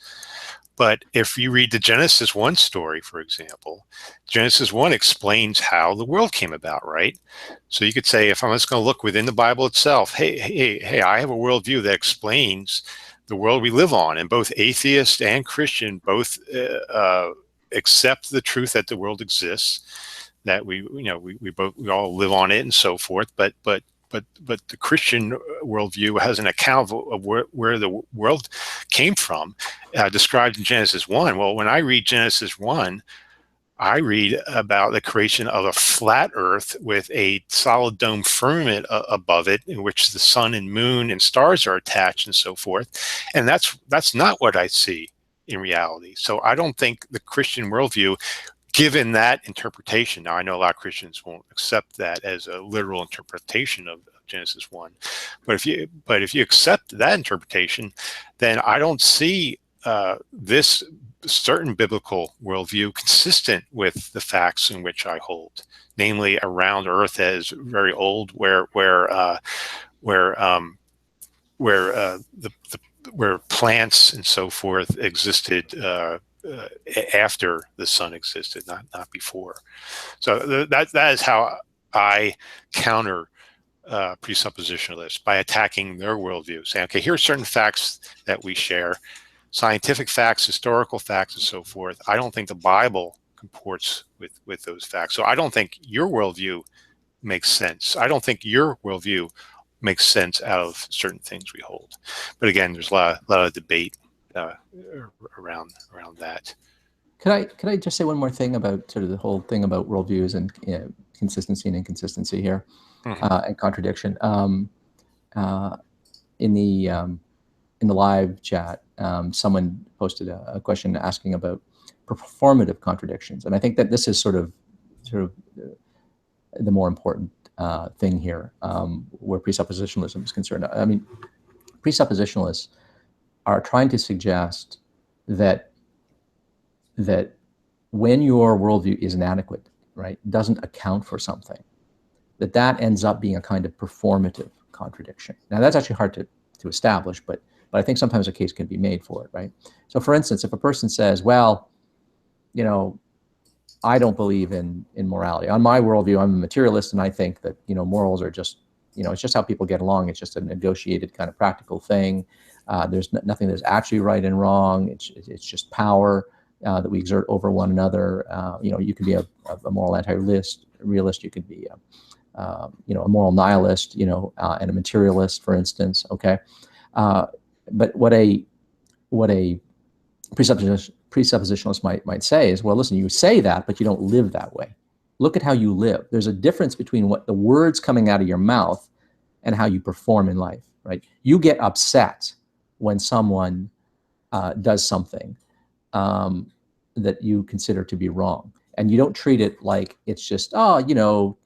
But if you read the Genesis 1 story, for example, Genesis 1 explains how the world came about, right? So you could say, if I'm just going to look within the Bible itself, hey, I have a worldview that explains the world we live on, and both atheist and Christian both accept the truth that the world exists, that we all live on it and so forth. But the Christian worldview has an account of where the world came from, described in Genesis 1. Well, when I read Genesis 1, I read about the creation of a flat earth with a solid dome firmament above it, in which the sun and moon and stars are attached and so forth. And that's not what I see in reality. So I don't think the Christian worldview, given that interpretation, now I know a lot of Christians won't accept that as a literal interpretation of Genesis 1, but if you accept that interpretation, then I don't see this certain biblical worldview consistent with the facts in which I hold, namely around Earth as very old, where plants and so forth existed after the sun existed, not before. So that is how I counter presuppositionalists, by attacking their worldview, saying, okay, here are certain facts that we share, scientific facts, historical facts, and so forth. I don't think the Bible comports with those facts. So I don't think your worldview makes sense. I don't think your worldview makes sense out of certain things we hold. But again, there's a lot of debate around that. Could I just say one more thing about sort of the whole thing about worldviews and consistency and inconsistency here, and contradiction? In the live chat, someone posted a question asking about performative contradictions, and I think that this is sort of the more important thing here, where presuppositionalism is concerned. I mean, presuppositionalists are trying to suggest that when your worldview is inadequate, right, doesn't account for something, that ends up being a kind of performative contradiction. Now, that's actually hard to establish, but I think sometimes a case can be made for it, right? So, for instance, if a person says, well, I don't believe in morality. On my worldview, I'm a materialist, and I think that, morals are just, it's just how people get along. It's just a negotiated kind of practical thing. There's nothing that's actually right and wrong. It's just power that we exert over one another. You could be a moral anti-realist. You could be a moral nihilist, and a materialist, for instance. Okay, but what a presuppositionalist might say is, well, listen, you say that, but you don't live that way. Look at how you live. There's a difference between what the words coming out of your mouth and how you perform in life, right? You get upset when someone does something that you consider to be wrong, and you don't treat it like it's just, tomato,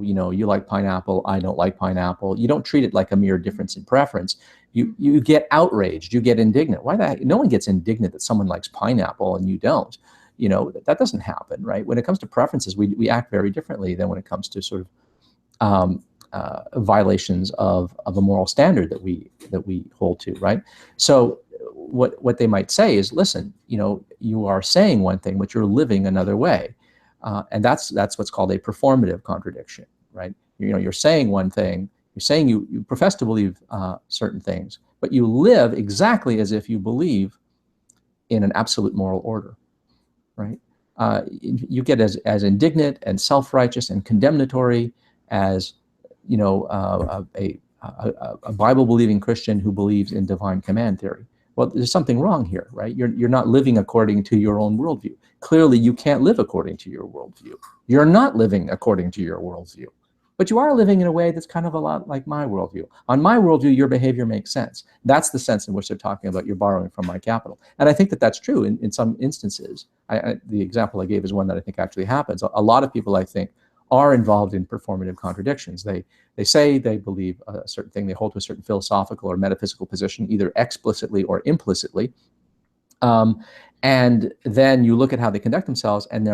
you like pineapple, I don't like pineapple. You don't treat it like a mere difference in preference. You get outraged, you get indignant. Why the heck? No one gets indignant that someone likes pineapple and you don't. That doesn't happen, right? When it comes to preferences, we act very differently than when it comes to sort of violations of a moral standard that we hold to, right? So what they might say is, listen, you are saying one thing, but you're living another way. And that's what's called a performative contradiction, right? You're saying one thing, you're saying you profess to believe certain things, but you live exactly as if you believe in an absolute moral order, right? You get as indignant and self-righteous and condemnatory as a Bible-believing Christian who believes in divine command theory. Well, there's something wrong here, right? You're not living according to your own worldview. Clearly, you can't live according to your worldview. You're not living according to your worldview, but you are living in a way that's kind of a lot like my worldview. On my worldview, your behavior makes sense. That's the sense in which they're talking about you're borrowing from my capital. And I think that that's true in some instances. The example I gave is one that I think actually happens. A lot of people, I think, are involved in performative contradictions. They say they believe a certain thing, they hold to a certain philosophical or metaphysical position, either explicitly or implicitly. And then you look at how they conduct themselves, and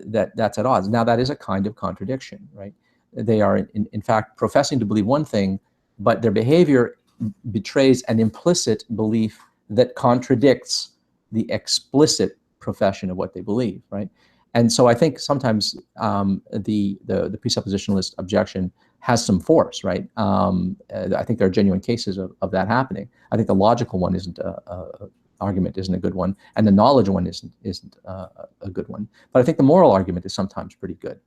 that's at odds. Now, that is a kind of contradiction, right? They are, in fact, professing to believe one thing, but their behavior betrays an implicit belief that contradicts the explicit profession of what they believe, right? And so I think sometimes the presuppositionalist objection has some force, right? I think there are genuine cases of that happening. I think the logical one isn't argument isn't a good one, and the knowledge one isn't a good one. But I think the moral argument is sometimes pretty good,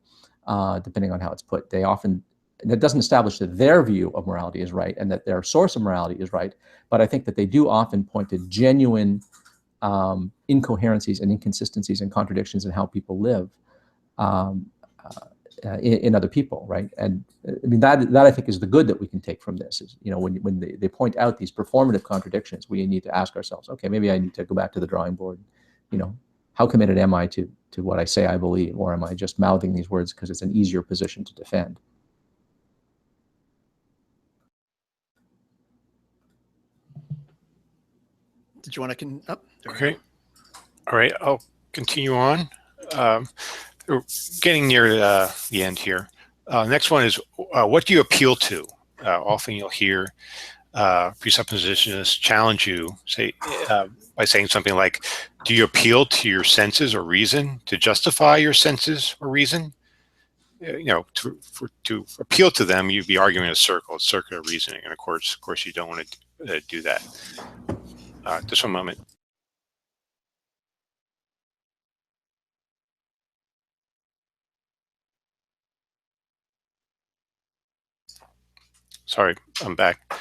depending on how it's put. That doesn't establish that their view of morality is right and that their source of morality is right, but I think that they do often point to genuine incoherencies and inconsistencies and contradictions in how people live in other people, right? And I mean, that I think is the good that we can take from this is, when they point out these performative contradictions, we need to ask ourselves, okay, maybe I need to go back to the drawing board. How committed am I to what I say I believe, or am I just mouthing these words because it's an easier position to defend? Did you want to Okay. All right, I'll continue on. We're getting near the end here. Next one is, what do you appeal to? Often you'll hear presuppositionists challenge you by saying something like, do you appeal to your senses or reason to justify your senses or reason? To appeal to them, you'd be arguing a circular reasoning, and of course you don't want to do that. Just one moment. Sorry, I'm back.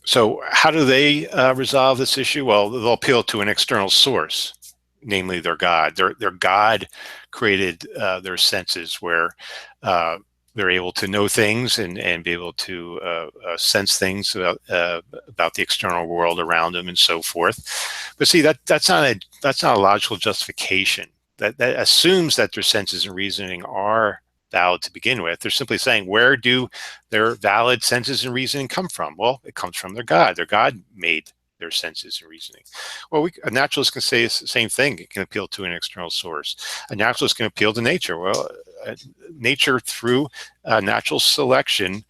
So how do they resolve this issue? Well, they'll appeal to an external source, namely their God. Their God created their senses, where they're able to know things and be able to sense things about the external world around them and so forth. But see, that's not a logical justification. That assumes that their senses and reasoning are valid to begin with. They're simply saying, where do their valid senses and reasoning come from? Well, it comes from their God. Their God made their senses and reasoning. Well, a naturalist can say the same thing. It can appeal to an external source. A naturalist can appeal to nature. Well, nature through natural selection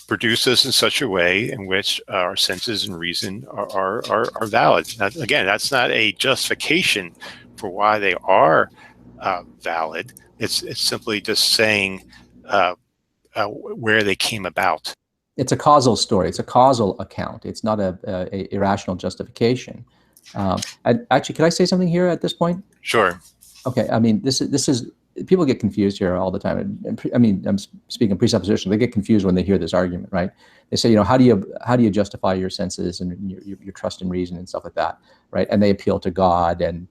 produces in such a way in which our senses and reason are valid. Now, again, that's not a justification for why they are valid. It's simply just saying where they came about. It's a causal story. It's a causal account. It's not a irrational justification. Actually, can I say something here at this point? Sure. Okay. I mean, this is people get confused here all the time. I mean, I'm speaking of presupposition. They get confused when they hear this argument, right? They say, how do you justify your senses and your trust in reason and stuff like that, right? And they appeal to God and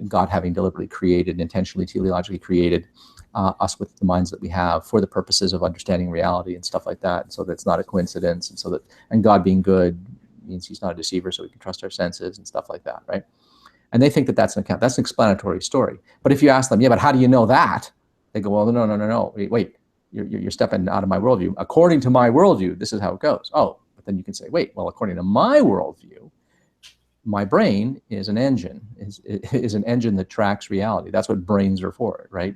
God having deliberately created, intentionally, teleologically created us with the minds that we have for the purposes of understanding reality and stuff like that. So that's not a coincidence, and God being good means He's not a deceiver, so we can trust our senses and stuff like that, right? And they think that that's an account. That's an explanatory story. But if you ask them, yeah, but how do you know that? They go, well, no. Wait, you're stepping out of my worldview. According to my worldview, this is how it goes. Oh, but then you can say, wait, well, according to my worldview, my brain is an engine, is an engine that tracks reality. That's what brains are for, right?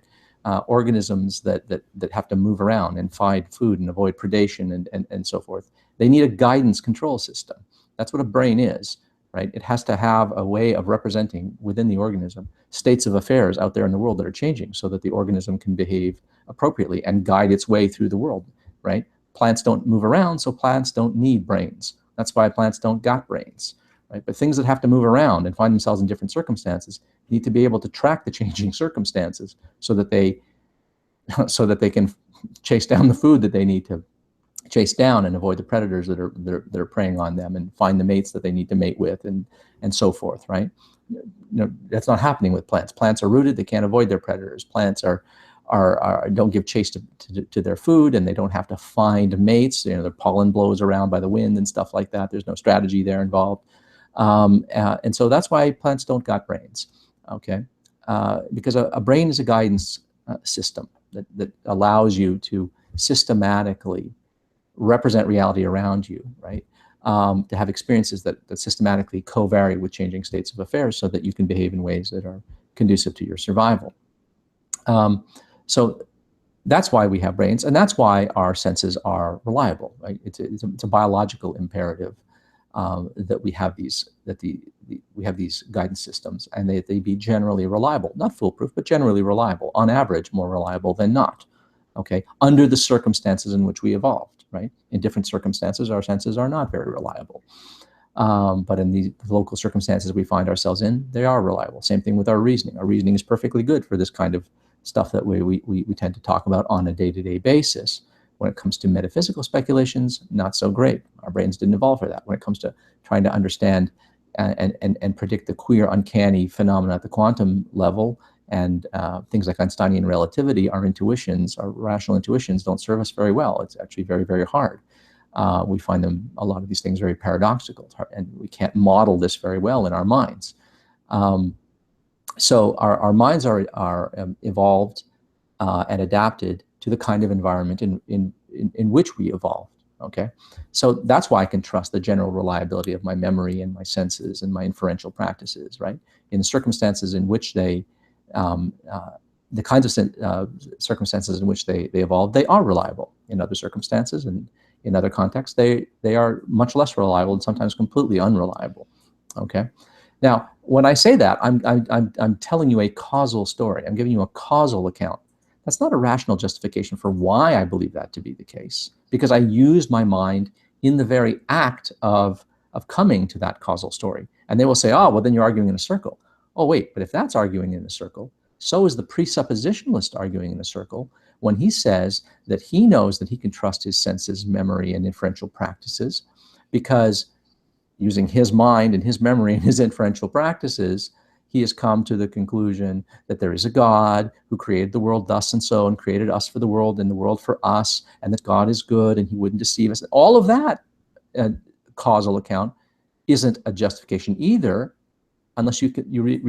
Organisms that have to move around and find food and avoid predation and so forth. They need a guidance control system. That's what a brain is, right? It has to have a way of representing within the organism states of affairs out there in the world that are changing so that the organism can behave appropriately and guide its way through the world, right? Plants don't move around, so plants don't need brains. That's why plants don't got brains. Right? But things that have to move around and find themselves in different circumstances need to be able to track the changing circumstances so that they can chase down the food that they need to chase down and avoid the predators that are preying on them and find the mates that they need to mate with and so forth, right? That's not happening with plants. Plants are rooted, they can't avoid their predators. Plants are don't give chase to their food, and they don't have to find mates. The pollen blows around by the wind and stuff like that. There's no strategy there involved. And so that's why plants don't got brains, okay? Because a brain is a guidance system that allows you to systematically represent reality around you, right? To have experiences that systematically co-vary with changing states of affairs so that you can behave in ways that are conducive to your survival. So that's why we have brains, and that's why our senses are reliable, right? It's a biological imperative that we have these we have these guidance systems, and they be generally reliable, not foolproof, but generally reliable. On average, more reliable than not. Okay, under the circumstances in which we evolved, right? In different circumstances, our senses are not very reliable. But in the local circumstances we find ourselves in, they are reliable. Same thing with our reasoning. Our reasoning is perfectly good for this kind of stuff that we tend to talk about on a day-to-day basis. When it comes to metaphysical speculations, not so great. Our brains didn't evolve for that. When it comes to trying to understand and predict the queer, uncanny phenomena at the quantum level, and things like Einsteinian relativity, our intuitions, our rational intuitions, don't serve us very well. It's actually very, very hard. We find a lot of these things very paradoxical, and we can't model this very well in our minds. So our minds are evolved and adapted to the kind of environment in which we evolved. Okay, so that's why I can trust the general reliability of my memory and my senses and my inferential practices, right? In circumstances in which the kinds of circumstances in which they evolved, they are reliable. In other circumstances and in other contexts, they are much less reliable and sometimes completely unreliable. Okay, now when I say that, I'm telling you a causal story. I'm giving you a causal account. That's not a rational justification for why I believe that to be the case, because I used my mind in the very act of coming to that causal story. And they will say, oh, well, then you're arguing in a circle. Oh, wait, but if that's arguing in a circle, so is the presuppositionalist arguing in a circle when he says that he knows that he can trust his senses, memory, and inferential practices, because using his mind and his memory and his inferential practices, he has come to the conclusion that there is a God who created the world thus and so, and created us for the world and the world for us, and that God is good and he wouldn't deceive us. All of that causal account isn't a justification either, unless you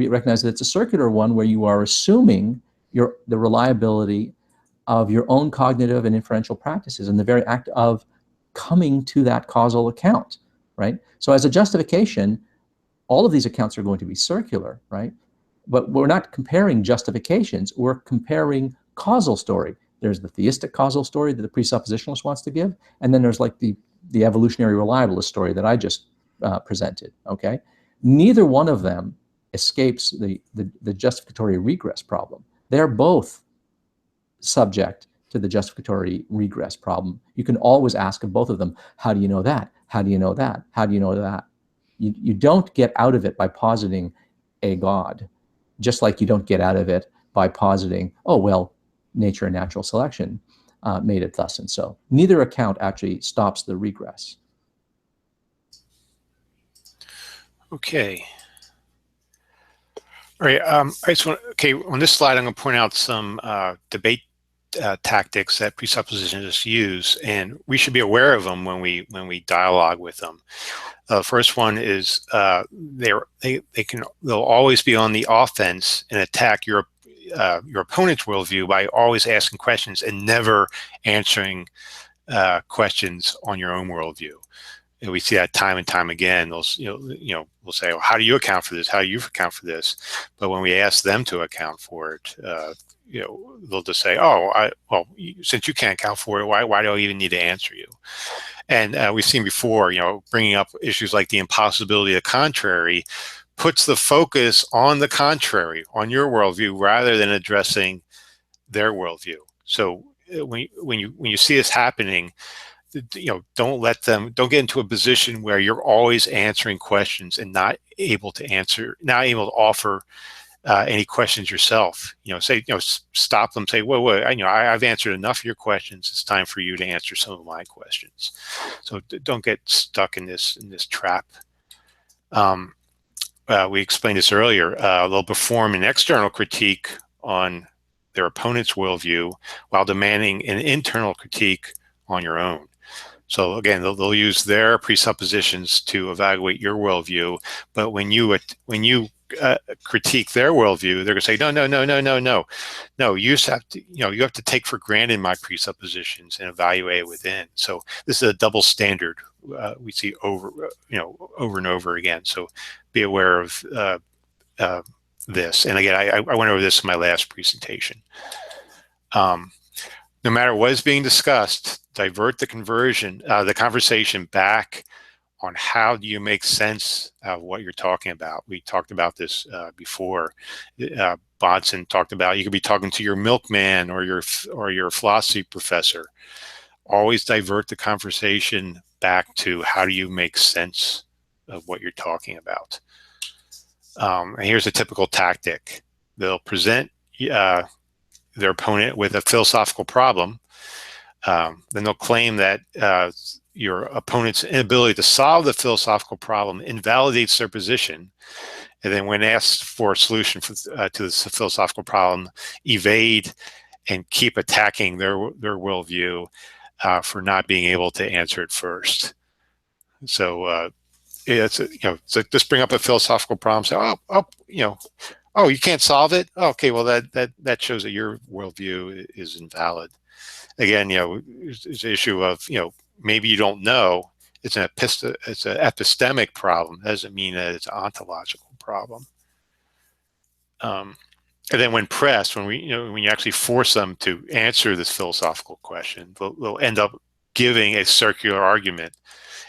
recognize that it's a circular one where you are assuming the reliability of your own cognitive and inferential practices in the very act of coming to that causal account, right? So as a justification, all of these accounts are going to be circular, right? But we're not comparing justifications, we're comparing causal story. There's the theistic causal story that the presuppositionalist wants to give, and then there's like the evolutionary reliabilist story that I just presented, okay? Neither one of them escapes the justificatory regress problem. They're both subject to the justificatory regress problem. You can always ask of both of them, how do you know that? How do you know that? How do you know that? You don't get out of it by positing a God, just like you don't get out of it by positing, oh, well, nature and natural selection made it thus and so. Neither account actually stops the regress. Okay. All right. I just want, okay, on this slide, I'm going to point out some debate tactics that presuppositionists use, and we should be aware of them when we dialogue with them. First one is they'll always be on the offense and attack your opponent's worldview by always asking questions and never answering questions on your own worldview. And we see that time and time again. They'll we'll say, well, how do you account for this? How do you account for this? But when we ask them to account for it, they'll just say, oh, well, since you can't account for it, why do I even need to answer you? And we've seen before, bringing up issues like the impossibility of the contrary puts the focus on the contrary, on your worldview, rather than addressing their worldview. So when you see this happening, don't get into a position where you're always answering questions and not able to offer any questions yourself. Stop them, say, whoa, I've answered enough of your questions. It's time for you to answer some of my questions. So don't get stuck in this trap. We explained this earlier. They'll perform an external critique on their opponent's worldview while demanding an internal critique on your own. So again, they'll use their presuppositions to evaluate your worldview, but when you critique their worldview, they're going to say, no. You just have to, you have to take for granted my presuppositions and evaluate it within. So this is a double standard we see over and over again. So be aware of this. And again, I went over this in my last presentation. No matter what is being discussed, divert the conversation back on how do you make sense of what you're talking about. We talked about this before. Bahnsen talked about you could be talking to your milkman or your philosophy professor. Always divert the conversation back to how do you make sense of what you're talking about. And here's a typical tactic. They'll present their opponent with a philosophical problem. Then they'll claim that your opponent's inability to solve the philosophical problem invalidates their position. And then when asked for a solution to this philosophical problem, evade and keep attacking their worldview for not being able to answer it first. So it's so just bring up a philosophical problem. Say, oh, you can't solve it. Okay, well that shows that your worldview is invalid. Again, it's an issue of maybe you don't know. It's an epistemic problem. It doesn't mean that it's an ontological problem. And then when pressed, when you actually force them to answer this philosophical question, they'll end up giving a circular argument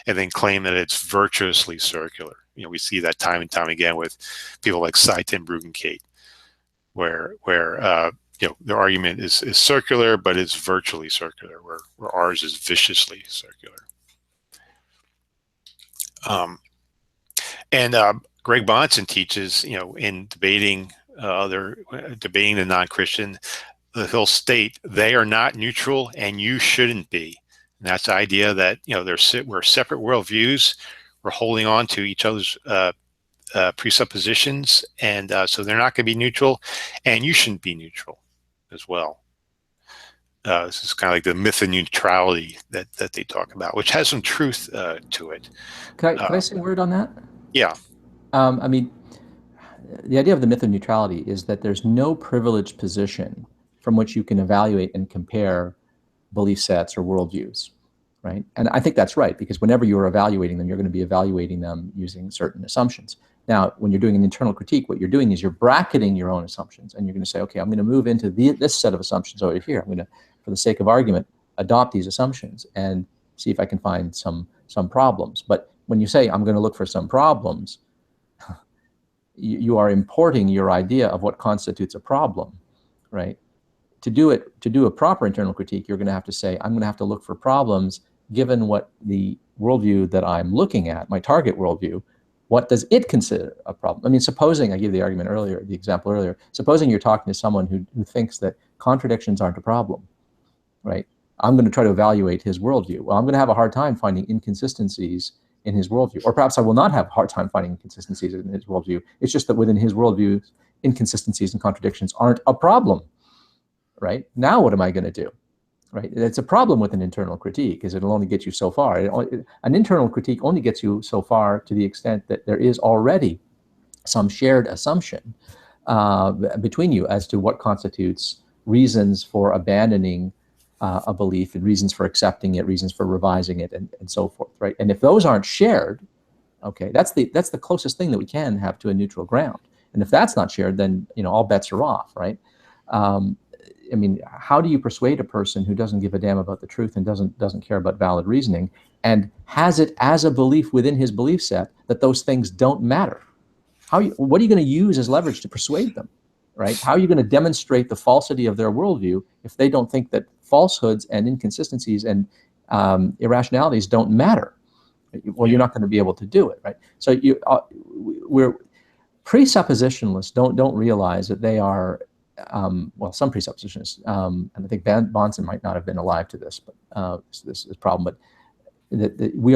and then claim that it's virtuously circular. We see that time and time again with people like Saiten and Bruggencate, where their argument is circular, but it's virtually circular, where ours is viciously circular. Greg Bahnsen teaches, in debating the non-Christian, he'll state they are not neutral and you shouldn't be. And that's the idea that we're separate worldviews. We're holding on to each other's presuppositions, and so they're not going to be neutral, and you shouldn't be neutral as well. This is kind of like the myth of neutrality that they talk about, which has some truth to it. Can I say a word on that? Yeah. I mean, the idea of the myth of neutrality is that there's no privileged position from which you can evaluate and compare belief sets or worldviews, right? And I think that's right, because whenever you're evaluating them, you're going to be evaluating them using certain assumptions. Now, when you're doing an internal critique, what you're doing is you're bracketing your own assumptions, and you're going to say, okay, I'm going to move into this set of assumptions over here. I'm going to, for the sake of argument, adopt these assumptions and see if I can find some problems. But when you say, I'm going to look for some problems, you are importing your idea of what constitutes a problem, right? To do a proper internal critique, you're going to have to say, I'm going to have to look for problems given what the worldview that I'm looking at, my target worldview, what does it consider a problem? I mean, supposing, I gave the example earlier, supposing you're talking to someone who thinks that contradictions aren't a problem, right? I'm going to try to evaluate his worldview. Well, I'm going to have a hard time finding inconsistencies in his worldview, or perhaps I will not have a hard time finding inconsistencies in his worldview. It's just that within his worldview, inconsistencies and contradictions aren't a problem, right? Now what am I going to do, right? It's a problem with an internal critique, because it'll only get you so far. An internal critique only gets you so far to the extent that there is already some shared assumption between you as to what constitutes reasons for abandoning a belief, and reasons for accepting it, reasons for revising it, and so forth, right? And if those aren't shared, okay, that's the closest thing that we can have to a neutral ground. And if that's not shared, then all bets are off, right? I mean, how do you persuade a person who doesn't give a damn about the truth and doesn't care about valid reasoning, and has it as a belief within his belief set that those things don't matter? What are you going to use as leverage to persuade them, right? How are you going to demonstrate the falsity of their worldview if they don't think that falsehoods and inconsistencies and irrationalities don't matter? Well, you're not going to be able to do it, right? So we're presuppositionalists don't realize that they are, well, some presuppositionists, and I think Bahnsen might not have been alive to this, but this problem, but that we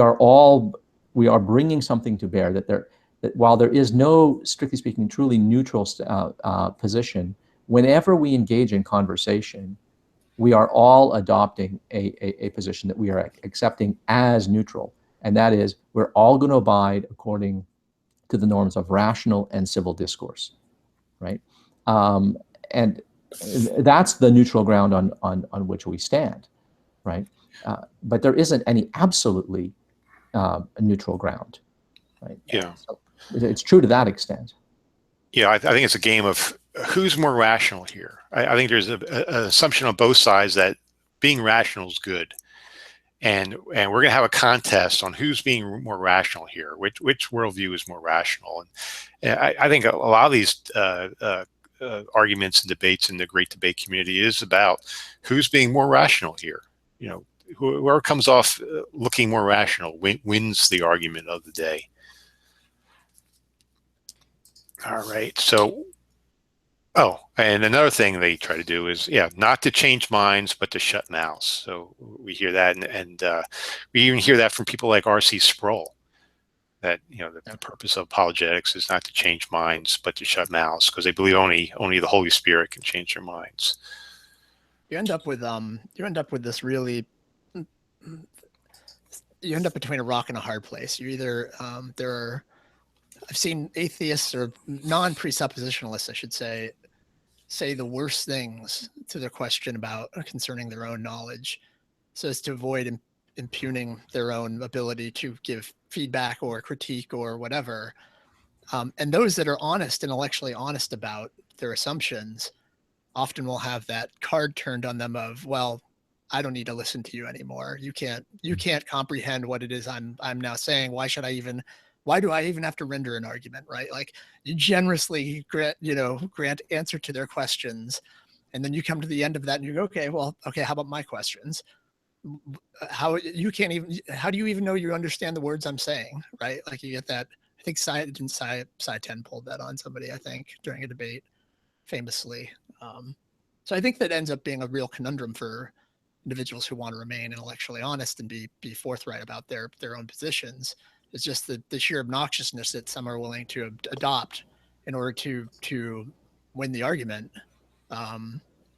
are bringing something to bear that while there is no, strictly speaking, truly neutral position whenever we engage in conversation, we are all adopting a position that we are accepting as neutral. And that is, we're all going to abide according to the norms of rational and civil discourse, right? And that's the neutral ground on which we stand, right? But there isn't any absolutely neutral ground, right? Yeah. So it's true to that extent. Yeah, I think it's a game of who's more rational here. I think there's an assumption on both sides that being rational is good, and we're going to have a contest on who's being more rational here, which worldview is more rational. And I think a lot of these arguments and debates in the great debate community is about who's being more rational here. You know, whoever comes off looking more rational wins the argument of the day. All right, so, oh, and another thing they try to do is, yeah, not to change minds, but to shut mouths. So we hear that, and we even hear that from people like R.C. Sproul, that, you know, the purpose of apologetics is not to change minds, but to shut mouths, because they believe only the Holy Spirit can change their minds. You end up with this really, you end up between a rock and a hard place. You either I've seen atheists or non-presuppositionalists, I should say the worst things to their question about concerning their own knowledge, so as to avoid impugning their own ability to give feedback or critique or whatever. And those that are honest, intellectually honest about their assumptions, often will have that card turned on them of, well, I don't need to listen to you anymore. You can't comprehend what it is I'm now saying. Why do I even have to render an argument, right? Like, you generously grant answer to their questions, and then you come to the end of that and you go, okay, how about my questions? How do you even know you understand the words I'm saying, right? Like, you get that. I think Cy 10 pulled that on somebody, I think, during a debate, famously. So I think that ends up being a real conundrum for individuals who want to remain intellectually honest and be forthright about their own positions. It's just the sheer obnoxiousness that some are willing to adopt in order to win the argument.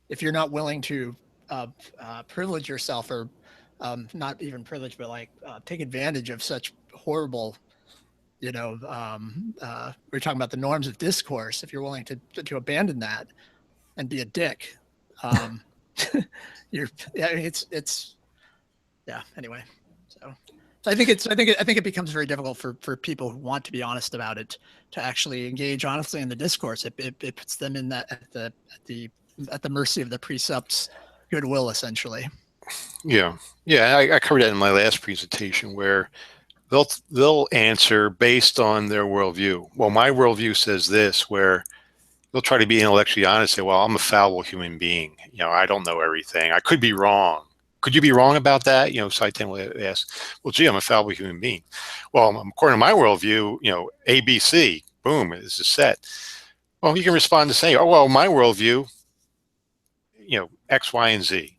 If you're not willing to privilege yourself, or not even privilege, but like take advantage of such horrible, we're talking about the norms of discourse. If you're willing to abandon that and be a dick, anyway. So I think it becomes very difficult for people who want to be honest about it to actually engage honestly in the discourse. It puts them in that at the mercy of the precept's goodwill, essentially. Yeah, I covered that in my last presentation, where they'll answer based on their worldview. Well, my worldview says this, where they'll try to be intellectually honest, say, well, I'm a fallible human being. I don't know everything. I could be wrong. Could you be wrong about that? Cy 10 will ask, well, gee, I'm a fallible human being. Well, according to my worldview, A, B, C, boom, this is set. Well, you can respond to say, oh, well, my worldview, X, Y, and Z.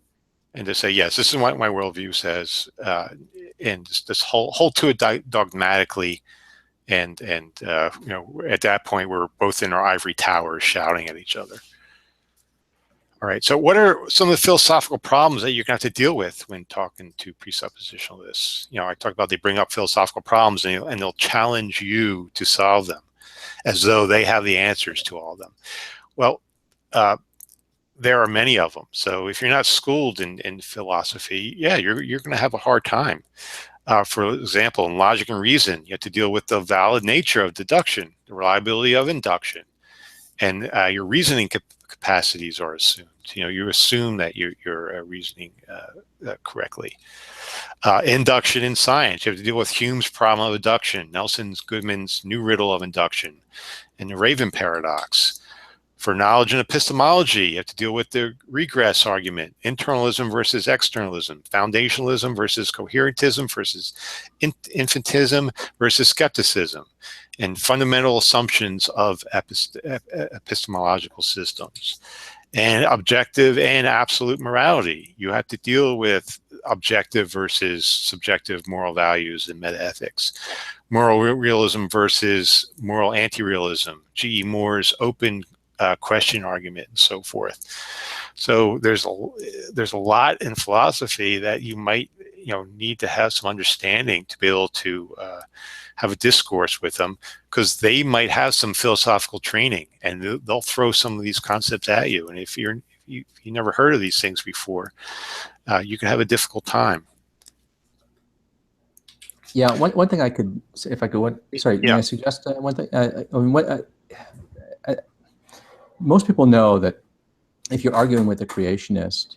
And to say, yes, this is what my worldview says, and just hold to it dogmatically. And at that point, we're both in our ivory towers shouting at each other. All right, so what are some of the philosophical problems that you're going to have to deal with when talking to presuppositionalists? I talked about they bring up philosophical problems, and they'll challenge you to solve them as though they have the answers to all of them. Well, there are many of them. So if you're not schooled in philosophy, you're going to have a hard time. For example, in logic and reason, you have to deal with the valid nature of deduction, the reliability of induction, and your reasoning capacities are assumed. You assume that you're reasoning correctly. Induction in science, you have to deal with Hume's problem of induction, Goodman's new riddle of induction, and the Raven paradox. For knowledge and epistemology, you have to deal with the regress argument, internalism versus externalism, foundationalism versus coherentism versus infantism versus skepticism, and fundamental assumptions of epistemological systems. And objective and absolute morality. You have to deal with objective versus subjective moral values and metaethics. Moral realism versus moral anti-realism. G.E. Moore's open question argument and so forth. So there's a lot in philosophy that you might need to have some understanding to be able to have a discourse with them, because they might have some philosophical training and they'll throw some of these concepts at you. And if you never heard of these things before, you can have a difficult time. Yeah, one thing I could, if I could, sorry, may I suggest one thing? Most people know that if you're arguing with a creationist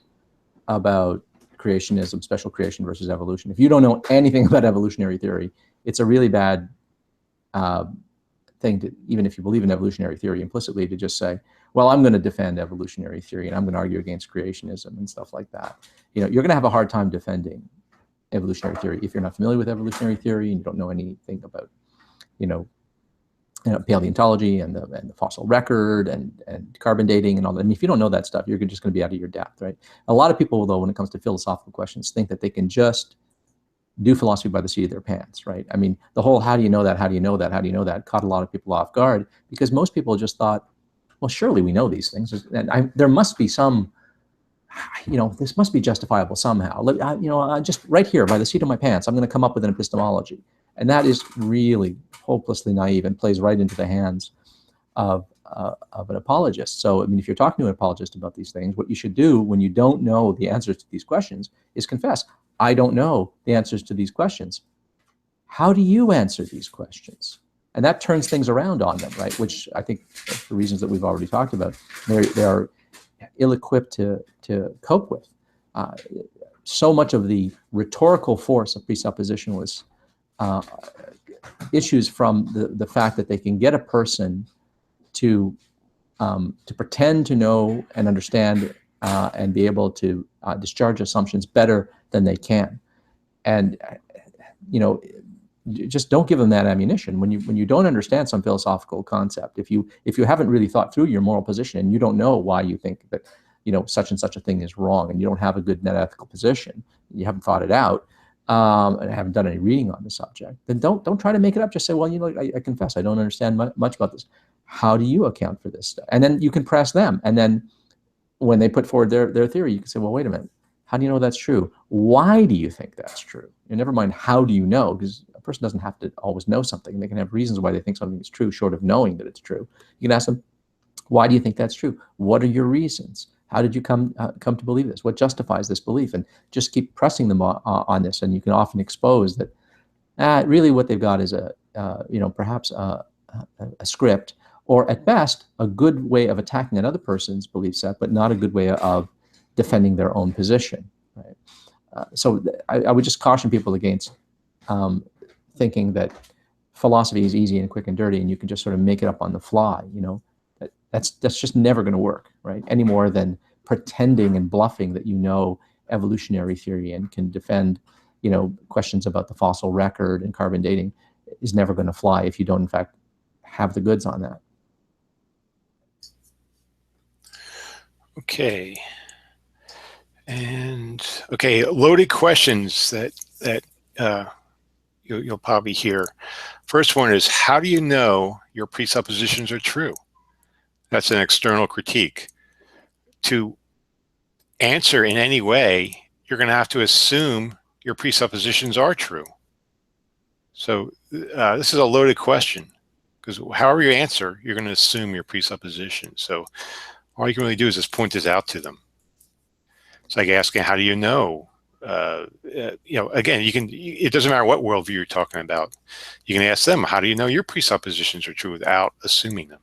about creationism, special creation versus evolution, if you don't know anything about evolutionary theory, it's a really bad thing to, even if you believe in evolutionary theory implicitly, to just say, well, I'm going to defend evolutionary theory and I'm going to argue against creationism and stuff like that. You're going to have a hard time defending evolutionary theory if you're not familiar with evolutionary theory and you don't know anything about, paleontology and the fossil record and carbon dating and all that. I mean, if you don't know that stuff, you're just going to be out of your depth, right? A lot of people, though, when it comes to philosophical questions, think that they can just do philosophy by the seat of their pants, right? I mean, the whole how do you know that, how do you know that, how do you know that caught a lot of people off guard, because most people just thought, well, surely we know these things. And there must be some, this must be justifiable somehow. Just right here by the seat of my pants, I'm going to come up with an epistemology. And that is really hopelessly naive and plays right into the hands of an apologist. So, I mean, if you're talking to an apologist about these things, what you should do when you don't know the answers to these questions is confess, I don't know the answers to these questions. How do you answer these questions? And that turns things around on them, right? Which I think, for reasons that we've already talked about, they are ill-equipped to cope with. So much of the rhetorical force of presuppositionalists issues from the fact that they can get a person to pretend to know and understand and be able to discharge assumptions better than they can. And just don't give them that ammunition. When you don't understand some philosophical concept, if you haven't really thought through your moral position and you don't know why you think that such and such a thing is wrong, and you don't have a good net ethical position, you haven't thought it out, and haven't done any reading on the subject, then don't try to make it up. Just say, well, I confess I don't understand much about this. How do you account for this stuff? And then you can press them. And then when they put forward their theory, you can say, well, wait a minute. How do you know that's true? Why do you think that's true? And never mind how do you know, because a person doesn't have to always know something. They can have reasons why they think something is true, short of knowing that it's true. You can ask them, why do you think that's true? What are your reasons? How did you come to believe this? What justifies this belief? And just keep pressing them on this, and you can often expose that really what they've got is perhaps a script, or at best a good way of attacking another person's belief set, but not a good way of defending their own position. Right? So I would just caution people against thinking that philosophy is easy and quick and dirty, and you can just sort of make it up on the fly. That's just never going to work, right? Any more than pretending and bluffing that you know evolutionary theory and can defend, questions about the fossil record and carbon dating is never going to fly if you don't, in fact, have the goods on that. Okay. And okay, loaded questions that you'll probably hear. First one is, how do you know your presuppositions are true? That's an external critique. To answer in any way, you're going to have to assume your presuppositions are true. So this is a loaded question, because however you answer, you're going to assume your presuppositions. So all you can really do is just point this out to them. It's like asking, how do you know? Again, it doesn't matter what worldview you're talking about. You can ask them, how do you know your presuppositions are true without assuming them?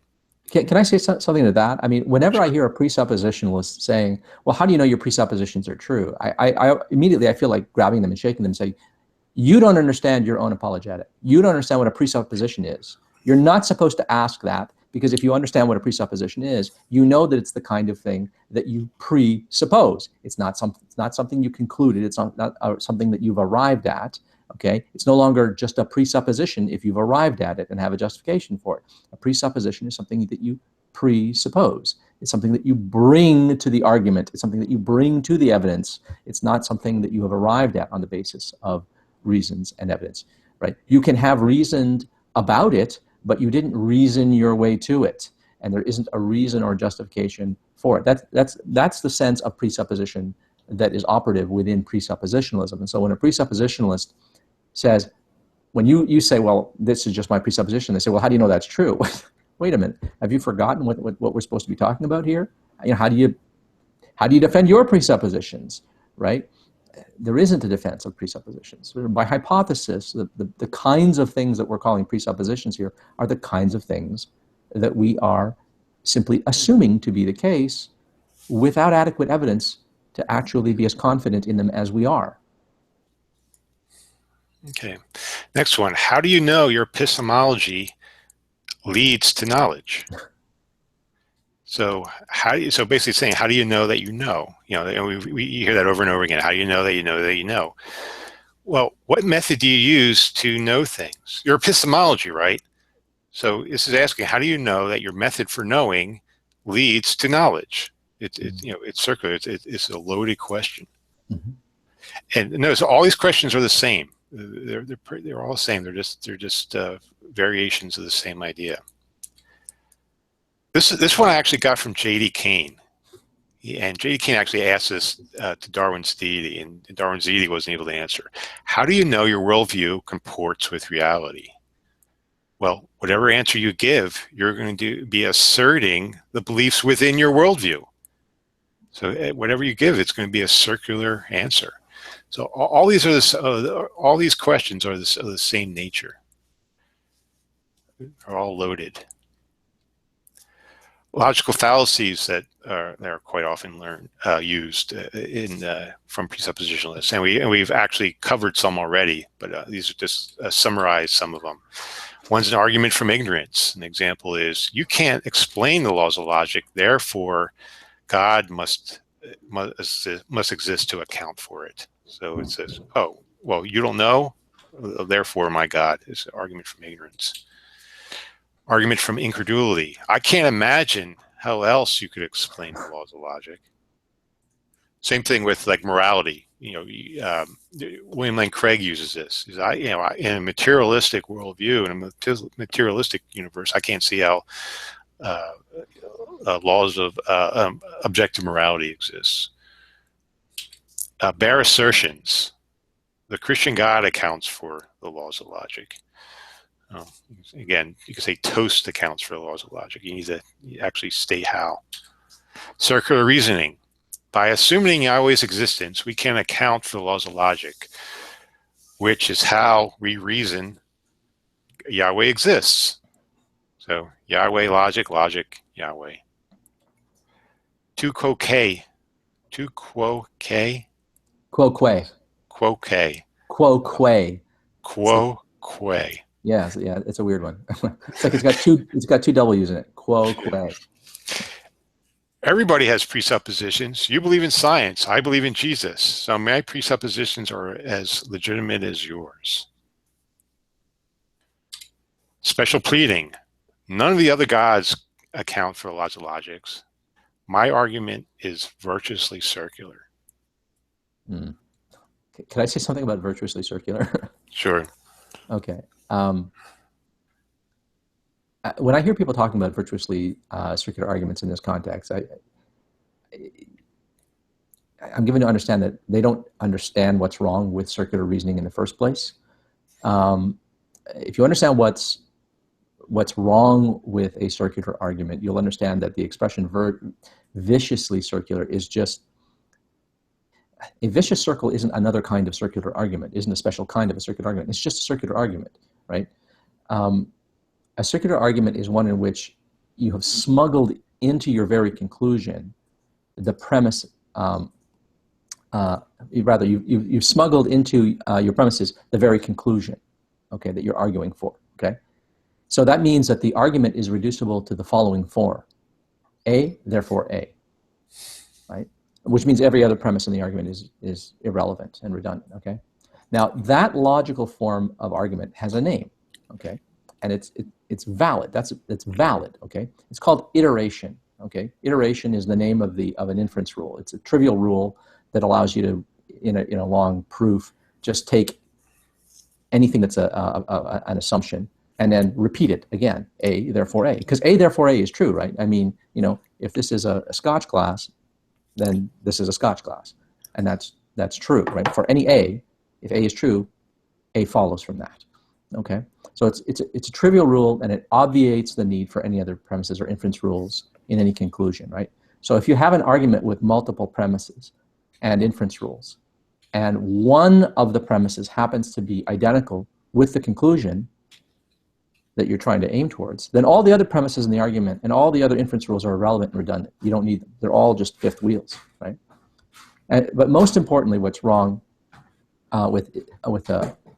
Can I say something to that? I mean, whenever I hear a presuppositionalist saying, well, how do you know your presuppositions are true? I immediately feel like grabbing them and shaking them and saying, you don't understand your own apologetic. You don't understand what a presupposition is. You're not supposed to ask that, because if you understand what a presupposition is, you know that it's the kind of thing that you presuppose. It's not something you concluded. It's not something that you've arrived at. Okay, it's no longer just a presupposition if you've arrived at it and have a justification for it. A presupposition is something that you presuppose. It's something that you bring to the argument. It's something that you bring to the evidence. It's not something that you have arrived at on the basis of reasons and evidence, right? You can have reasoned about it, but you didn't reason your way to it. and there isn't a reason or justification for it. That's the sense of presupposition that is operative within presuppositionalism. And so when a presuppositionalist says, when you say, well, this is just my presupposition, they say, well, how do you know that's true? Wait a minute, have you forgotten what we're supposed to be talking about here? You know, how do you defend your presuppositions, right? There isn't a defense of presuppositions. By hypothesis, the kinds of things that we're calling presuppositions here are the kinds of things that we are simply assuming to be the case without adequate evidence to actually be as confident in them as we are. Okay. Next one. How do you know your epistemology leads to knowledge? So so basically saying, how do you know that you know? You know, we hear that over and over again. How do you know that you know that you know? Well, what method do you use to know things? Your epistemology, right? So this is asking, how do you know that your method for knowing leads to knowledge? It's circular. It's a loaded question. Mm-hmm. And notice all these questions are the same. They're all the same. They're just variations of the same idea. This one I actually got from J.D. Kane. And J.D. Kane actually asked this to Darwin's deity, and Darwin's deity wasn't able to answer. How do you know your worldview comports with reality? Well, whatever answer you give, you're going to be asserting the beliefs within your worldview. So whatever you give, it's going to be a circular answer. So all these questions are the same nature. They're all loaded. Logical fallacies that are quite often used from presuppositionalists, and we've actually covered some already, but these are just summarize some of them. One's an argument from ignorance. An example is, you can't explain the laws of logic, therefore God must exist to account for it. So it says, oh, well, you don't know, therefore my God. Is an argument from ignorance. Argument from incredulity. I can't imagine how else you could explain the laws of logic. Same thing with like morality. William Lane Craig uses this. He's, in a materialistic worldview, in a materialistic universe, I can't see how laws of objective morality exists. Bare assertions. The Christian God accounts for the laws of logic. Again, you could say toast accounts for the laws of logic. You need to actually state how. Circular reasoning. By assuming Yahweh's existence, we can account for the laws of logic, which is how we reason Yahweh exists. So Yahweh, logic, logic, Yahweh. Tu quoque. Quoque. Quoque. Quoque. Quoque. Yeah, it's a weird one. It's like it's got two W's in it. Quoque. Everybody has presuppositions. You believe in science. I believe in Jesus. So my presuppositions are as legitimate as yours. Special pleading. None of the other gods account for the laws of logics. My argument is virtuously circular. Can I say something about virtuously circular? Sure. Okay. When I hear people talking about virtuously circular arguments in this context, I'm given to understand that they don't understand what's wrong with circular reasoning in the first place. If you understand what's wrong with a circular argument, you'll understand that the expression viciously circular is just, a vicious circle isn't another kind of circular argument, isn't a special kind of a circular argument. It's just a circular argument, right? A circular argument is one in which you have smuggled into your very conclusion the premise, you've smuggled into your premises the very conclusion, okay, that you're arguing for, okay? So that means that the argument is reducible to the following form: A, therefore A, right? Which means every other premise in the argument is irrelevant and redundant, okay? Now, that logical form of argument has a name, okay? And it's valid. It's valid, okay? It's called iteration, okay? Iteration is the name of an inference rule. It's a trivial rule that allows you to, in a long proof, just take anything that's an assumption and then repeat it again, A, therefore A, because A, therefore A is true, right? I mean, you know, if this is a Scotch glass, then this is a Scotch glass, and that's true, right? For any A, if A is true, A follows from that, okay? So it's a trivial rule, and it obviates the need for any other premises or inference rules in any conclusion, right? So if you have an argument with multiple premises and inference rules, and one of the premises happens to be identical with the conclusion that you're trying to aim towards, then all the other premises in the argument and all the other inference rules are irrelevant and redundant. You don't need them. They're all just fifth wheels, right? But most importantly, what's wrong with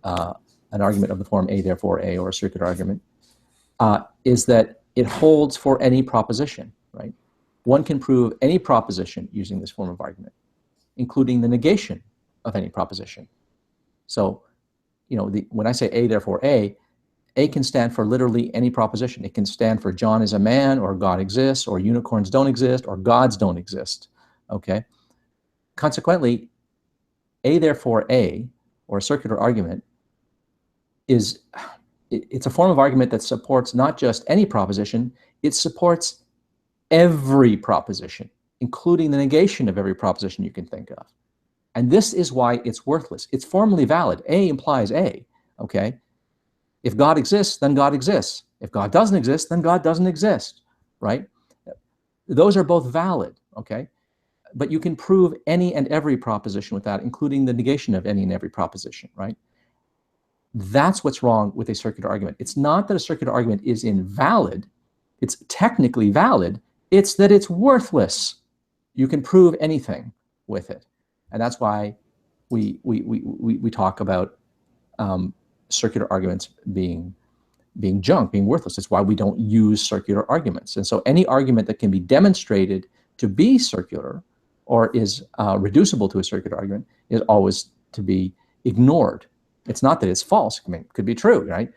an argument of the form A, therefore A, or a circular argument, is that it holds for any proposition, right? One can prove any proposition using this form of argument, including the negation of any proposition. So, you know, when I say A, therefore A can stand for literally any proposition. It can stand for John is a man, or God exists, or unicorns don't exist, or gods don't exist, okay? Consequently, A, therefore A, or a circular argument, it's a form of argument that supports not just any proposition, it supports every proposition, including the negation of every proposition you can think of. And this is why it's worthless. It's formally valid. A implies A, okay? If God exists, then God exists. If God doesn't exist, then God doesn't exist, right? Those are both valid, okay? But you can prove any and every proposition with that, including the negation of any and every proposition, right? That's what's wrong with a circular argument. It's not that a circular argument is invalid. It's technically valid. It's that it's worthless. You can prove anything with it. And that's why we talk about circular arguments being junk, being worthless. It's why we don't use circular arguments. And so any argument that can be demonstrated to be circular or is reducible to a circular argument is always to be ignored. It's not that it's false. I mean, it could be true, right?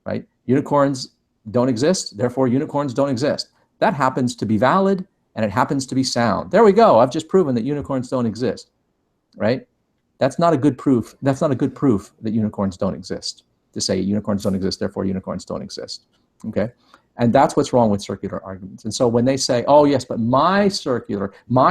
Right? Unicorns don't exist, therefore unicorns don't exist. That happens to be valid, and it happens to be sound. There we go. I've just proven that unicorns don't exist, right? That's not a good proof. That's not a good proof that unicorns don't exist, to say unicorns don't exist, therefore unicorns don't exist, okay? And that's what's wrong with circular arguments. And so when they say, oh yes, but my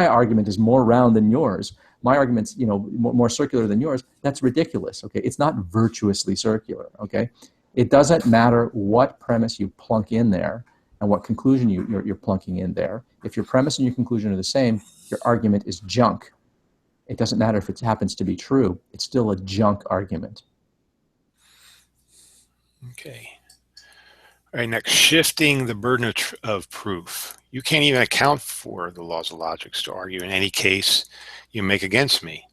argument is more round than yours, my argument's, you know, more circular than yours, that's ridiculous, okay? It's not virtuously circular, okay? It doesn't matter what premise you plunk in there and what conclusion you're plunking in there. If your premise and your conclusion are the same, your argument is junk. It doesn't matter if it happens to be true. It's still a junk argument. Okay. All right, next, shifting the burden of proof. You can't even account for the laws of logic to argue in any case you make against me.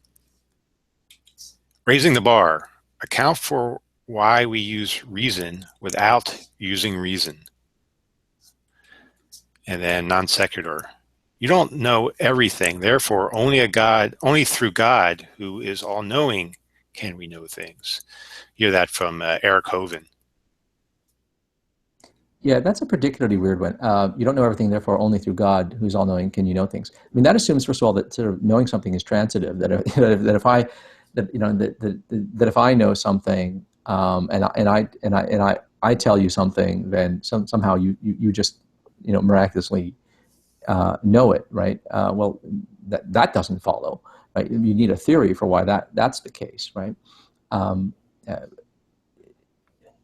Raising the bar. Account for why we use reason without using reason. And then non sequitur. You don't know everything, therefore only through God, who is all-knowing, can we know things. You hear that from Eric Hovind. Yeah, that's a particularly weird one. You don't know everything, therefore only through God, who's all-knowing, can you know things. I mean, that assumes, first of all, that sort of knowing something is transitive. That if I know something and I tell you something, then somehow you just, you know, miraculously know it, right? Well, that doesn't follow, right? You need a theory for why that's the case, right?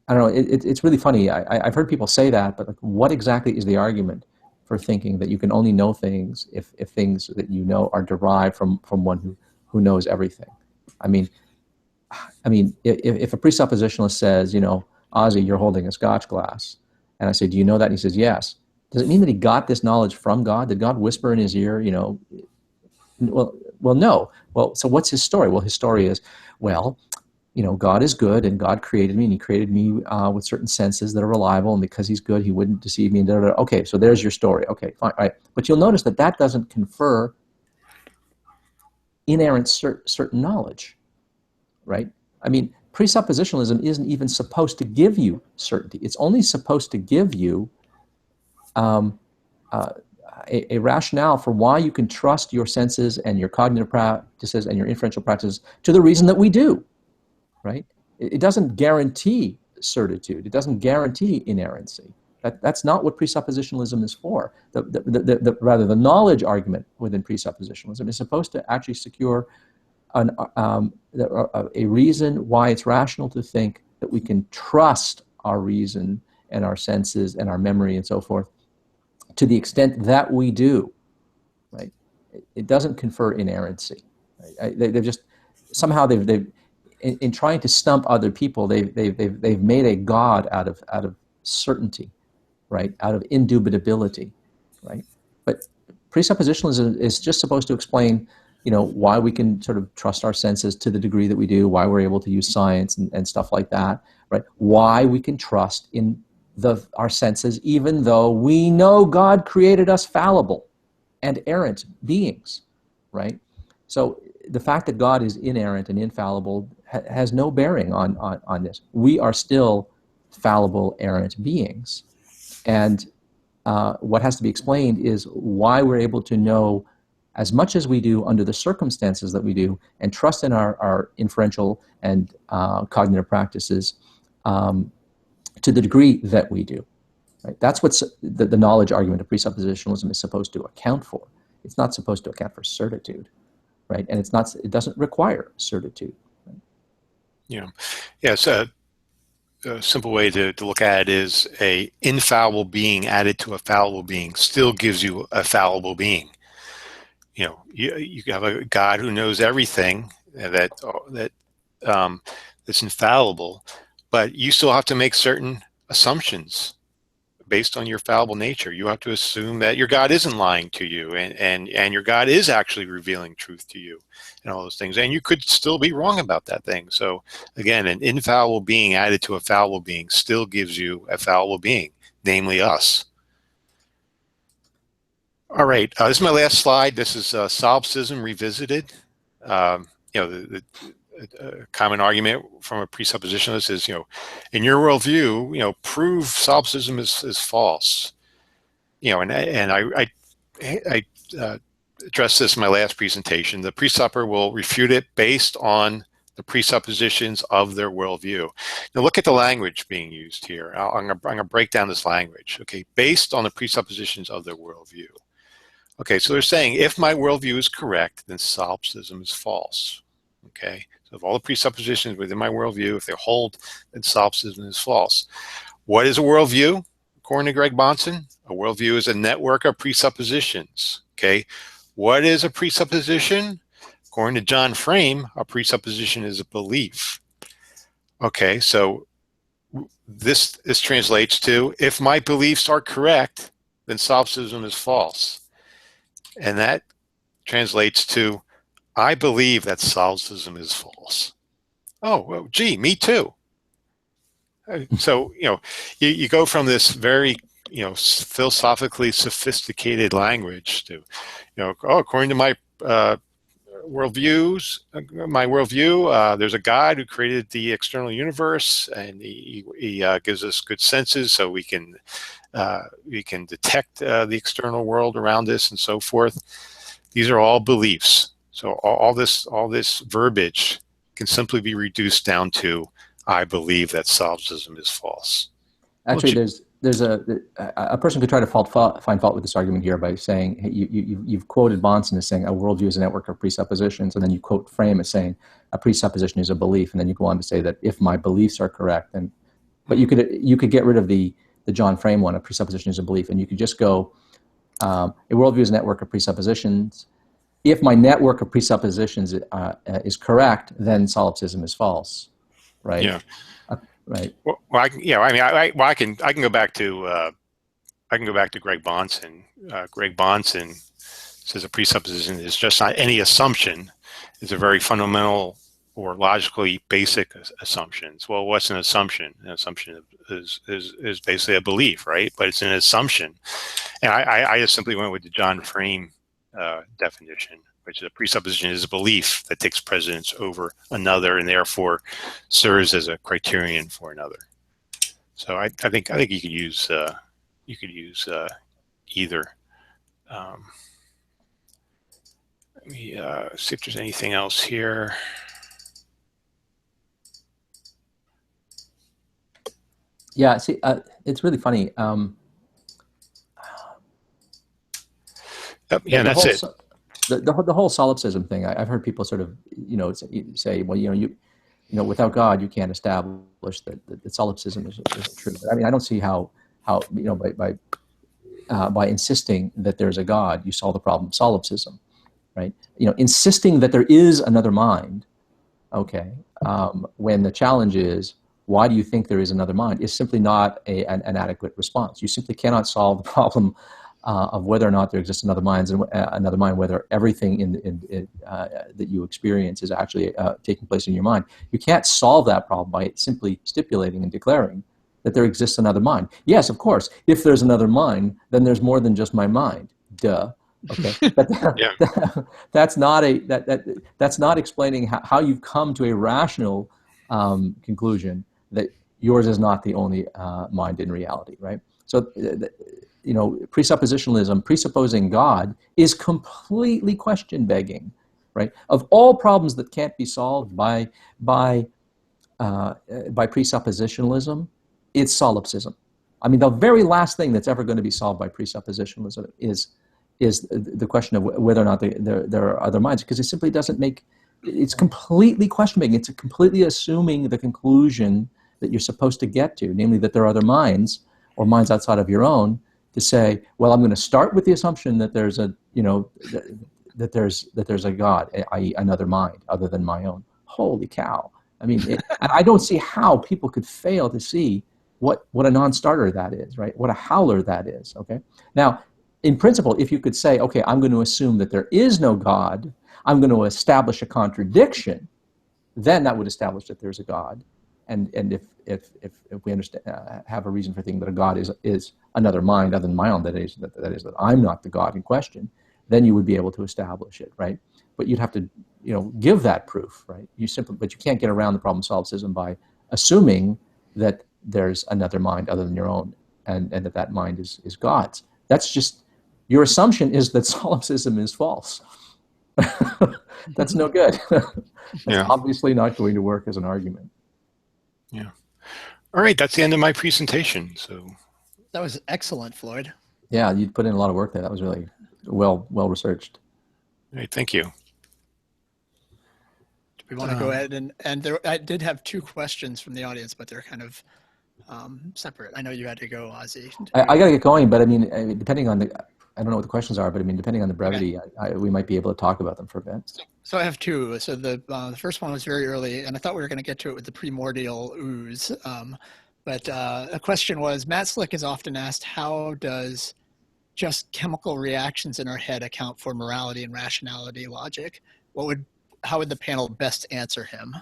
I don't know. It's really funny. I've heard people say that, but like, what exactly is the argument for thinking that you can only know things if things that you know are derived from one who knows everything? I mean, if a presuppositionalist says, you know, Ozzy, you're holding a Scotch glass, and I say, do you know that? And he says, yes. Does it mean that he got this knowledge from God? Did God whisper in his ear, you know? Well, no. Well, so what's his story? Well, his story is, well, you know, God is good, and God created me, and he created me with certain senses that are reliable, and because he's good, he wouldn't deceive me. Okay, so there's your story. Okay, fine, all right. But you'll notice that doesn't confer inerrant certain knowledge, right? I mean, presuppositionalism isn't even supposed to give you certainty. It's only supposed to give you a rationale for why you can trust your senses and your cognitive practices and your inferential practices to the reason that we do, right? It doesn't guarantee certitude. It doesn't guarantee inerrancy. That's not what presuppositionalism is for. Rather, the knowledge argument within presuppositionalism is supposed to actually secure a reason why it's rational to think that we can trust our reason and our senses and our memory and so forth to the extent that we do, right? It doesn't confer inerrancy. Right? They've just somehow they've in trying to stump other people, they've made a god out of certainty, right? Out of indubitability, right? But presuppositionalism is just supposed to explain, why we can sort of trust our senses to the degree that we do, why we're able to use science and stuff like that, right? Why we can trust in our senses even though we know God created us fallible and errant beings, right? So the fact that God is inerrant and infallible has no bearing on this. We are still fallible, errant beings. And what has to be explained is why we're able to know as much as we do under the circumstances that we do and trust in our inferential and cognitive practices to the degree that we do. Right? That's what the knowledge argument of presuppositionalism is supposed to account for. It's not supposed to account for certitude, right? And it doesn't require certitude. Right? Yeah. Yes. A simple way to look at it is a infallible being added to a fallible being still gives you a fallible being. You have a God who knows everything that's infallible, but you still have to make certain assumptions based on your fallible nature. You have to assume that your God isn't lying to you and your God is actually revealing truth to you and all those things. And you could still be wrong about that thing. So again, an infallible being added to a fallible being still gives you a fallible being, namely us. All right, this is my last slide. This is Solipsism revisited. The common argument from a presuppositionalist is, in your worldview, prove Solipsism is false. And I addressed this in my last presentation. The presupper will refute it based on the presuppositions of their worldview. Now look at the language being used here. I'm going to break down this language. Okay, based on the presuppositions of their worldview. Okay, so they're saying if my worldview is correct, then solipsism is false. Okay, so if all the presuppositions within my worldview, if they hold, then solipsism is false. What is a worldview? According to Greg Bahnsen, a worldview is a network of presuppositions. Okay, what is a presupposition? According to John Frame, a presupposition is a belief. Okay, so this translates to if my beliefs are correct, then solipsism is false. And that translates to, I believe that solipsism is false. Oh, well, gee, me too. So, you go from this very, philosophically sophisticated language to, according to my worldview, there's a God who created the external universe, and he gives us good senses so we can detect the external world around us and so forth. These are all beliefs. So all this verbiage can simply be reduced down to, I believe that solipsism is false. Actually, there's a person could try to find fault with this argument here by saying, hey, you've quoted Bahnsen as saying a worldview is a network of presuppositions, and then you quote Frame as saying a presupposition is a belief, and then you go on to say that if my beliefs are correct, then, but you could get rid of the John Frame one, a presupposition is a belief, and you could just go, a worldview is a network of presuppositions. If my network of presuppositions is correct, then solipsism is false, right? Yeah. Right. Well, I can go back to Greg Bahnsen. Greg Bahnsen says a presupposition is just not any assumption. It's a very fundamental or logically basic assumptions. Well, what's an assumption? An assumption is basically a belief, right? But it's an assumption. And I just simply went with the John Frame definition, which is a presupposition is a belief that takes precedence over another and therefore serves as a criterion for another. So I think you could use either. Let me see if there's anything else here. Yeah, see, it's really funny. Yeah, that's it. The whole solipsism thing. I've heard people sort of, say, well, without God, you can't establish that solipsism is true. But I mean, I don't see how by insisting that there's a God, you solve the problem of solipsism, right? Insisting that there is another mind, okay, when the challenge is, why do you think there is another mind, is simply not an adequate response. You simply cannot solve the problem of whether or not there exists another mind, whether everything that you experience is actually taking place in your mind. You can't solve that problem by simply stipulating and declaring that there exists another mind. Yes, of course, if there's another mind, then there's more than just my mind. Duh. Okay, that's not explaining how you've come to a rational conclusion that yours is not the only mind in reality, right? So, presuppositionalism, presupposing God, is completely question-begging, right? Of all problems that can't be solved by presuppositionalism, it's solipsism. I mean, the very last thing that's ever going to be solved by presuppositionalism is the question of whether or not there are other minds, because it simply doesn't make. It's completely question-begging. It's completely assuming the conclusion that you're supposed to get to, namely that there are other minds or minds outside of your own, to say, well, I'm going to start with the assumption that there's a, that there's a God, i.e., another mind other than my own. Holy cow! I mean, and I don't see how people could fail to see what a non-starter that is, right? What a howler that is. Okay. Now, in principle, if you could say, okay, I'm going to assume that there is no God, I'm going to establish a contradiction, then that would establish that there's a God. And if we understand, have a reason for thinking that a God is another mind other than my own, that is that I'm not the God in question, then you would be able to establish it, right? But you'd have to, give that proof, right? But you can't get around the problem of solipsism by assuming that there's another mind other than your own, and that mind is God's. That's just, your assumption is that solipsism is false. That's no good. That's obviously not going to work as an argument. Yeah. All right, that's the end of my presentation. So that was excellent, Floyd. Yeah, you put in a lot of work there. That was really well researched. All right, thank you. Do we want to go ahead and there? I did have two questions from the audience, but they're kind of separate. I know you had to go, Ozzy. I got to get going, but I mean, depending on I don't know what the questions are, but I mean, depending on the brevity, we might be able to talk about them for a bit. So I have two. So the first one was very early, and I thought we were going to get to it with the primordial ooze. But a question was, Matt Slick is often asked, how does just chemical reactions in our head account for morality and rationality logic? How would the panel best answer him?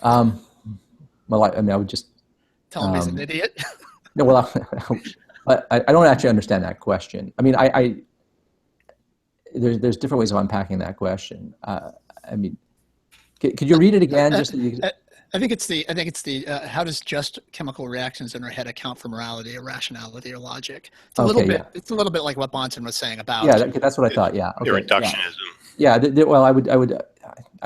Well, I would just tell him he's an idiot. No, well, I don't actually understand that question. I mean, there's different ways of unpacking that question. I mean, could you read it again? I think it's the how does just chemical reactions in our head account for morality or rationality or logic? It's a little bit. Yeah. It's a little bit like what Bahnsen was saying about. Yeah, that's what I thought. Yeah. Okay. Reductionism. Yeah. Well, I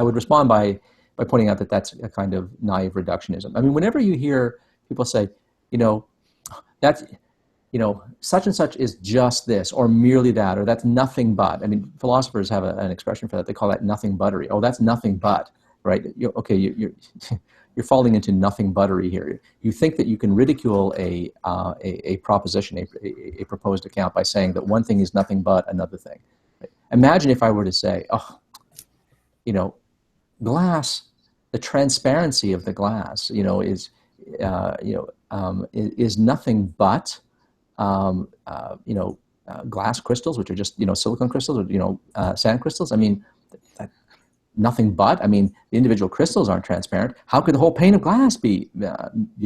would respond by pointing out that that's a kind of naive reductionism. I mean, whenever you hear people say, that's, such and such is just this, or merely that, or that's nothing but. I mean, philosophers have an expression for that. They call that nothing buttery. Oh, that's nothing but, right? You're falling into nothing buttery here. You think that you can ridicule a proposition, a proposed account, by saying that one thing is nothing but another thing. Imagine if I were to say, glass, the transparency of the glass, is nothing but, glass crystals, which are just, silicon crystals or, sand crystals. I mean, nothing but. I mean, the individual crystals aren't transparent. How could the whole pane of glass be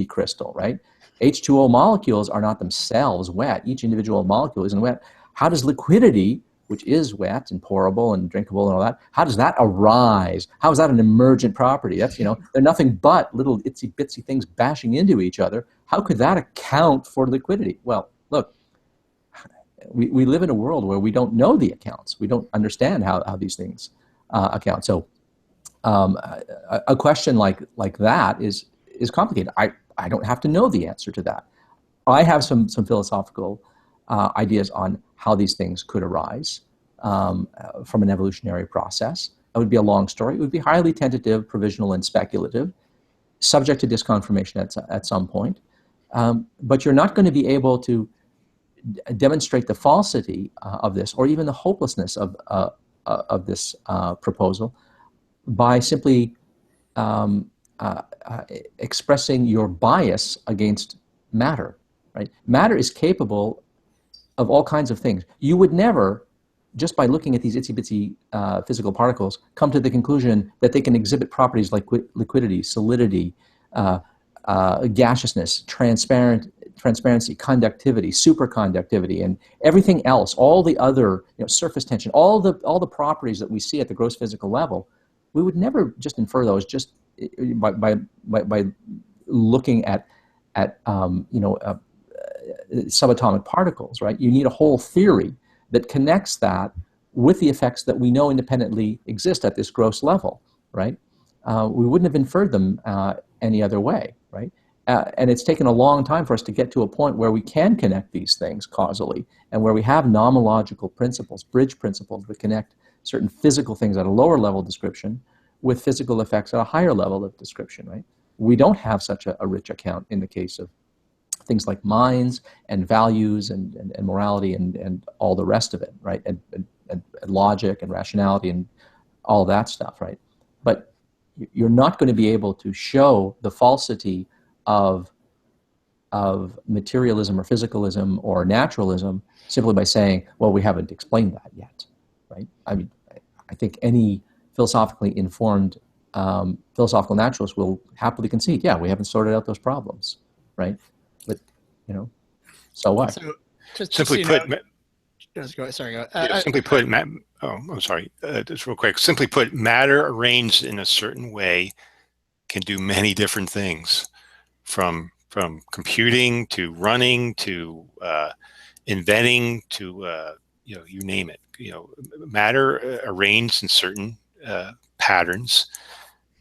crystal, right? H2O molecules are not themselves wet. Each individual molecule isn't wet. How does liquidity, which is wet and pourable and drinkable and all that, how does that arise? How is that an emergent property? That's, they're nothing but little itsy bitsy things bashing into each other. How could that account for liquidity? Well, look, we live in a world where we don't know the accounts. We don't understand how these things account. So a question like that is complicated. I I don't have to know the answer to that. I have some philosophical ideas on how these things could arise from an evolutionary process. It would be a long story. It would be highly tentative, provisional, and speculative, subject to disconfirmation at some point. But you're not going to be able to demonstrate the falsity of this, or even the hopelessness of this proposal, by simply expressing your bias against matter. Right? Matter is capable of all kinds of things. You would never, just by looking at these itsy-bitsy physical particles, come to the conclusion that they can exhibit properties like liquidity, solidity, gaseousness, transparency, conductivity, superconductivity, and everything else, all the other, surface tension, all the properties that we see at the gross physical level. We would never just infer those just by looking at subatomic particles, right? You need a whole theory that connects that with the effects that we know independently exist at this gross level, right? We wouldn't have inferred them any other way, right? And it's taken a long time for us to get to a point where we can connect these things causally, and where we have nomological principles, bridge principles, that connect certain physical things at a lower level description with physical effects at a higher level of description, right? We don't have such a rich account in the case of things like minds and values and morality and all the rest of it, right? And logic and rationality and all that stuff, right? But you're not going to be able to show the falsity of materialism or physicalism or naturalism simply by saying, well, we haven't explained that yet, right? I mean, I think any philosophically informed philosophical naturalist will happily concede, yeah, we haven't sorted out those problems, right? But, so what? So just Simply put, simply put, I'm sorry, just real quick. Simply put, matter arranged in a certain way can do many different things, from computing to running to inventing to you name it. Matter arranged in certain patterns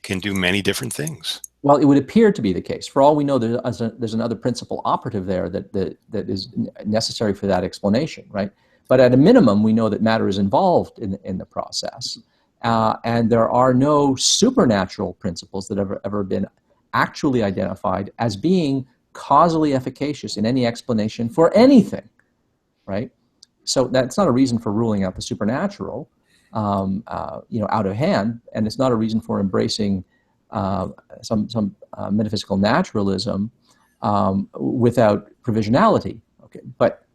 can do many different things. Well, it would appear to be the case. For all we know, there's another principle operative there that is necessary for that explanation, right? But at a minimum, we know that matter is involved in the process, and there are no supernatural principles that have ever been actually identified as being causally efficacious in any explanation for anything, right? So that's not a reason for ruling out the supernatural, out of hand, and it's not a reason for embracing some metaphysical naturalism without provisionality. Okay, but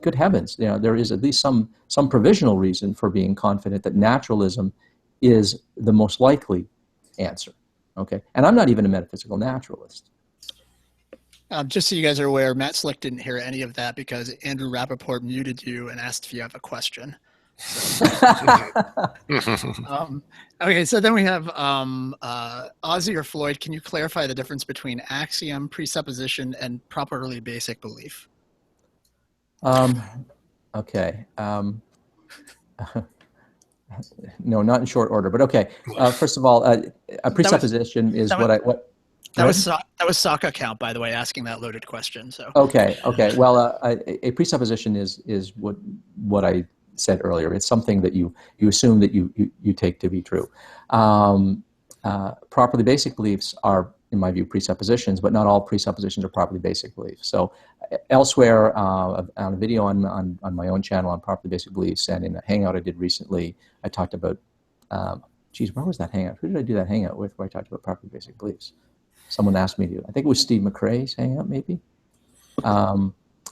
good heavens, there is at least some provisional reason for being confident that naturalism is the most likely answer. Okay, and I'm not even a metaphysical naturalist. Just so you guys are aware, Matt Slick didn't hear any of that because Andrew Rappaport muted you and asked if you have a question. So, okay, so then we have Ozzy or Floyd. Can you clarify the difference between axiom, presupposition, and properly basic belief? Okay. No, not in short order, but okay. First of all, a presupposition is what. That was Saka Count, by the way, asking that loaded question. So okay. Well, a presupposition is what I said earlier. It's something that you assume that you take to be true. Properly basic beliefs are, in my view, presuppositions, but not all presuppositions are properly basic beliefs. So elsewhere, on a video on my own channel on properly basic beliefs, and in a hangout I did recently, I talked about, where was that hangout? Who did I do that hangout with where I talked about properly basic beliefs? Someone asked me to. I think it was Steve McRae's hangout, maybe.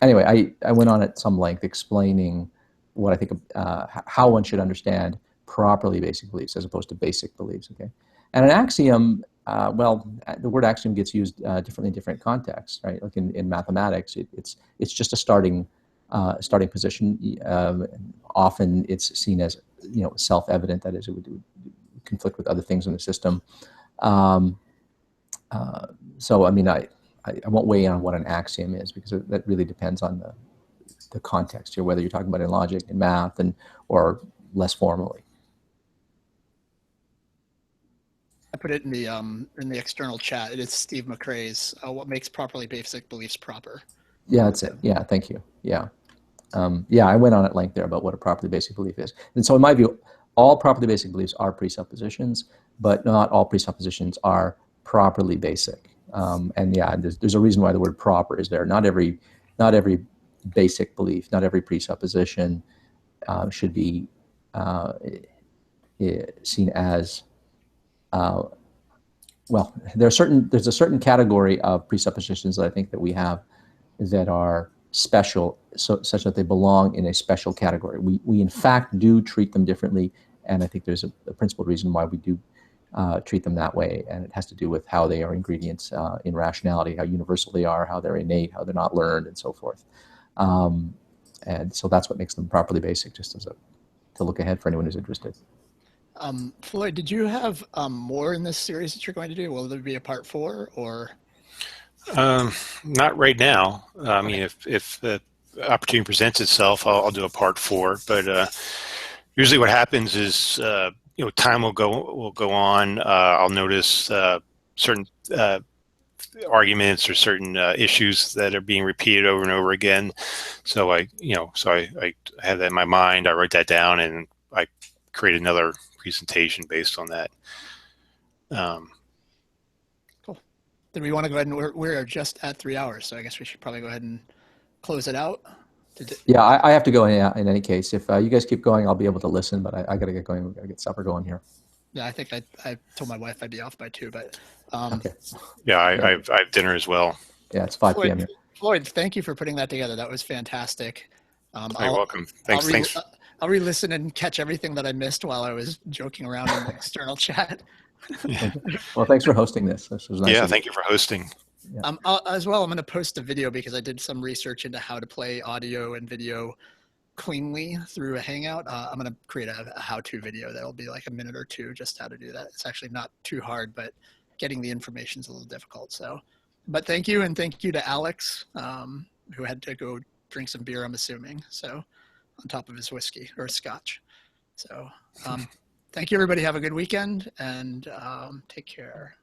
Anyway, I went on at some length explaining what I think how one should understand properly basic beliefs as opposed to basic beliefs. Okay, and an axiom. Well, the word axiom gets used differently in different contexts, right? Like in mathematics, it's just a starting position. Often it's seen as self-evident. That is, it would conflict with other things in the system. So I mean, I won't weigh in on what an axiom is because that really depends on the context here, whether you're talking about in logic and math or less formally. I put it in the external chat. It is Steve McRae's What Makes Properly Basic Beliefs Proper. Yeah, that's it. Yeah, thank you. Yeah. Yeah, I went on at length there about what a properly basic belief is. And so in my view, all properly basic beliefs are presuppositions, but not all presuppositions are properly basic. And yeah, there's a reason why the word proper is there. Not every basic belief, not every presupposition should be seen as, well, there's a certain category of presuppositions that I think that we have that are special, such that they belong in a special category. We in fact do treat them differently, and I think there's a principled reason why we do treat them that way, and it has to do with how they are ingredients in rationality, how universal they are, how they're innate, how they're not learned, and so forth. And so that's what makes them properly basic, just as to look ahead for anyone who's interested. Floyd, did you have more in this series that you're going to do? Will there be a part 4 or? Not right now. I mean, if the opportunity presents itself, I'll do a part 4. But usually, what happens is, time will go on. I'll notice certain arguments or certain issues that are being repeated over and over again. So I have that in my mind. I write that down, and I create another presentation based on that. Cool. Then we want to go ahead and we're just at 3 hours, so I guess we should probably go ahead and close it out. Yeah, I have to go in any case. If you guys keep going, I'll be able to listen, but I got to get going. We got to get supper going here. Yeah, I think I told my wife I'd be off by 2, but okay. Yeah, I have dinner as well. Yeah, it's 5 p.m. here. Floyd, thank you for putting that together. That was fantastic. You're welcome. Thanks. I'll re-listen and catch everything that I missed while I was joking around in the external chat. Well, thanks for hosting this. This was nice. Yeah, thank you for hosting. Yeah. As well, I'm going to post a video because I did some research into how to play audio and video cleanly through a Hangout. I'm going to create a how-to video that'll be like a minute or 2, just how to do that. It's actually not too hard, but getting the information is a little difficult. So, but thank you, and thank you to Alex, who had to go drink some beer, I'm assuming. So, on top of his whiskey or scotch. So, thank you, everybody. Have a good weekend, and take care.